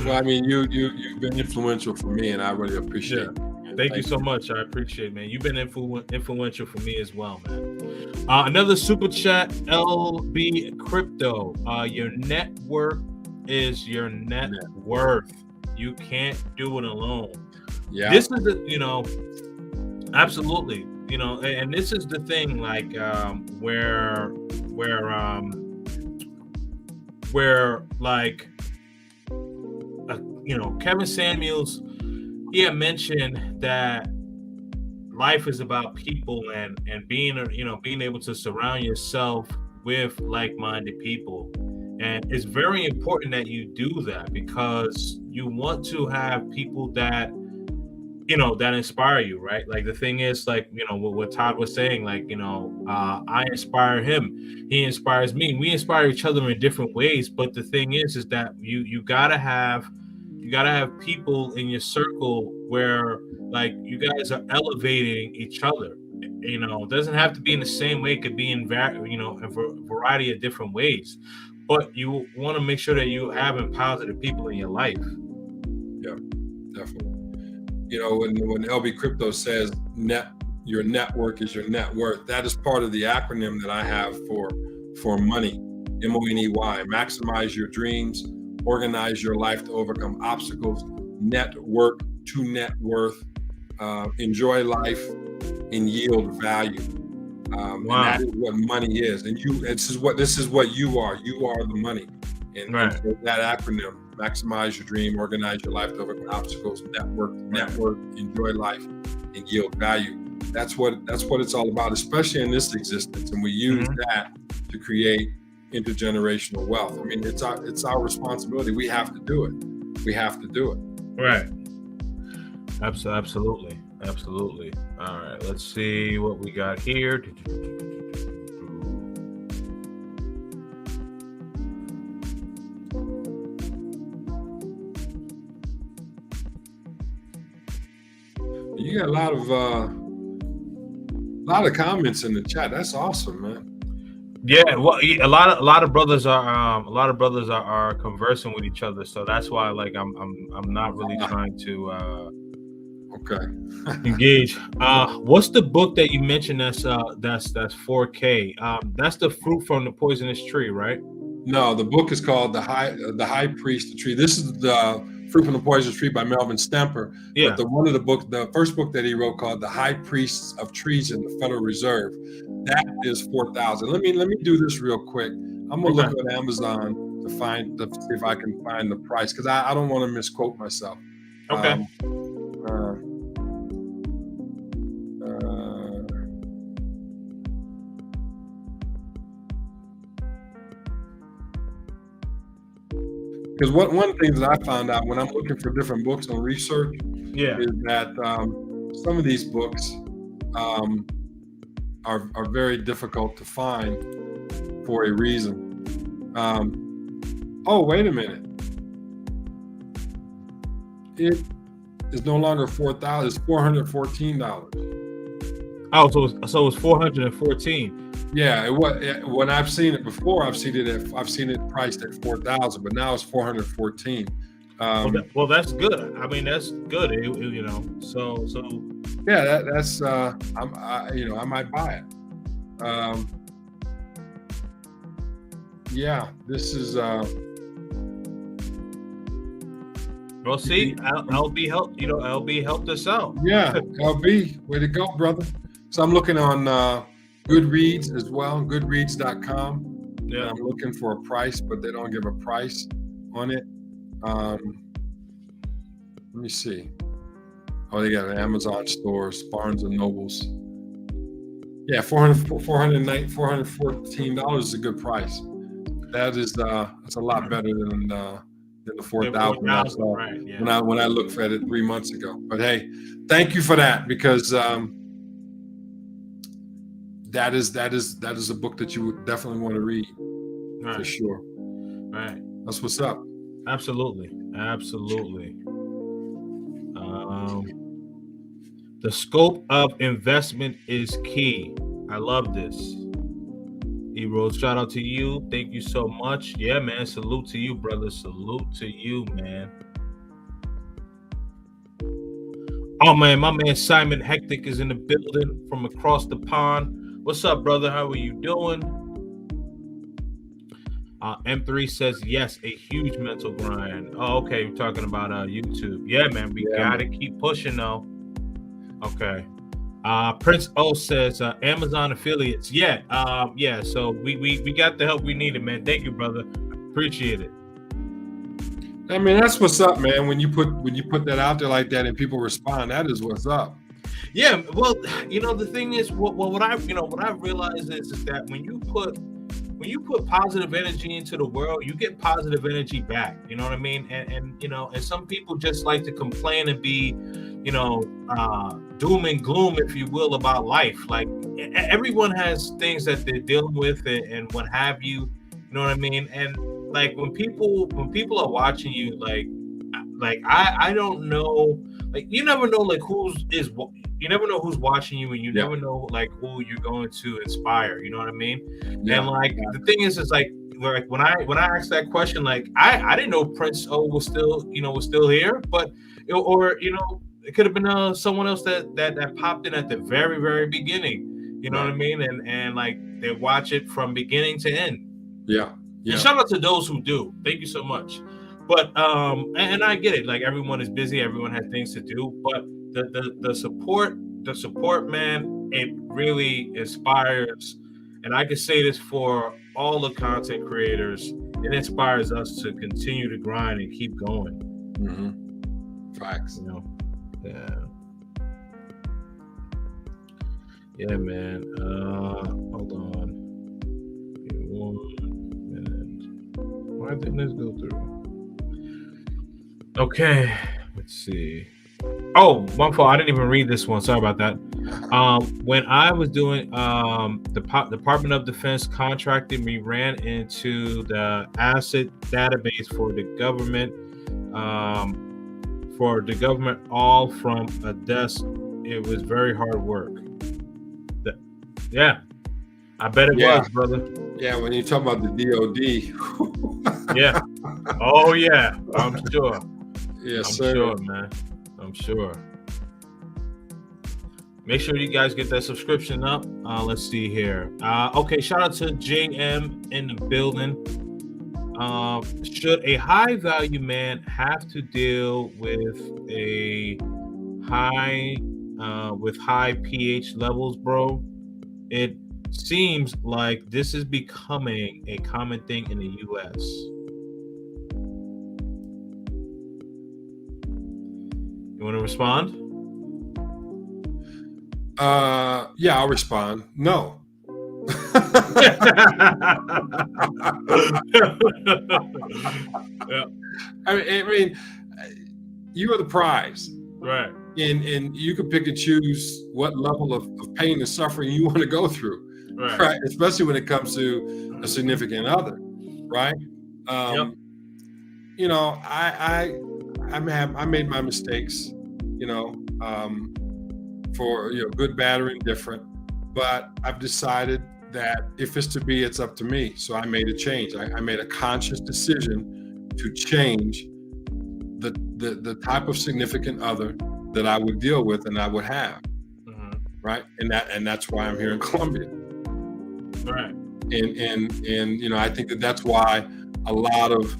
Well, I mean, you've been influential for me, and I really appreciate it. Thank you so much. I appreciate it, man. You've been influential for me as well, man. Another super chat, LB Crypto. Your network is your net worth. You can't do it alone. Yeah. This is you know, absolutely. You know, and this is the thing, like where like you know, Kevin Samuels, he had mentioned that life is about people, and being able to surround yourself with like-minded people. And it's very important that you do that, because you want to have people that, you know, that inspire you, right? Like the thing is, like, you know, what Todd was saying, like, you know, I inspire him, he inspires me, we inspire each other in different ways. But the thing is that you gotta have people in your circle where, like, you guys are elevating each other. You know, it doesn't have to be in the same way, it could be in a variety of different ways, but you want to make sure that you having positive people in your life. Yeah, definitely. You know, when LB Crypto says your network is your net worth, that is part of the acronym that I have for money, MONEY. Maximize your dreams, organize your life to overcome obstacles, network to net worth, enjoy life, and yield value. And Wow. that is what money is. And this is what you are. You are the money. And Right. so that acronym: maximize your dream, organize your life to overcome obstacles, network, enjoy life, and yield value. That's what it's all about, especially in this existence. And we use that to create intergenerational wealth. I mean, it's our responsibility. We have to do it. We have to do it. Right. Absolutely. Absolutely. All right. Let's see what we got here. You got a lot of comments in the chat. That's awesome, man. Yeah, well, a lot of brothers are conversing with each other, so that's why like I'm not really trying to Okay. engage. What's the book that you mentioned that's 4K? That's the Fruit from the Poisonous Tree, right? No, the book is called the High Priest of Tree. This is the Fruit from the Poisonous Tree by Melvin Stemper. Yeah. But the first book that he wrote, called The High Priests of Trees in the Federal Reserve, that is 4,000. Let me do this real quick. I'm gonna look on Amazon to see if I can find the price, because I don't want to misquote myself. Okay. Because one thing that I found out when I'm looking for different books on research, is that some of these books are very difficult to find for a reason. Oh, wait a minute! It is no longer 4,000; it's $414. Oh, so it's 414. Yeah, when I've seen it before, I've seen it priced at 4,000, but now it's 414. Well, that's good. I mean, that's good. So yeah, that's I might buy it. Yeah, this is. Well, see, LB helped. LB helped us out. Yeah, LB, way to go, brother. So I'm looking on Goodreads as well, Goodreads.com. Yeah, I'm looking for a price, but they don't give a price on it. Let me see. Oh, they got an Amazon stores, Barnes and Nobles. Yeah, $414 is a good price. That's a lot better than the 4,000 right, yeah. when I looked at it 3 months ago. But hey, thank you for that, because that is a book that you would definitely want to read, for sure. Right. That's what's up. Absolutely. The scope of investment is key. I love this. E-Rose, shout out to you. Thank you so much. Yeah, man. Salute to you, brother. Salute to you, man. Oh, man. My man Simon Hectic is in the building from across the pond. What's up, brother? How are you doing? M3 says, yes, a huge mental grind. Oh, okay. You're talking about YouTube. Yeah, man. We got to keep pushing, though. Okay. Prince O says Amazon affiliates. Yeah. So we got the help we needed, man. Thank you, brother. Appreciate it. I mean, that's what's up, man. When you put that out there like that and people respond, that is what's up. Yeah. Well, the thing is, what I realize is that when you put positive energy into the world, you get positive energy back. You know what I mean? And some people just like to complain and be, doom and gloom, if you will, about life. Like everyone has things that they're dealing with and what have you. You know what I mean? And like when people are watching you, like I don't know, like you never know like you never know who's watching you, and you never know like who you're going to inspire. You know what I mean? Yeah. And like the thing is like when I asked that question, like I didn't know Prince O was still here, but it could have been someone else that popped in at the very, very beginning. You know what I mean? And like they watch it from beginning to end. Yeah. And shout out to those who do. Thank you so much. But and I get it. Like everyone is busy. Everyone has things to do. But the support, man. it really inspires, and I can say this for all the content creators, it inspires us to continue to grind and keep going. Facts. You know, yeah, yeah, man. Hold on, give me 1 minute. Why didn't this go through? Okay, let's see. Oh, my fault. I didn't even read this one. Sorry about that. When I was doing the Department of Defense contracting, we ran into the asset database for the government. All from a desk. It was very hard work. Yeah, I bet it was, brother. Yeah, when you talk about the DOD. Yeah. Oh yeah, I'm sure. Yes, I'm sir. sure, man. I'm sure. Make sure you guys get that subscription up. Let's see here. Okay, shout out to Jing M in the building. Should a high value man have to deal with high pH levels, bro? It seems like this is becoming a common thing in the US. You want to respond? Yeah, I'll respond. No. Yeah. I mean, you are the prize, Right? and you can pick and choose what level of pain and suffering you want to go through, right? Especially when it comes to a significant other, right? Yep. You know, I made my mistakes, for good, bad, or indifferent. But I've decided that if it's to be, it's up to me. So I made a change. I made a conscious decision to change the type of significant other that I would deal with and I would have, right? And that's why I'm here in Colombia, right? And I think that's why a lot of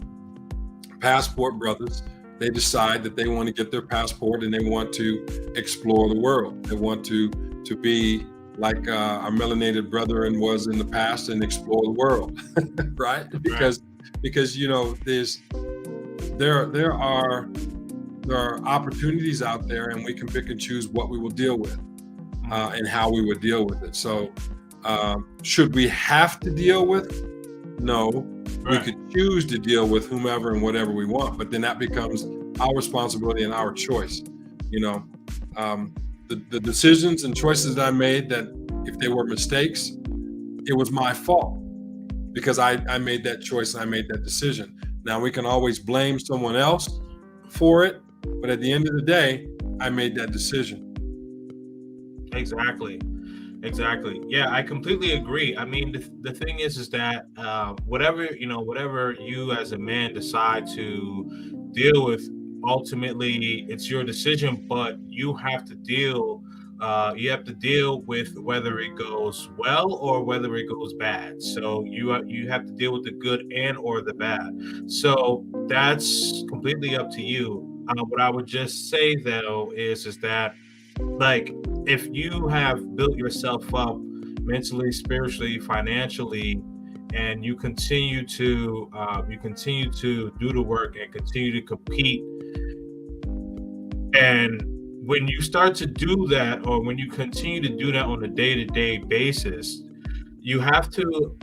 passport brothers, they decide that they want to get their passport and they want to explore the world. They want to be like our melanated brethren was in the past and explore the world, right? Because there are opportunities out there, and we can pick and choose what we will deal with and how we would deal with it. So should we have to deal with? No. We could choose to deal with whomever and whatever we want, but then that becomes our responsibility and our choice. The decisions and choices that I made, that if they were mistakes, it was my fault because I made that choice and I made that decision. Now we can always blame someone else for it, but at the end of the day, I made that decision. Exactly. Yeah, I completely agree. I mean, the thing is that whatever you as a man decide to deal with, ultimately it's your decision, but you have to deal with whether it goes well or whether it goes bad. So you have to deal with the good and or the bad. So that's completely up to you. What I would just say though is that, like, if you have built yourself up mentally, spiritually, financially, and you continue to do the work and continue to compete, and when you start to do that, or when you continue to do that on a day-to-day basis, you have to,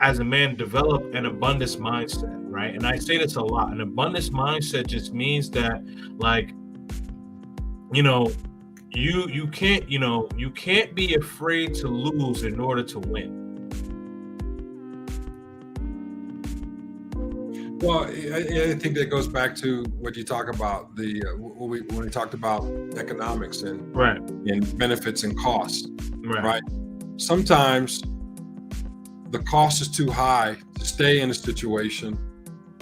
as a man, develop an abundance mindset, right? And I say this a lot. An abundance mindset just means that, like, you can't be afraid to lose in order to win. Well, I think that goes back to what you talk about when we talked about economics and benefits and costs, right? Sometimes the cost is too high to stay in a situation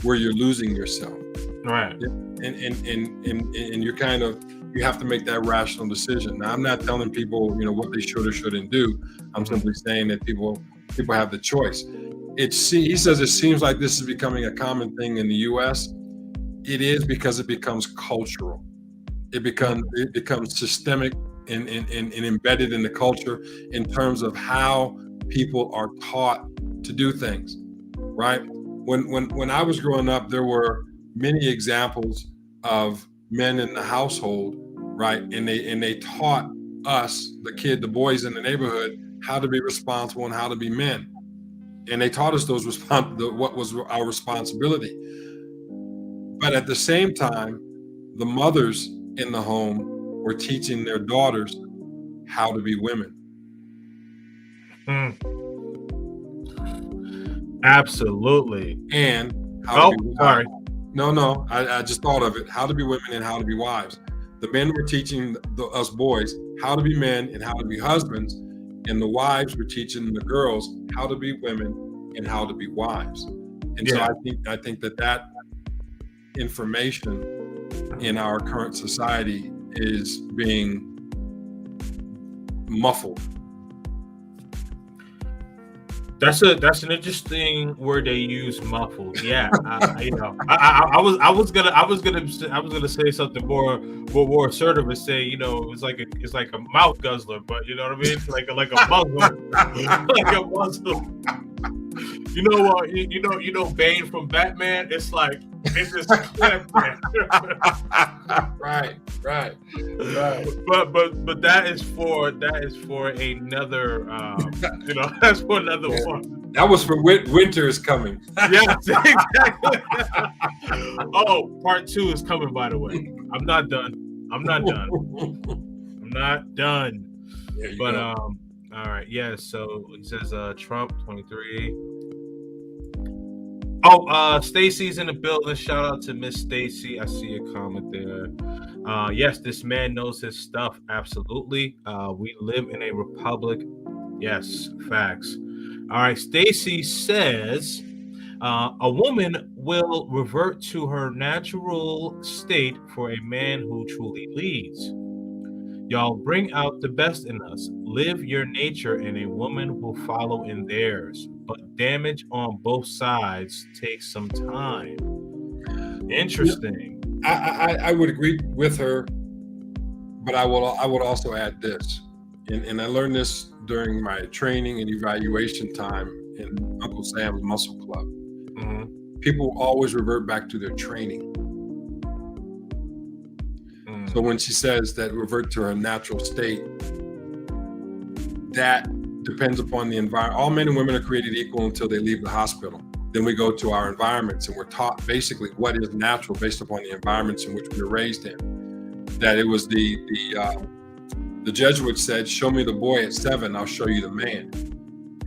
where you're losing yourself, right? And you have to make that rational decision. Now, I'm not telling people what they should or shouldn't do. I'm simply saying that people have the choice. He says it seems like this is becoming a common thing in the U.S. It is, because it becomes cultural. It becomes systemic and embedded in the culture in terms of how people are taught to do things, right? When I was growing up, there were many examples of men in the household, right? And they taught us, the boys in the neighborhood, how to be responsible and how to be men. And they taught us what was our responsibility. But at the same time, the mothers in the home were teaching their daughters how to be women. Absolutely. And how to be wives. Sorry. No, I just thought of it. How to be women and how to be wives. The men were teaching us boys how to be men and how to be husbands, and the wives were teaching the girls how to be women and how to be wives. And so I think that information in our current society is being muffled. That's an interesting word they use, muffled. Yeah, I was gonna say something more assertive and say, it's like a mouth guzzler, but you know what I mean? Like a Muslim, like a Muslim. Bane from Batman. It's just man. Right. But that is for another that's for another one. That was for winter is coming. Yes, exactly. Oh, part 2 is coming, by the way. I'm not done. But all right, yeah. So he says Trump 23. Oh, Stacy's in the building. Shout out to Miss Stacy. I see a comment there. Yes, this man knows his stuff. Absolutely. We live in a republic. Yes, facts. All right, Stacy says a woman will revert to her natural state for a man who truly leads. Y'all bring out the best in us. Live your nature and a woman will follow in theirs. But damage on both sides takes some time. Interesting. I would agree with her, but I would also add this. And I learned this during my training and evaluation time in Uncle Sam's Muscle Club. Mm-hmm. People always revert back to their training. So when she says that revert to her natural state, that depends upon the environment. All men and women are created equal until they leave the hospital. Then we go to our environments and we're taught basically what is natural based upon the environments in which we were raised in. That it was the Jesuits said, "Show me the boy at 7, I'll show you the man."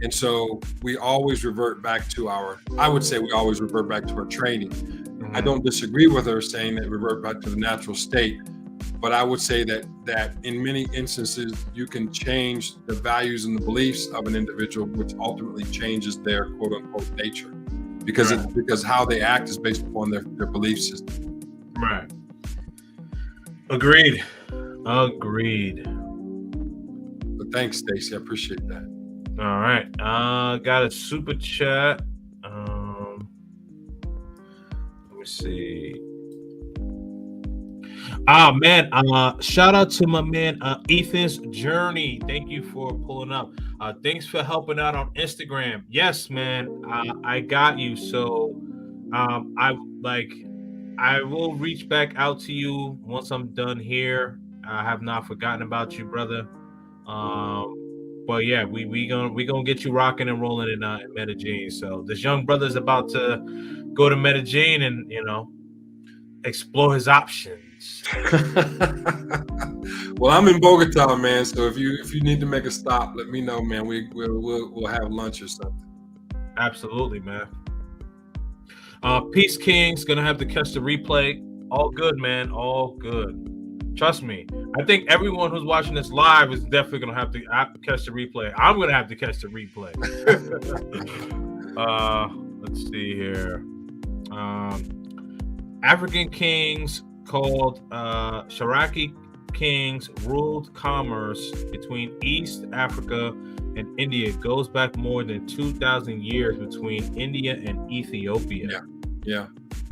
And so we always revert back to our training. Mm-hmm. I don't disagree with her saying that revert back to the natural state. But I would say that in many instances, you can change the values and the beliefs of an individual, which ultimately changes their quote unquote nature, because because how they act is based upon their belief system. Right. Agreed. But thanks, Stacey. I appreciate that. All right. Got a super chat. Let me see. Man, shout out to my man Ethan's Journey. Thank you for pulling up. Thanks for helping out on Instagram. Yes, man, I got you. So I will reach back out to you once I'm done here. I have not forgotten about you, brother. But yeah, we gonna get you rocking and rolling in Medellin. So this young brother is about to go to Medellin and explore his options. Well, I'm in Bogota, man. So if you need to make a stop, let me know, man. We'll have lunch or something. Absolutely, man. Peace King's gonna have to catch the replay. All good, man. All good. Trust me. I think everyone who's watching this live is definitely gonna have to catch the replay. I'm gonna have to catch the replay. Let's see here. African kings called Sharaki kings ruled commerce between East Africa and India. It goes back more than 2,000 years between India and Ethiopia. Yeah.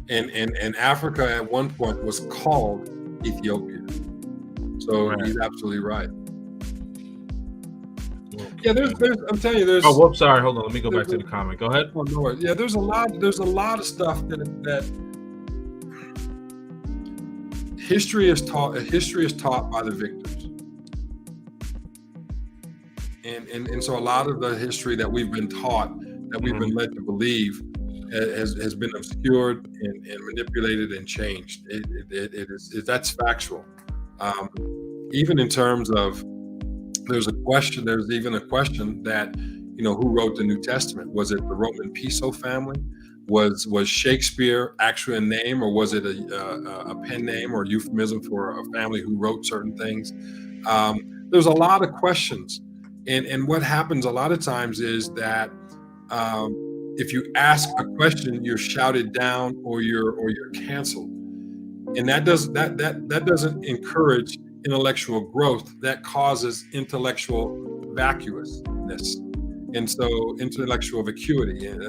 And Africa at one point was called Ethiopia. So Right. he's absolutely right. Yeah, there's I'm telling you, there's Oh, whoops, sorry. Hold on. Let me go back to the comment. Go ahead. oh, no worries. Yeah, there's a lot of stuff that history is taught by the victors. And so a lot of the history that we've been taught, that we've been led to believe, has been obscured and manipulated and changed. That's factual. Even in terms of, there's even a question that, who wrote the New Testament? Was it the Roman Piso family? Was Shakespeare actually a name, or was it a pen name or euphemism for a family who wrote certain things? There's a lot of questions. And what happens a lot of times is that if you ask a question, you're shouted down or you're canceled, and that doesn't encourage intellectual growth. That causes intellectual vacuousness, and so intellectual vacuity, and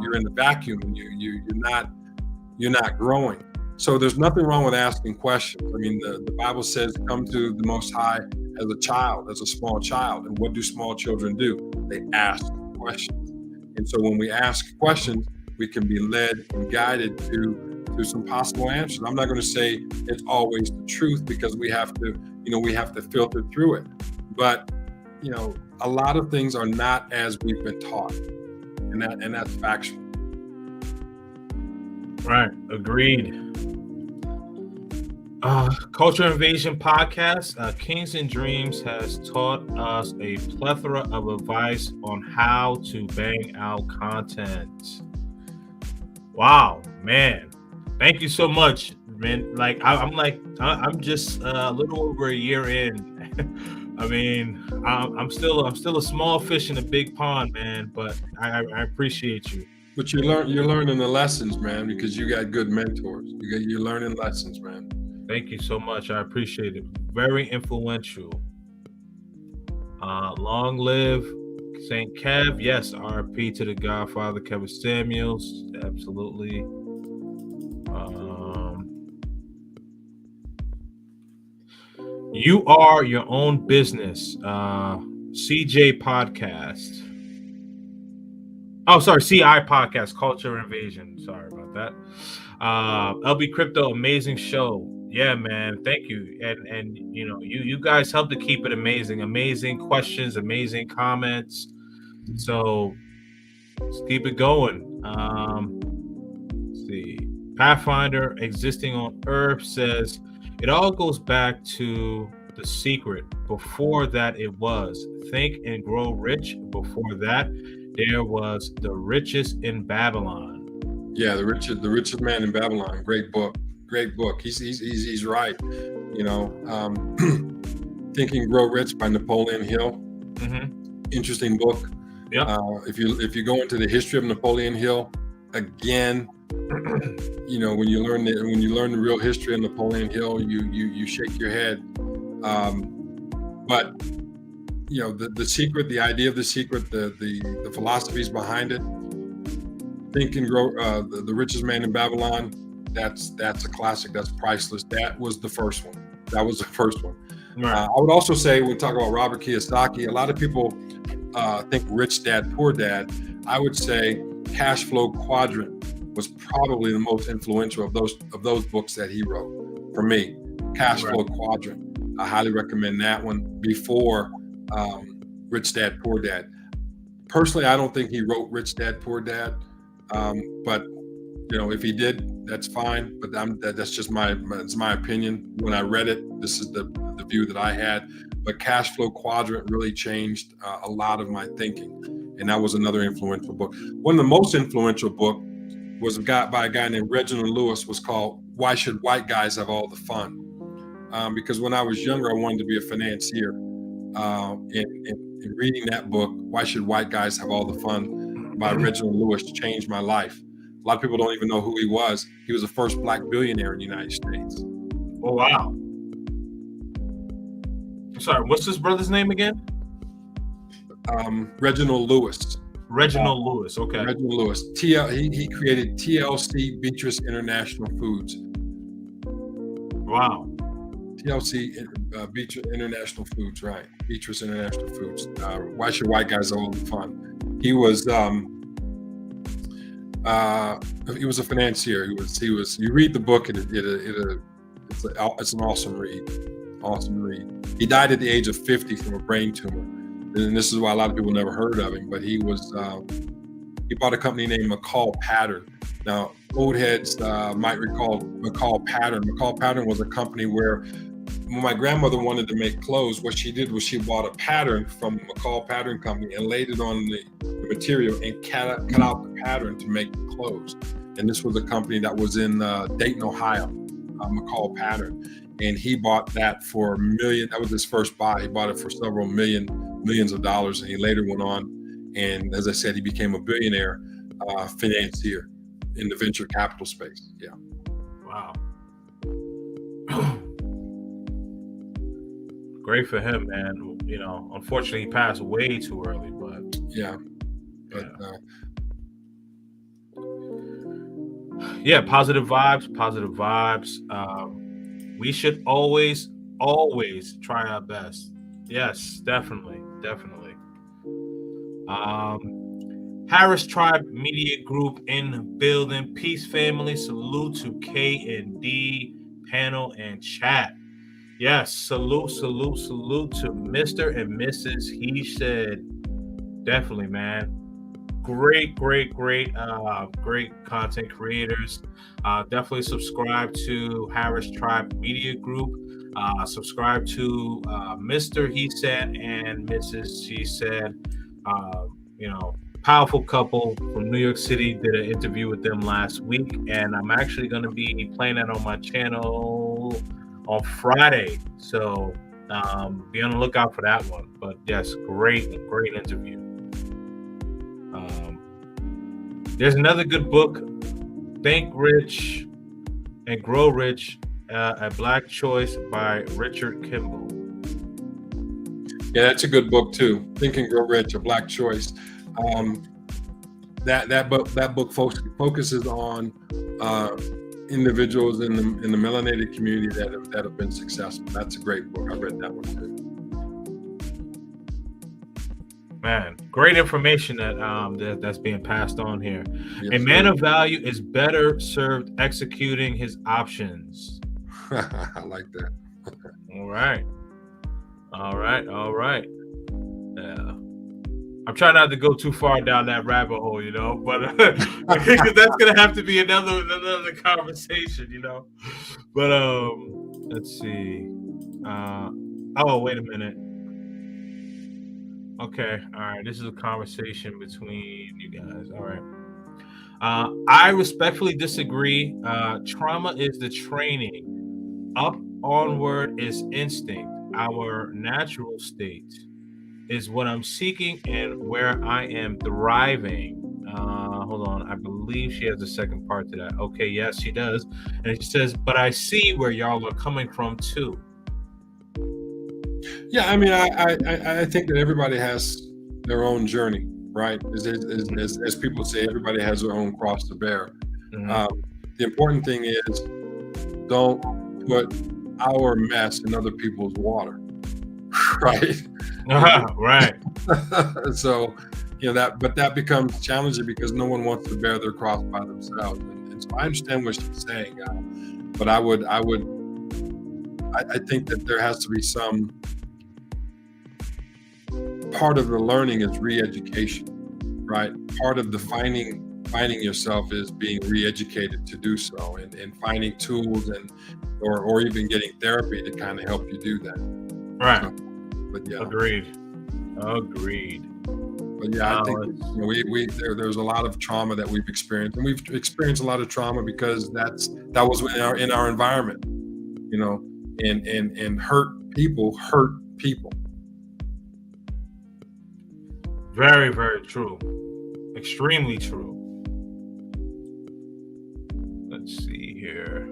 you're in the vacuum, and you're not growing. So there's nothing wrong with asking questions. I mean, the Bible says, "Come to the Most High as a child, as a small child." And what do small children do? They ask questions. And so when we ask questions, we can be led and guided to some possible answers. I'm not going to say it's always the truth, because we have to filter through it. But a lot of things are not as we've been taught, and that's factual. Right. Agreed. Culture Invasion Podcast, Kings and Dreams has taught us a plethora of advice on how to bang out content. Wow, man. Thank you so much, man. I'm just a little over a year in. I mean, I'm still a small fish in a big pond, man, but I appreciate you. But you're learning the lessons, man, because you got good mentors. You're learning lessons, man. Thank you so much. I appreciate it. Very influential. Long live St. Kev. Yes, RP to the Godfather, Kevin Samuels. Absolutely. You are your own business. CJ Podcast. Oh, sorry, CI Podcast, Culture Invasion. Sorry about that. LB Crypto, amazing show. Yeah, man, thank you. And you guys help to keep it amazing. Amazing questions, amazing comments. So let's keep it going. Let's see. Pathfinder existing on Earth says it all goes back to The Secret. Before that, it was Think and Grow Rich. Before that, there was The Richest in Babylon. Yeah, the richest man in Babylon. Great book. He's right. Think and Grow Rich by Napoleon Hill. Mm-hmm. Interesting book. Yeah. If you go into the history of Napoleon Hill, again, when you learn the real history of Napoleon Hill, you shake your head. But the secret, the idea of The Secret, the philosophies behind it. Think and Grow, the Richest Man in Babylon. That's a classic. That's priceless. That was the first one. Right. I would also say, when we talk about Robert Kiyosaki, a lot of people think Rich Dad Poor Dad. I would say Cash Flow Quadrant was probably the most influential of those books that he wrote. For me, Cash Flow Quadrant. I highly recommend that one before Rich Dad Poor Dad. Personally, I don't think he wrote Rich Dad Poor Dad, but if he did, that's fine. But that's just my opinion. When I read it, this is the view that I had. But Cash Flow Quadrant really changed a lot of my thinking, and that was another influential book. One of the most influential book was by a guy named Reginald Lewis. Was called Why Should White Guys Have All the Fun? Because when I was younger, I wanted to be a financier. And reading that book, Why Should White Guys Have All the Fun, by Reginald Lewis, changed my life. A lot of people don't even know who he was. He was the first Black billionaire in the United States. Oh, wow. Sorry, what's this brother's name again? Reginald Lewis. Reginald Lewis, okay. Reginald Lewis. He created TLC Beatrice International Foods. Wow. TLC, Beach International Foods, right? Beatrice International Foods. Why should white guys have all the fun? He was a financier. He was. You read the book, it's an awesome read. Awesome read. He died at the age of 50 from a brain tumor, and this is why a lot of people never heard of him. But he bought a company named McCall Pattern. Now, old heads might recall McCall Pattern. McCall Pattern was a company where, when my grandmother wanted to make clothes, what she did was she bought a pattern from McCall Pattern Company and laid it on the material and cut out the pattern to make the clothes. And this was a company that was in Dayton, Ohio, McCall Pattern. And he bought that for $1 million. That was his first buy. He bought it for several millions of dollars. And he later went on, and as I said, he became a billionaire financier in the venture capital space. Yeah. Wow. Great for him, man. You know, unfortunately, he passed way too early, but yeah. But yeah, positive vibes. We should always try our best. Yes, definitely. Harris Tribe Media Group in building. Peace, family. Salute to K and D panel and chat. Yes, salute to Mr. and Mrs. He said, definitely, man. Great content creators. Definitely subscribe to Harris Tribe Media Group. Subscribe to Mr. He said and Mrs. She said. Powerful couple from New York City. Did an interview with them last week, and I'm actually going to be playing that on my channel on Friday. So be on the lookout for that one. But yes, great interview. There's another good book, Think Rich and Grow Rich, A Black Choice by Richard Kimball. Yeah, that's a good book too. Think and Grow Rich, A Black Choice. That book focuses on individuals in the melanated community that have been successful. That's a great book. I read that one too. Man, great information that's being passed on here. Yes, a man of value is better served executing his options. I like that. All right. Yeah. I'm trying not to go too far down that rabbit hole, but that's gonna have to be another conversation, But let's see. Oh, wait a minute. Okay, all right. This is a conversation between you guys. All right. I respectfully disagree. Trauma is the training. Up onward is instinct. Our natural state is what I'm seeking and where I am thriving. Hold on. I believe she has a second part to that. Okay, yes, she does. And she says, but I see where y'all are coming from too. Yeah, I mean, I think that everybody has their own journey, right? As people say, everybody has their own cross to bear. Mm-hmm. The important thing is don't put our mess in other people's water, right? Right. So, that becomes challenging because no one wants to bear their cross by themselves. And so I understand what she's saying, but I think that there has to be some part of the learning is re-education, right? Part of finding yourself is being re-educated to do so, and finding tools or even getting therapy to kind of help you do that. Right. So, but yeah. Agreed. But yeah, I think there's a lot of trauma that we've experienced, and we've experienced a lot of trauma because that was in our environment, and hurt people. Very, very true. Extremely true. Let's see here.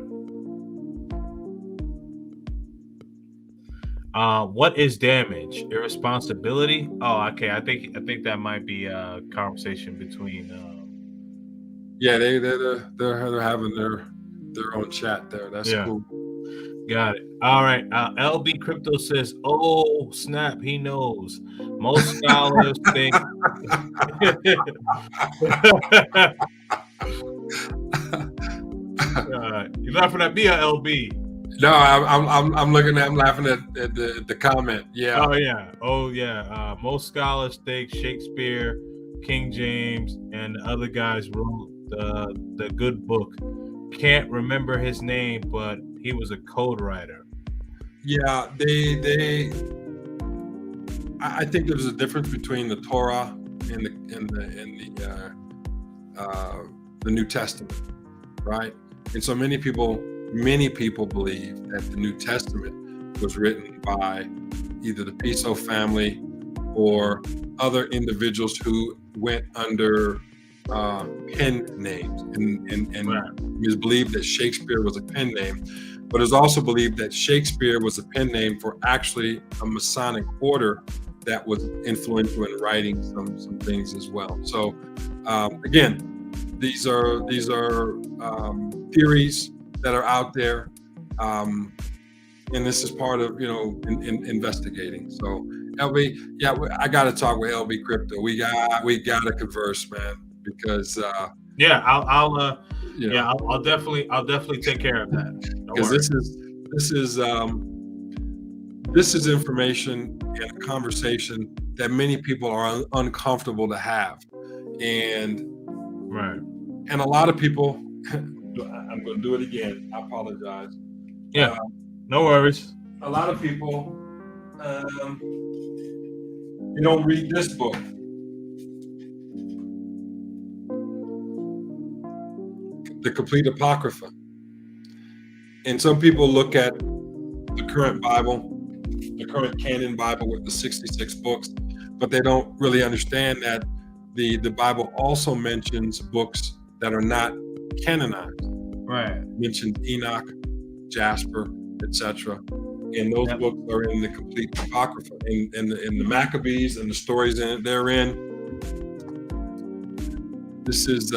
What is damage? Irresponsibility? Oh, okay. I think that might be a conversation between. Yeah, they're having their own chat there. That's cool. Got it. All right. LB Crypto says, "Oh snap, he knows." Most scholars think. You laughing at me or LB? No, I'm looking at, I'm laughing at the comment. Yeah. Oh yeah. Most scholars think Shakespeare, King James, and the other guys wrote the good book. Can't remember his name, but he was a code writer. Yeah, I think there's a difference between the Torah and the New Testament, right? And so many people believe that the New Testament was written by either the Piso family or other individuals who went under pen names, and Right. it's believed that Shakespeare was a pen name, but it's also believed that Shakespeare was a pen name for actually a Masonic order that was influential in writing some things as well. So again, these are theories that are out there, and this is part of in investigating. So LB, yeah, I got to talk with LB Crypto. We got to converse, man, because I'll definitely take care of that. Because this is information and a conversation that many people are uncomfortable to have, and a lot of people. I'm going to do it again. I apologize. Yeah, no worries. A lot of people, you don't read this book. The Complete Apocrypha. And some people look at the current Bible, the current canon Bible with the 66 books, but they don't really understand that the Bible also mentions books that are not canonized. Right. It mentions Enoch, Jasper, etc. And those books are in the Complete Apocrypha. And the Maccabees and the stories therein. This is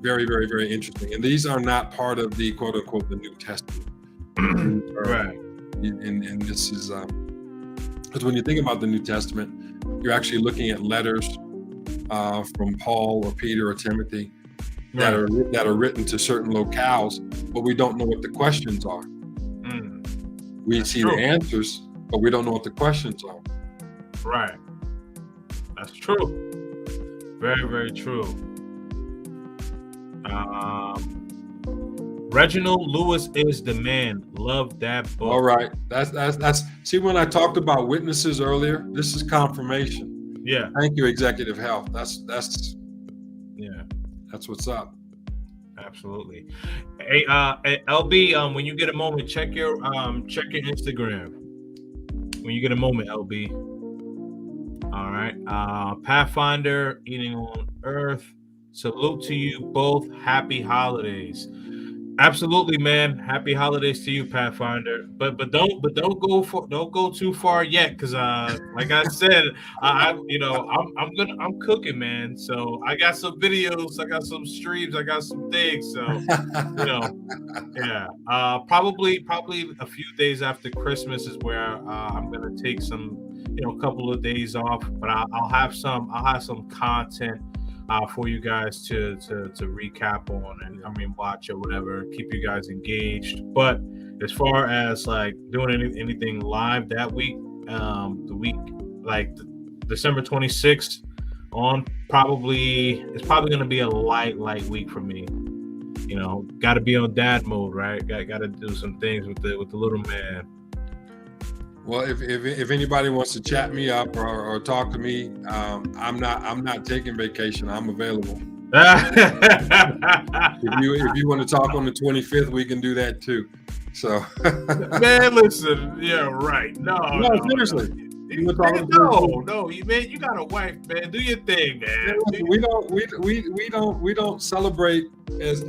very, very, very interesting. And these are not part of the quote unquote the New Testament. Right. And this is because when you think about the New Testament, you're actually looking at letters from Paul or Peter or Timothy that are written to certain locales, but we don't know what the questions are. We see the answers, but we don't know what the questions are. Right. That's true. Very, very true. Reginald Lewis is the man. Love that book. All right. That's see, when I talked about witnesses earlier, this is confirmation. Yeah. Thank you, Executive Health. That's what's up. Absolutely. Hey, LB, when you get a moment, check your Instagram. When you get a moment, LB. All right. Pathfinder, Eating on Earth. Salute to you both. Happy holidays. Absolutely, man. Happy holidays to you, Pathfinder. But don't go too far yet, because like I said, I'm cooking, man. So I got some videos, I got some streams, I got some things. So probably a few days after Christmas is where I'm gonna take some couple of days off, but I'll have some content for you guys to recap on and watch or whatever, keep you guys engaged. But as far as like doing anything live that week, the week like December 26th on, it's probably going to be a light week for me. Got to be on dad mode, right? Got to do some things with the little man. Well, if anybody wants to chat me up or talk to me, I'm not taking vacation. I'm available. If you want to talk on the 25th, we can do that too. So, man, listen, yeah, right. No, seriously. No, man, you got a wife, man. Do your thing, man. We don't celebrate as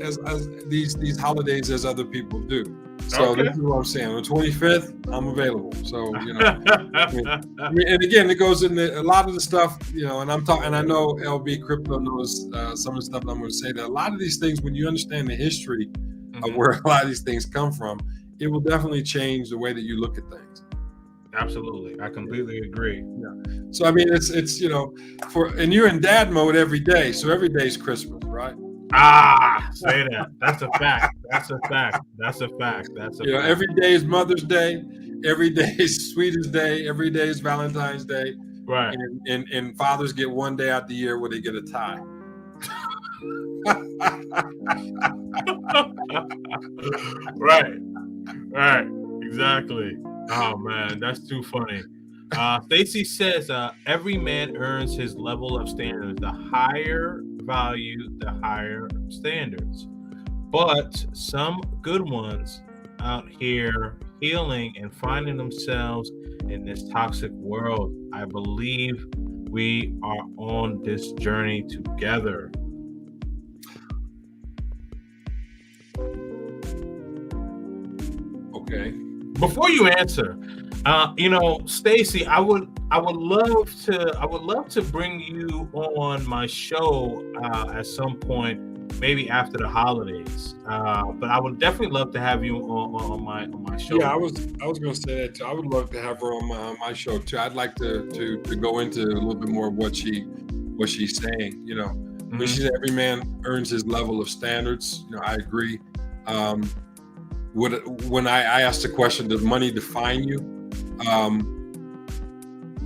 these holidays as other people do. So This is what I'm saying. On the 25th, I'm available. So and again, it goes into a lot of the stuff, and I'm talking. And I know LB Crypto knows some of the stuff I'm going to say. That a lot of these things, when you understand the history of where a lot of these things come from, it will definitely change the way that you look at things. Absolutely. I completely agree. Yeah. So I mean, it's and you're in dad mode every day, so every day's Christmas, right? Say that. That's a fact. That's a fact. That's a fact. That's a fact. Every day is Mother's Day. Every day is Sweetest Day. Every day is Valentine's Day. Right. And fathers get one day out the year where they get a tie. Right. Right. Exactly. Oh man, that's too funny. Stacy says every man earns his level of standards. The higher value, the higher standards. But some good ones out here healing and finding themselves in this toxic world. I believe we are on this journey together. Okay. Before you answer, Stacy, I would love to bring you on my show at some point, maybe after the holidays. But I would definitely love to have you on my show. Yeah, I was going to say that too. I would love to have her on my show too. I'd like to go into a little bit more of what she's saying. When she said every man earns his level of standards, I agree. When I asked the question, does money define you?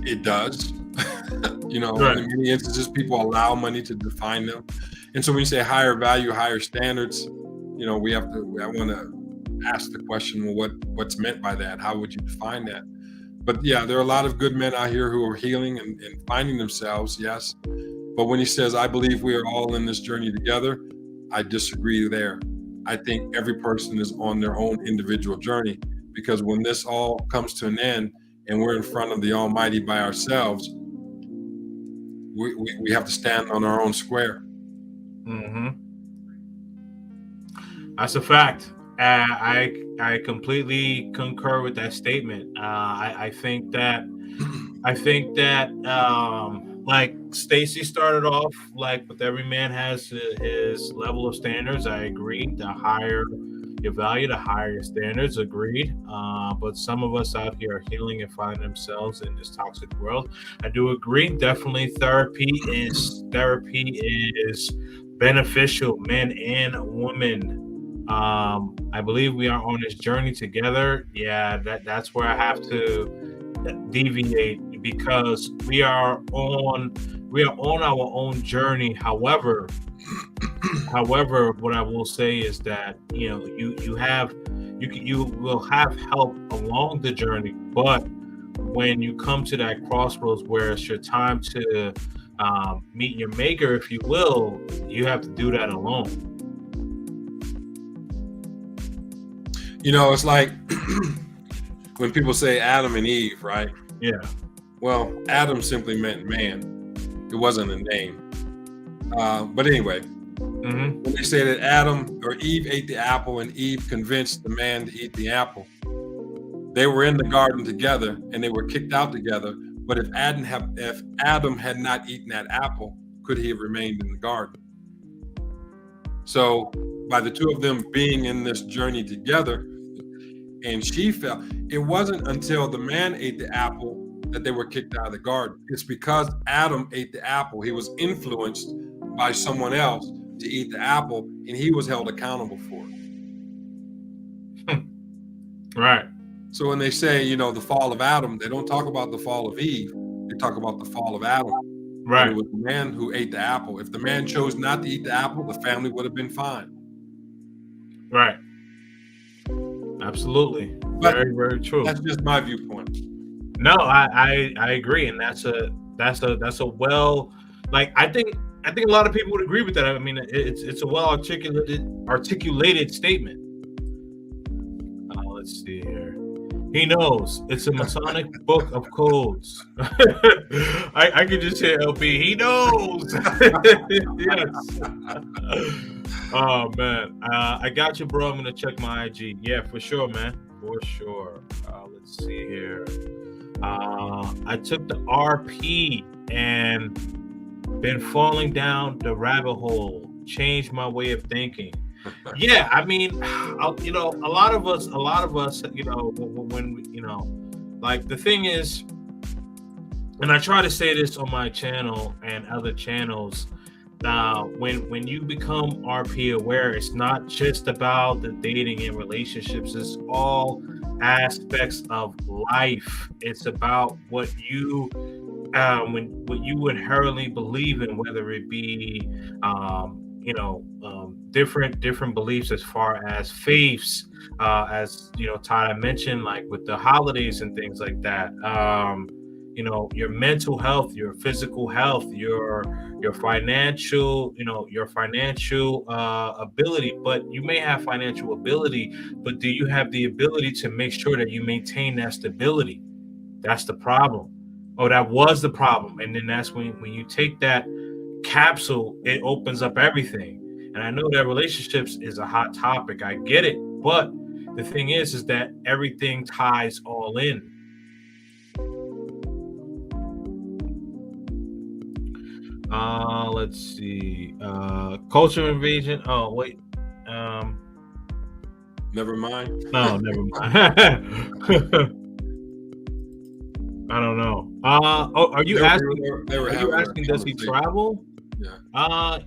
It does. Right. In many instances, people allow money to define them. And so when you say higher value, higher standards, I want to ask the question, well, what's meant by that? How would you define that? But yeah, there are a lot of good men out here who are healing and finding themselves, yes. But when he says, I believe we are all in this journey together, I disagree there. I think every person is on their own individual journey, because when this all comes to an end and we're in front of the Almighty by ourselves, we have to stand on our own square. That's a fact. I completely concur with that statement. I think that like Stacy started off, like with every man has his level of standards. I agree. The higher your value, the higher your standards. Agreed. But some of us out here are healing and finding themselves in this toxic world. I do agree. Definitely, therapy is beneficial, men and women. I believe we are on this journey together. Yeah, that's where I have to deviate, because we are on our own journey. However, what I will say is that you will have help along the journey, but when you come to that crossroads where it's your time to meet your maker, if you will, you have to do that alone. It's like when people say Adam and Eve, right? Yeah. Well, Adam simply meant man. It wasn't a name. But anyway, when they say that Adam or Eve ate the apple and Eve convinced the man to eat the apple, they were in the garden together and they were kicked out together. But if Adam had not eaten that apple, could he have remained in the garden? So by the two of them being in this journey together, and she fell, it wasn't until the man ate the apple that they were kicked out of the garden. It's because Adam ate the apple. He was influenced by someone else to eat the apple, and he was held accountable for it. Right. So when they say, the fall of Adam, they don't talk about the fall of Eve. They talk about the fall of Adam. Right. And it was the man who ate the apple. If the man chose not to eat the apple, the family would have been fine. Right. Absolutely. But very, very true. That's just my viewpoint. No, I agree, and that's a well, like I think a lot of people would agree with that. I mean, it's a well articulated statement. Let's see here. He knows. It's a Masonic book of codes. I can just hear LP. He knows. Yes. Oh man, I got you, bro. I'm gonna check my IG. Yeah, for sure, man. For sure. Let's see here. I took the RP and been falling down the rabbit hole. Changed my way of thinking. Yeah, I mean, a lot of us, when like the thing is, and I try to say this on my channel and other channels. When you become RP aware, it's not just about the dating and relationships. It's all aspects of life. It's about what you what you inherently believe in, whether it be different beliefs as far as faiths, as Todd I mentioned, like with the holidays and things like that. Your mental health, your physical health, your financial, your financial ability. But you may have financial ability, but do you have the ability to make sure that you maintain that stability? That's the problem. Oh, that was the problem. And then that's when you take that capsule, it opens up everything. And I know that relationships is a hot topic. I get it. But the thing is that everything ties all in. Let's see. Culture invasion. Oh, wait. Never mind. No, never mind. I don't know. Are you asking? Are you asking? Does he travel? Yeah. I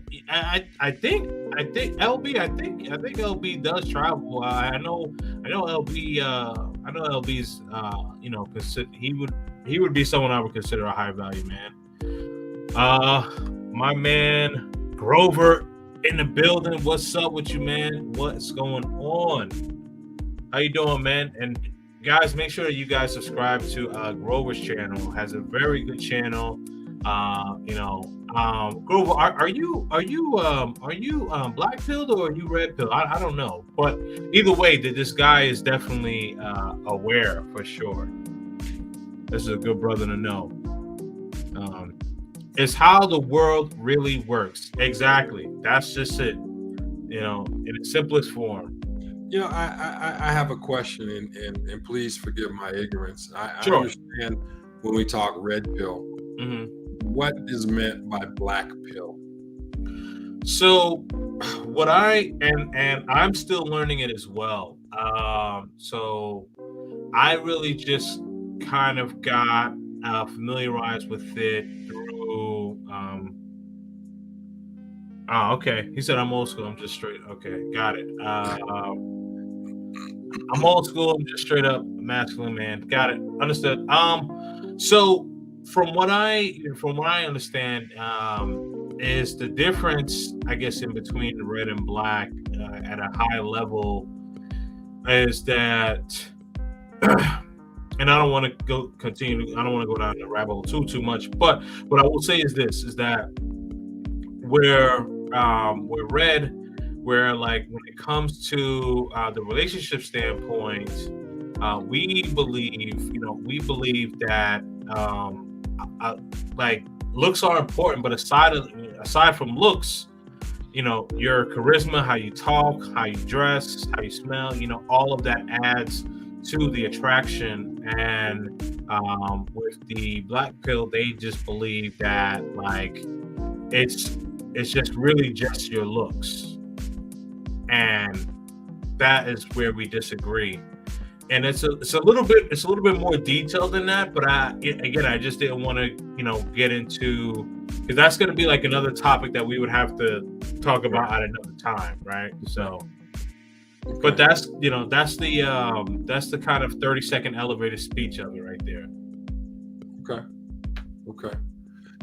think LB. I think LB does travel. I know LB. I know LB's. He would be someone I would consider a high value man. My man Grover in the building. What's up with you, man? What's going on? How you doing, man? And guys, make sure that you guys subscribe to Grover's channel. Has a very good channel. Grover, are you black pilled or are you red pilled? I don't know, but either way, this guy is definitely aware for sure. This is a good brother to know. It's how the world really works. Exactly. That's just it. In its simplest form. I have a question, and please forgive my ignorance. Sure. I understand when we talk red pill. Mm-hmm. What is meant by black pill? So, what and I'm still learning it as well. So I really just kind of got familiarized with it through. Okay. He said I'm old school. I'm just straight. Okay, got it. I'm old school. I'm just straight up masculine man. Got it. Understood. So from what I understand, is the difference, I guess, in between the red and black at a high level is that, and I don't want to continue. I don't want to go down the rabbit hole too much. But what I will say is this: is that we're red. Where, like, when it comes to the relationship standpoint, we believe that like looks are important, but aside from looks, your charisma, how you talk, how you dress, how you smell, all of that adds to the attraction. And with the black pill, they just believe that like it's just really just your looks. And that is where we disagree. And it's a little bit more detailed than that. But I just didn't want to get into, because that's going to be like another topic that we would have to talk about at another time, right? So, okay. But that's the kind of 30-second elevator speech of it right there. Okay.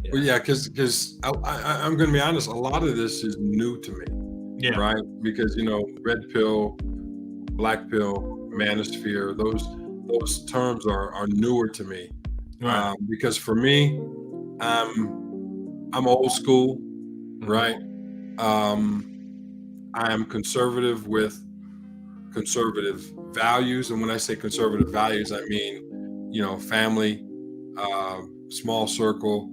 Yeah. Well, yeah, because I'm going to be honest. A lot of this is new to me. Yeah. Right. Because, red pill, black pill, manosphere, those terms are newer to me. Right. Because for me, I'm old school. Right. I am conservative with conservative values. And when I say conservative values, I mean, family, small circle,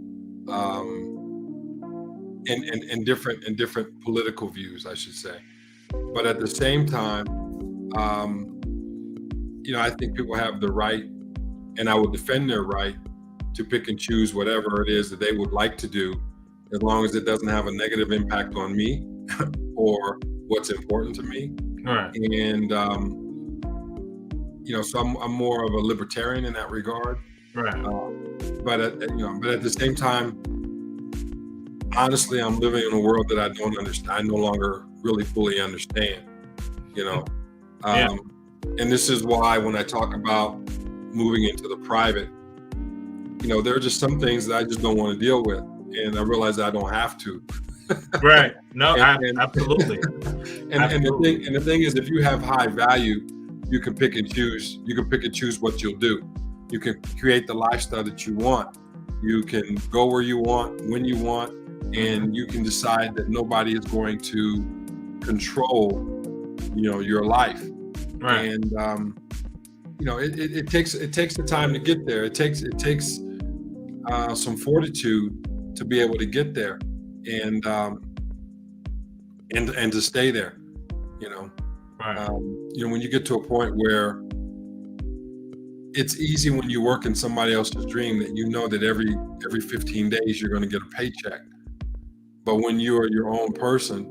and different political views, I should say. But at the same time, I think people have the right, and I would defend their right to pick and choose whatever it is that they would like to do, as long as it doesn't have a negative impact on me or what's important to me. Right. And so I'm more of a libertarian in that regard. Right. But at the same time, honestly, I'm living in a world that I don't understand. I no longer really fully understand. Yeah. And this is why when I talk about moving into the private, there are just some things that I just don't want to deal with, and I realize I don't have to. Right. No, And absolutely. and the thing is, if you have high value, you can pick and choose. You can pick and choose what you'll do. You can create the lifestyle that you want. You can go where you want, when you want, and you can decide that nobody is going to control, your life. Right. And it takes the time to get there. It takes some fortitude to be able to get there, and to stay there. Right. When you get to a point where it's easy when you work in somebody else's dream that that every 15 days you're going to get a paycheck. But when you are your own person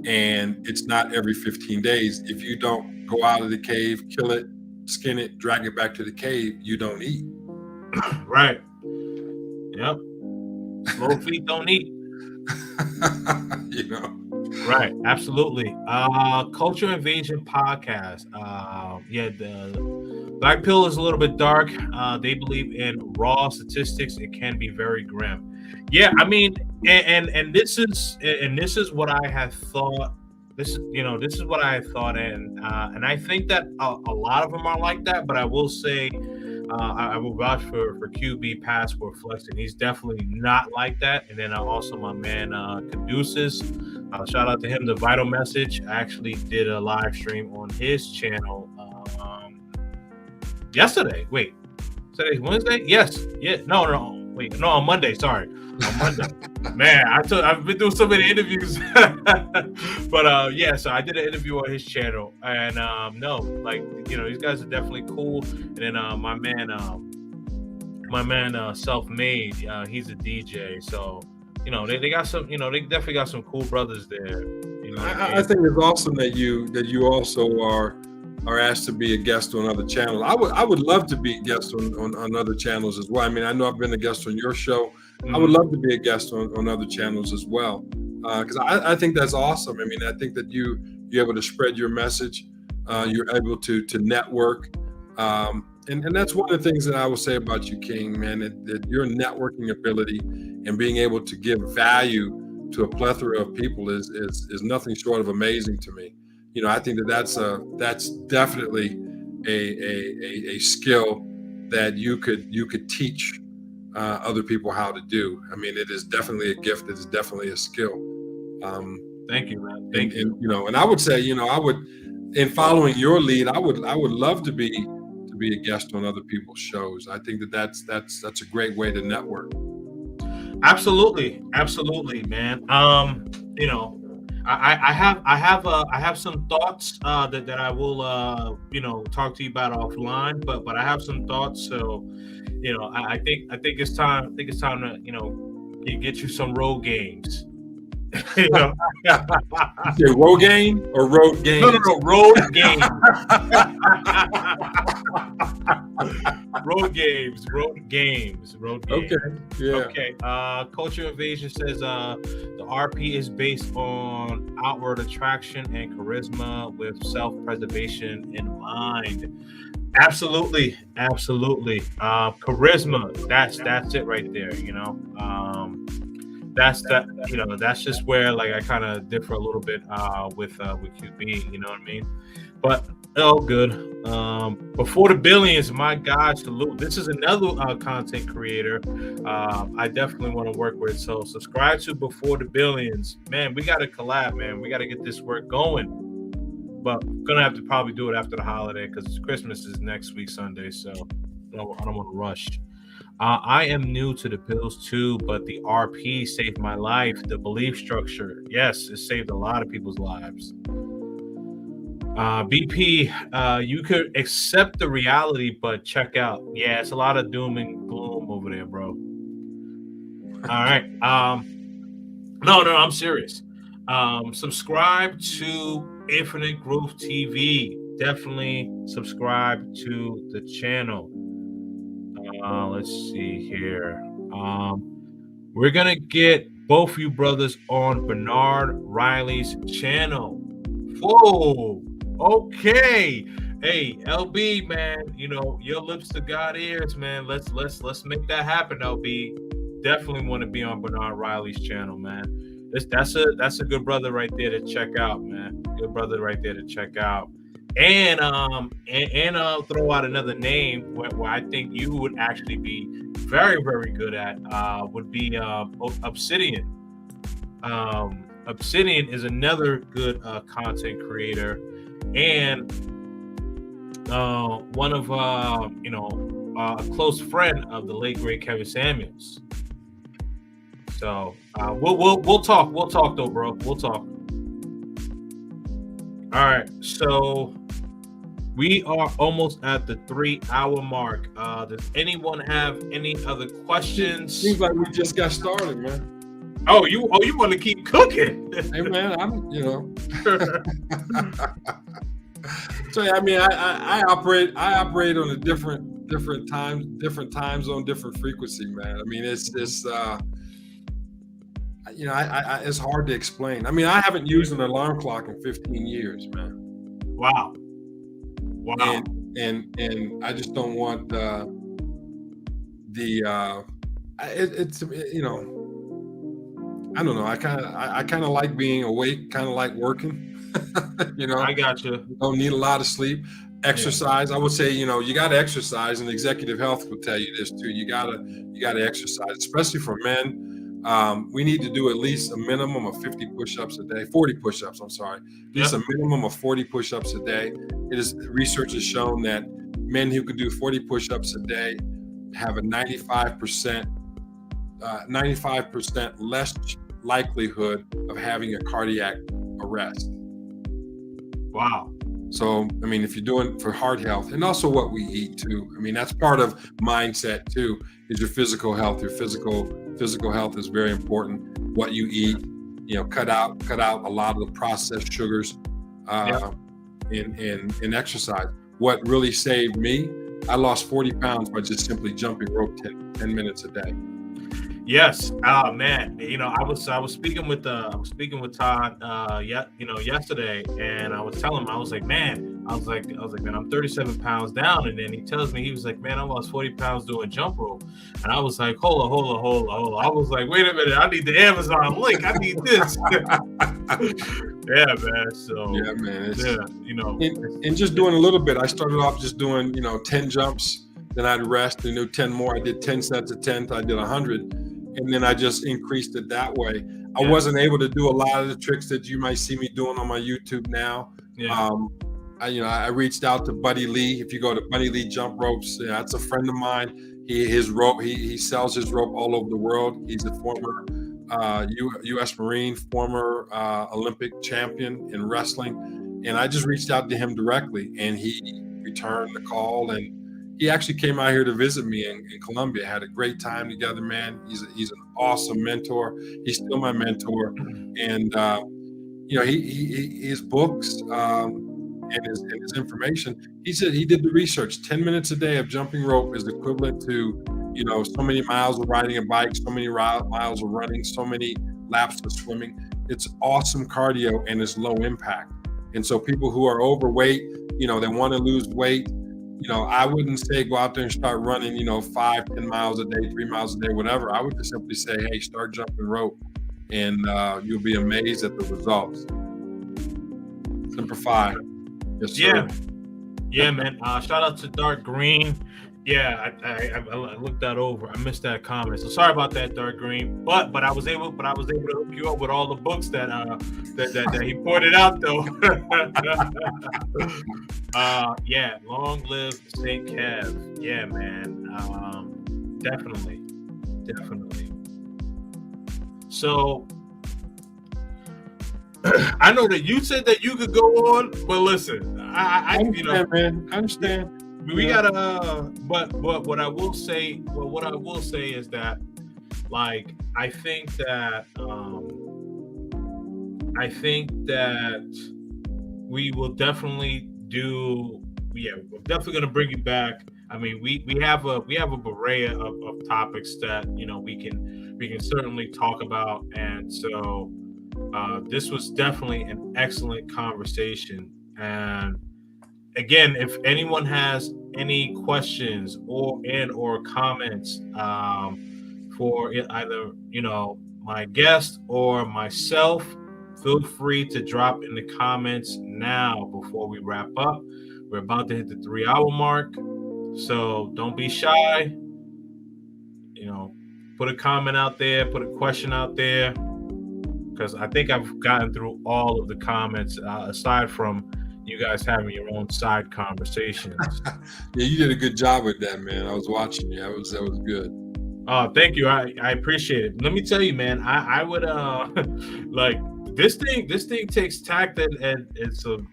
and it's not every 15 days, if you don't go out of the cave, kill it, skin it, drag it back to the cave, you don't eat. Right. Yep. Slow feet don't eat. Right. Absolutely. Culture Invasion podcast. The Black Pill is a little bit dark. They believe in raw statistics. It can be very grim. Yeah, I mean, and this is what I had thought. This is what I had thought, and I think that a lot of them are like that. But I will say, I will vouch for QB Passport Flex, and he's definitely not like that. And then also my man Caduceus, shout out to him. The Vital Message, I actually did a live stream on his channel yesterday. Wait, today's Wednesday? Yes. Yeah. No. Wait. No, on Monday. Sorry. On Monday. Man, I've been doing so many interviews. But so I did an interview on his channel, and these guys are definitely cool. And then my man Self-Made, he's a DJ, so they got some, they definitely got some cool brothers there. I think it's awesome that you also are asked to be a guest on other channels. I would love to be a guest on other channels as well. I mean, I know I've been a guest on your show. I would love to be a guest on other channels as well, because I think that's awesome. I mean, I think that you're able to spread your message. You're able to network, and that's one of the things that I would say about you, King, man. That your networking ability and being able to give value to a plethora of people is nothing short of amazing to me. I think that's definitely a skill that you could teach other people how to do. I mean, it is definitely a gift. It is definitely a skill. Thank you, man. Thank you. And I would say, in following your lead, I would love to be a guest on other people's shows. I think that's a great way to network. Absolutely, man. I have some thoughts that I will talk to you about offline, but I have some thoughts. So I think it's time. I think it's time to get you some road games. You say road game or road game? No, road games. Road games. Okay. Yeah. Okay. Culture Invasion says the RP is based on outward attraction and charisma with self-preservation in mind. Absolutely. Charisma. That's it right there. That's just where I kind of differ a little bit with QB. You know what I mean? But good. Before the Billions, my God, salute. This is another content creator I definitely want to work with. So subscribe to Before the Billions. Man, we got to collab, man. We got to get this work going. But we're going to have to probably do it after the holiday because Christmas is next week, Sunday. So I don't want to rush. I am new to the pills too, but the RP saved my life. The belief structure, yes, it saved a lot of people's lives. BP, you could accept the reality, but check out. Yeah, it's a lot of doom and gloom over there, bro. All right. No, I'm serious. Subscribe to Infinite Growth TV. Definitely subscribe to the channel. Let's see here. We're gonna get both you brothers on Bernard Riley's channel. Whoa. Okay. Hey, LB, man. You know your lips to God ears, man. Let's make that happen, LB. Definitely want to be on Bernard Riley's channel, man. That's a good brother right there to check out, man. Good brother right there to check out. And I'll throw out another name where I think you would actually be very, very good at would be Obsidian. Obsidian is another good content creator, and one of a close friend of the late great Kevin Samuels. So we'll talk. We'll talk though, bro. We'll talk. All right. So we are almost at the 3-hour mark. Does anyone have any other questions? Seems like we just got started, man. Oh, you want to keep cooking? Hey, man, So I mean, I operate on a different time zone, different frequency, man. I mean, it's it's hard to explain. I mean, I haven't used an alarm clock in 15 years, man. Wow. And I just don't want I don't know. I kind of like being awake, kind of like working. I got you. Don't need a lot of sleep. Exercise. Yeah. I would say, you got to exercise, and executive health will tell you this too. You gotta exercise, especially for men. We need to do at least a minimum of 50 push-ups a day, 40 push-ups. I'm sorry, at least a minimum of 40 push-ups a day. Research has shown that men who can do 40 push-ups a day have a 95% less likelihood of having a cardiac arrest. Wow. So, I mean, if you're doing for heart health, and also what we eat too, I mean, that's part of mindset too, is your physical health. Your physical health is very important. What you eat, cut out a lot of the processed sugars, in exercise. What really saved me, I lost 40 pounds by just simply jumping rope 10 minutes a day. Yes. Man, I was speaking with Todd yesterday, and I was telling him, I was like, man, I'm 37 pounds down. And then he tells me, he was like, man, I lost 40 pounds doing jump rope. And I was like, hold on. I was like, wait a minute, I need the Amazon link. I need this. Yeah, man. So yeah, man. And just doing a little bit. I started off just doing 10 jumps, then I'd rest and do 10 more. I did 10 sets of 10. I did 100. And then I just increased it that way. I wasn't able to do a lot of the tricks that you might see me doing on my YouTube now. Yeah. I reached out to Buddy Lee. If you go to Buddy Lee Jump Ropes, that's a friend of mine. He sells his rope all over the world. He's a former U.S. Marine, former Olympic champion in wrestling. And I just reached out to him directly, and he returned the call, and he actually came out here to visit me in Colombia. Had a great time together, man. He's an awesome mentor. He's still my mentor, and his books and his information. He said he did the research. 10 minutes a day of jumping rope is equivalent to so many miles of riding a bike, so many miles of running, so many laps of swimming. It's awesome cardio and it's low impact. And so people who are overweight, they want to lose weight. I wouldn't say go out there and start running, 5-10 miles a day, 3 miles a day, whatever. I would just simply say, hey, start jumping rope, and you'll be amazed at the results. Simplify. Yes, sir. Yeah, man. Shout out to Dark Green. Yeah, I looked that over. I missed that comment, so sorry about that, Dark Green. But I was able to hook you up with all the books that he pointed out, though. Yeah, long live Saint Kev. Yeah, man. Definitely. So I know that you said that you could go on, but listen, I understand, man. I understand. We gotta, but what I will say is that, like, I think that I think that we will definitely we're definitely gonna bring you back. I mean, we have a array of topics that we can certainly talk about, and so this was definitely an excellent conversation. And again, if anyone has any questions or comments for either my guest or myself, feel free to drop in the comments now before we wrap up. We're about to hit the 3 hour mark, so don't be shy. Put a comment out there, put a question out there, because I think I've gotten through all of the comments aside from you guys having your own side conversations. Yeah, you did a good job with that, man. I was watching you. That was good. Thank you. I appreciate it. Let me tell you, man, I would like this thing takes tact and some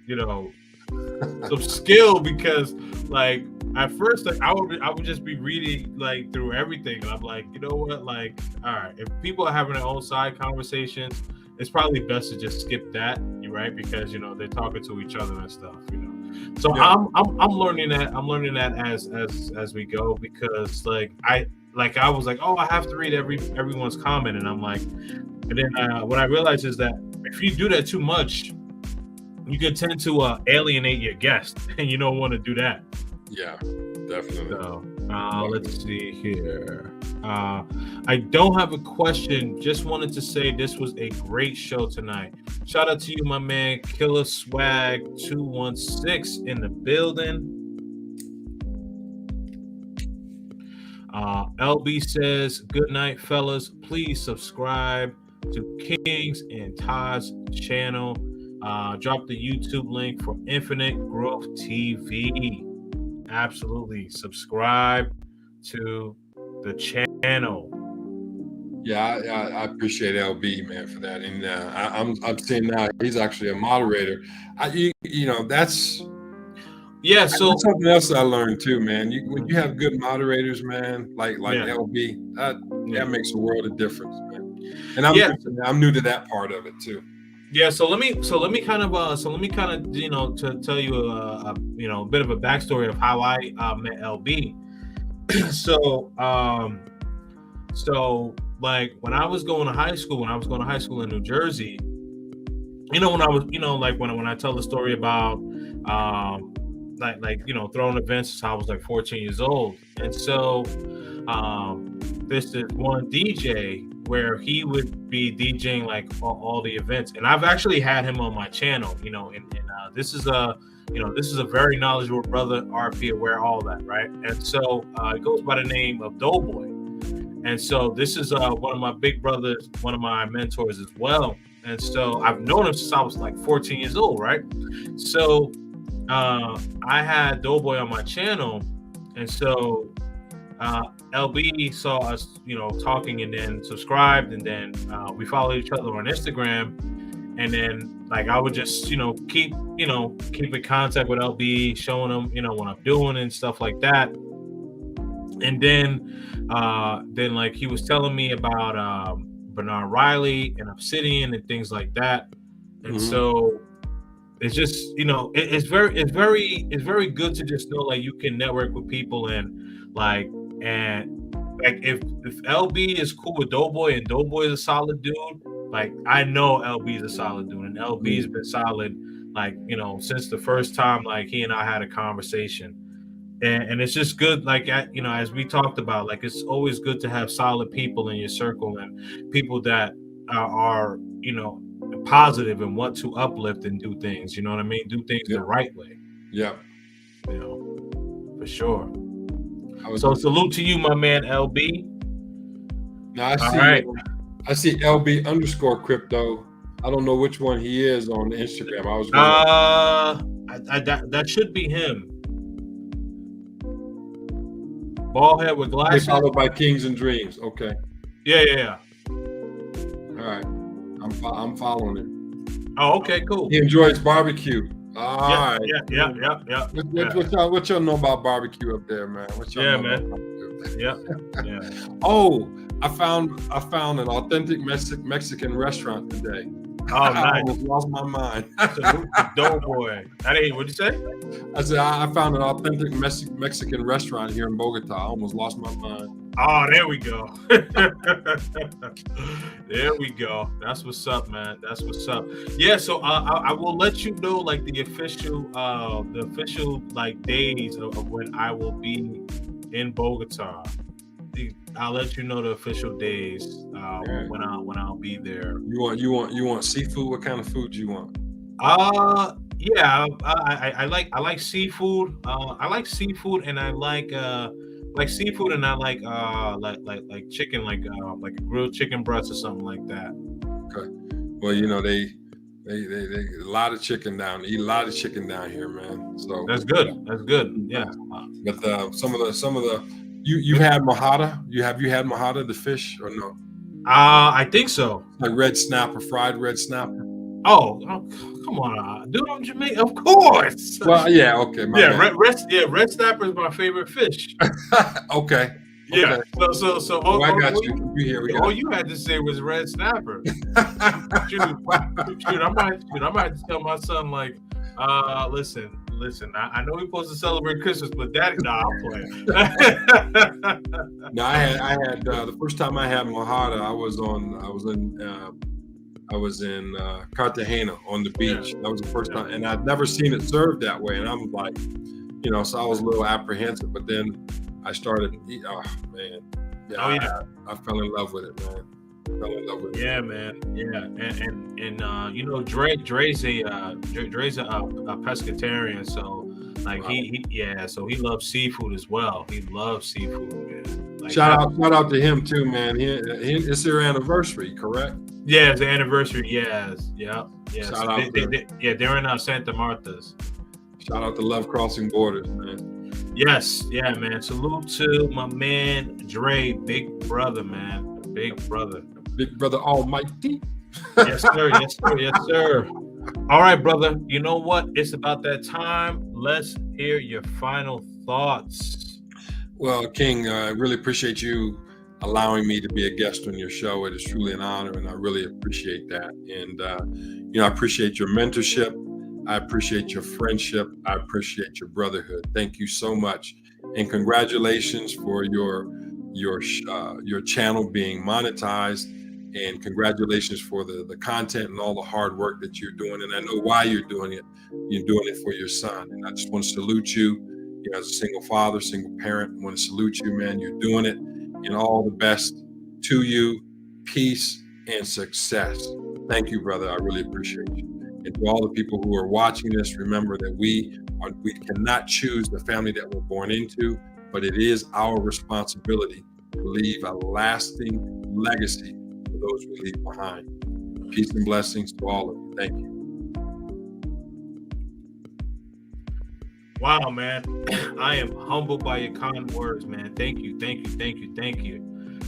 some skill, because like at first like I would just be reading like through everything, and I'm like, you know what, like, all right, if people are having their own side conversations, it's probably best to just skip that, you're right, because they're talking to each other and stuff, so Yeah. I'm learning that as we go, because I was like, oh, I have to read everyone's comment, and I'm like, and then what I realized is that if you do that too much, you can tend to alienate your guest, and you don't want to do that. Yeah, definitely. So let's see here. I don't have a question. Just wanted to say this was a great show tonight. Shout out to you, my man, Killer Swag 216 in the building. LB says, good night, fellas. Please subscribe to Kings and Todd's channel. Drop the YouTube link for Infinite Growth TV. Absolutely. Subscribe to the channel. Yeah, I appreciate LB, man, for that. And I'm seeing now he's actually a moderator. That's something else I learned too, man. When you have good moderators, man, like LB, that makes a world of difference, man. And I'm new to that part of it too. Yeah, so let me kind of to tell you a bit of a backstory of how I met LB. So like when I was going to high school in New Jersey, when I was when I tell the story about throwing events since I was like 14 years old, and so this is one DJ where he would be DJing like all the events, and I've actually had him on my channel, and this is a very knowledgeable brother, RP aware, all that, right? And so it goes by the name of Doughboy, and so this is one of my big brothers, one of my mentors as well, and so I've known him since I was like 14 years old, right? So I had Doughboy on my channel, and so LB saw us, talking, and then subscribed, and then we followed each other on Instagram, and then like I would just, keep in contact with LB, showing him, what I'm doing and stuff like that. And then like he was telling me about Bernard Riley and Obsidian and things like that, and so it's just, it's very good to just know like you can network with people, and like if LB is cool with Doughboy and Doughboy is a solid dude, like I know LB is a solid dude, and LB's been solid like since the first time like he and I had a conversation, and it's just good, like as we talked about, like it's always good to have solid people in your circle, and people that are positive and want to uplift and do things, you know what I mean? Do things the right way. Yeah. For sure. So salute to you, my man, LB. Now I see LB _crypto. I don't know which one he is on Instagram. I was that should be him. Bald head with glasses. Followed by Kings and Dreams. Okay. Yeah. All right. I'm following it. Oh, okay, cool. He enjoys barbecue. All right. Yeah. What y'all know about barbecue up there, man? Yeah. Oh, I found an authentic Mexican restaurant today. Oh, I nice. almost lost my mind. Salute to Doughboy. That ain't what'd you say? I said I found an authentic Mexican restaurant here in Bogota. I almost lost my mind. Oh, there we go. There we go. That's what's up, man. That's what's up. Yeah, so I will let you know like the official like days of when I will be in Bogota. I'll let you know the official days when I'll be there. You want seafood? What kind of food do you want? Yeah, I like seafood. I like seafood, and I like seafood, and I like chicken, like a grilled chicken breast or something like that. Okay. Well, you know they a lot of chicken down. Eat a lot of chicken down here, man. So That's good. That's good. Yeah. But some of the you had mohada. Have you had mohada, the fish, or no? I think so. Like red snapper, fried red snapper. Oh, come on, dude, I'm Jamaican, of course. Well, yeah, okay. Red snapper is my favorite fish. Okay. Yeah. Okay. So I got you. You here? All you had to say was red snapper. shoot, I might have to tell my son like, listen. I know we're supposed to celebrate Christmas, but Daddy, nah, I'm playing. No, I had the first time I had mohada. I was in Cartagena on the beach. That was the first time, and I'd never seen it served that way. And I'm like, so I was a little apprehensive. But then I started eating. Oh man, yeah, I fell in love with it, man. Yeah, man. Yeah, and Dre's a pescatarian, so like wow. So he loves seafood as well. He loves seafood, man. Like, shout out to him too, man. It's their anniversary, correct? Yeah, it's the anniversary. Yes, yeah. Shout so out they're in Santa Marta's. Shout out to Love Crossing Borders, man. Yes, yeah, man. Salute to my man Dre, big brother, man. Big brother almighty. Yes, sir. Yes, sir. Yes, sir. All right, brother. You know what? It's about that time. Let's hear your final thoughts. Well, King, I really appreciate you allowing me to be a guest on your show. It is truly an honor, and I really appreciate that. And I appreciate your mentorship. I appreciate your friendship. I appreciate your brotherhood. Thank you so much, and congratulations for your channel being monetized. And congratulations for the content and all the hard work that you're doing. And I know why you're doing it. You're doing it for your son. And I just want to salute you, as a single father, single parent. I want to salute you, man. You're doing it. And all the best to you. Peace and success. Thank you, brother. I really appreciate you. And to all the people who are watching this, remember that we cannot choose the family that we're born into, but it is our responsibility to leave a lasting legacy for those we leave behind. Peace and blessings to all of you. Thank you. Wow, man. I am humbled by your kind words, man. Thank you.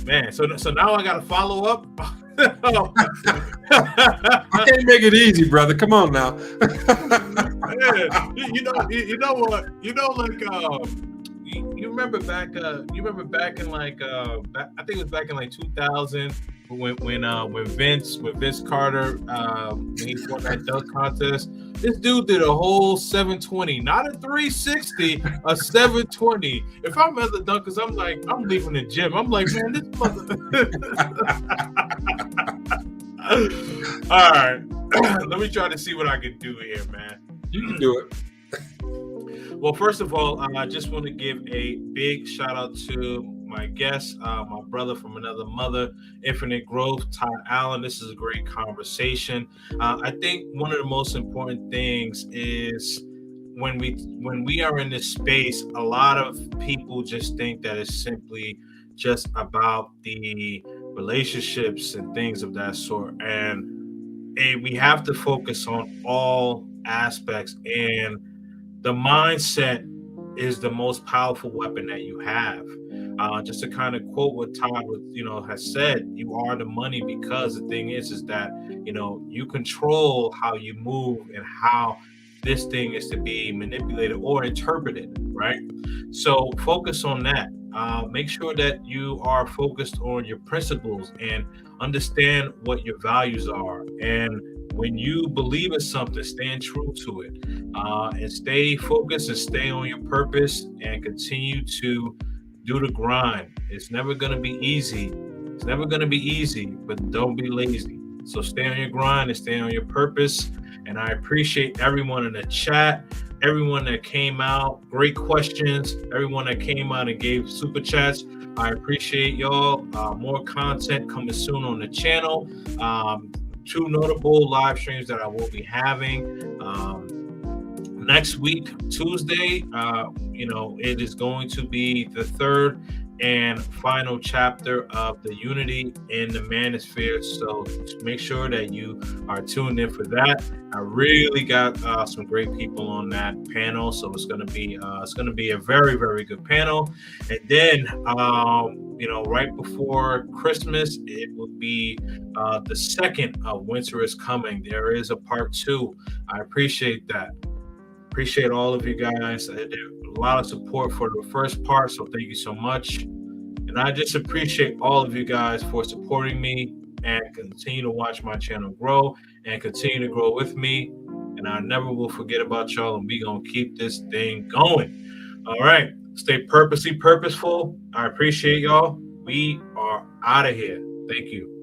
Man, so now I gotta follow up. I can't make it easy, brother. Come on now. Yeah, you know what? You remember back in like I think it was back in like 2000 when Vince Carter when he won that dunk contest. This dude did a whole 720, not a 360, a 720. If I'm at the dunkers, I'm leaving the gym. I'm like, man, this mother. All right, let me try to see what I can do here, man. You can do it. Well, first of all, I just want to give a big shout out to my guest, my brother from another mother, Infinite Growth, Todd Allyn. This is a great conversation. I think one of the most important things is when we are in this space, a lot of people just think that it's simply just about the relationships and things of that sort. And we have to focus on all aspects, and the mindset is the most powerful weapon that you have. Just to kind of quote what Todd has said, you are the money, because the thing is that you control how you move and how this thing is to be manipulated or interpreted, right? So focus on that. Make sure that you are focused on your principles and understand what your values are. And when you believe in something, stand true to it, and stay focused and stay on your purpose and continue to do the grind. It's never going to be easy. It's never going to be easy, but don't be lazy. So stay on your grind and stay on your purpose. And I appreciate everyone in the chat, everyone that came out, great questions, everyone that came out and gave super chats. I appreciate y'all. More content coming soon on the channel. 2 notable live streams that I will be having. Next week, Tuesday, it is going to be the 3rd and final chapter of the Unity in the Manosphere. So make sure that you are tuned in for that. I really got some great people on that panel, so it's going to be a very, very good panel. And then right before Christmas, it will be the 2nd of Winter is Coming. There is a part 2. I appreciate that. Appreciate all of you guys. A lot of support for the first part, so thank you so much. And I just appreciate all of you guys for supporting me and continue to watch my channel grow and continue to grow with me. And I never will forget about y'all, and we gonna keep this thing going. All right, stay purposeful. I appreciate y'all. We are out of here. Thank you.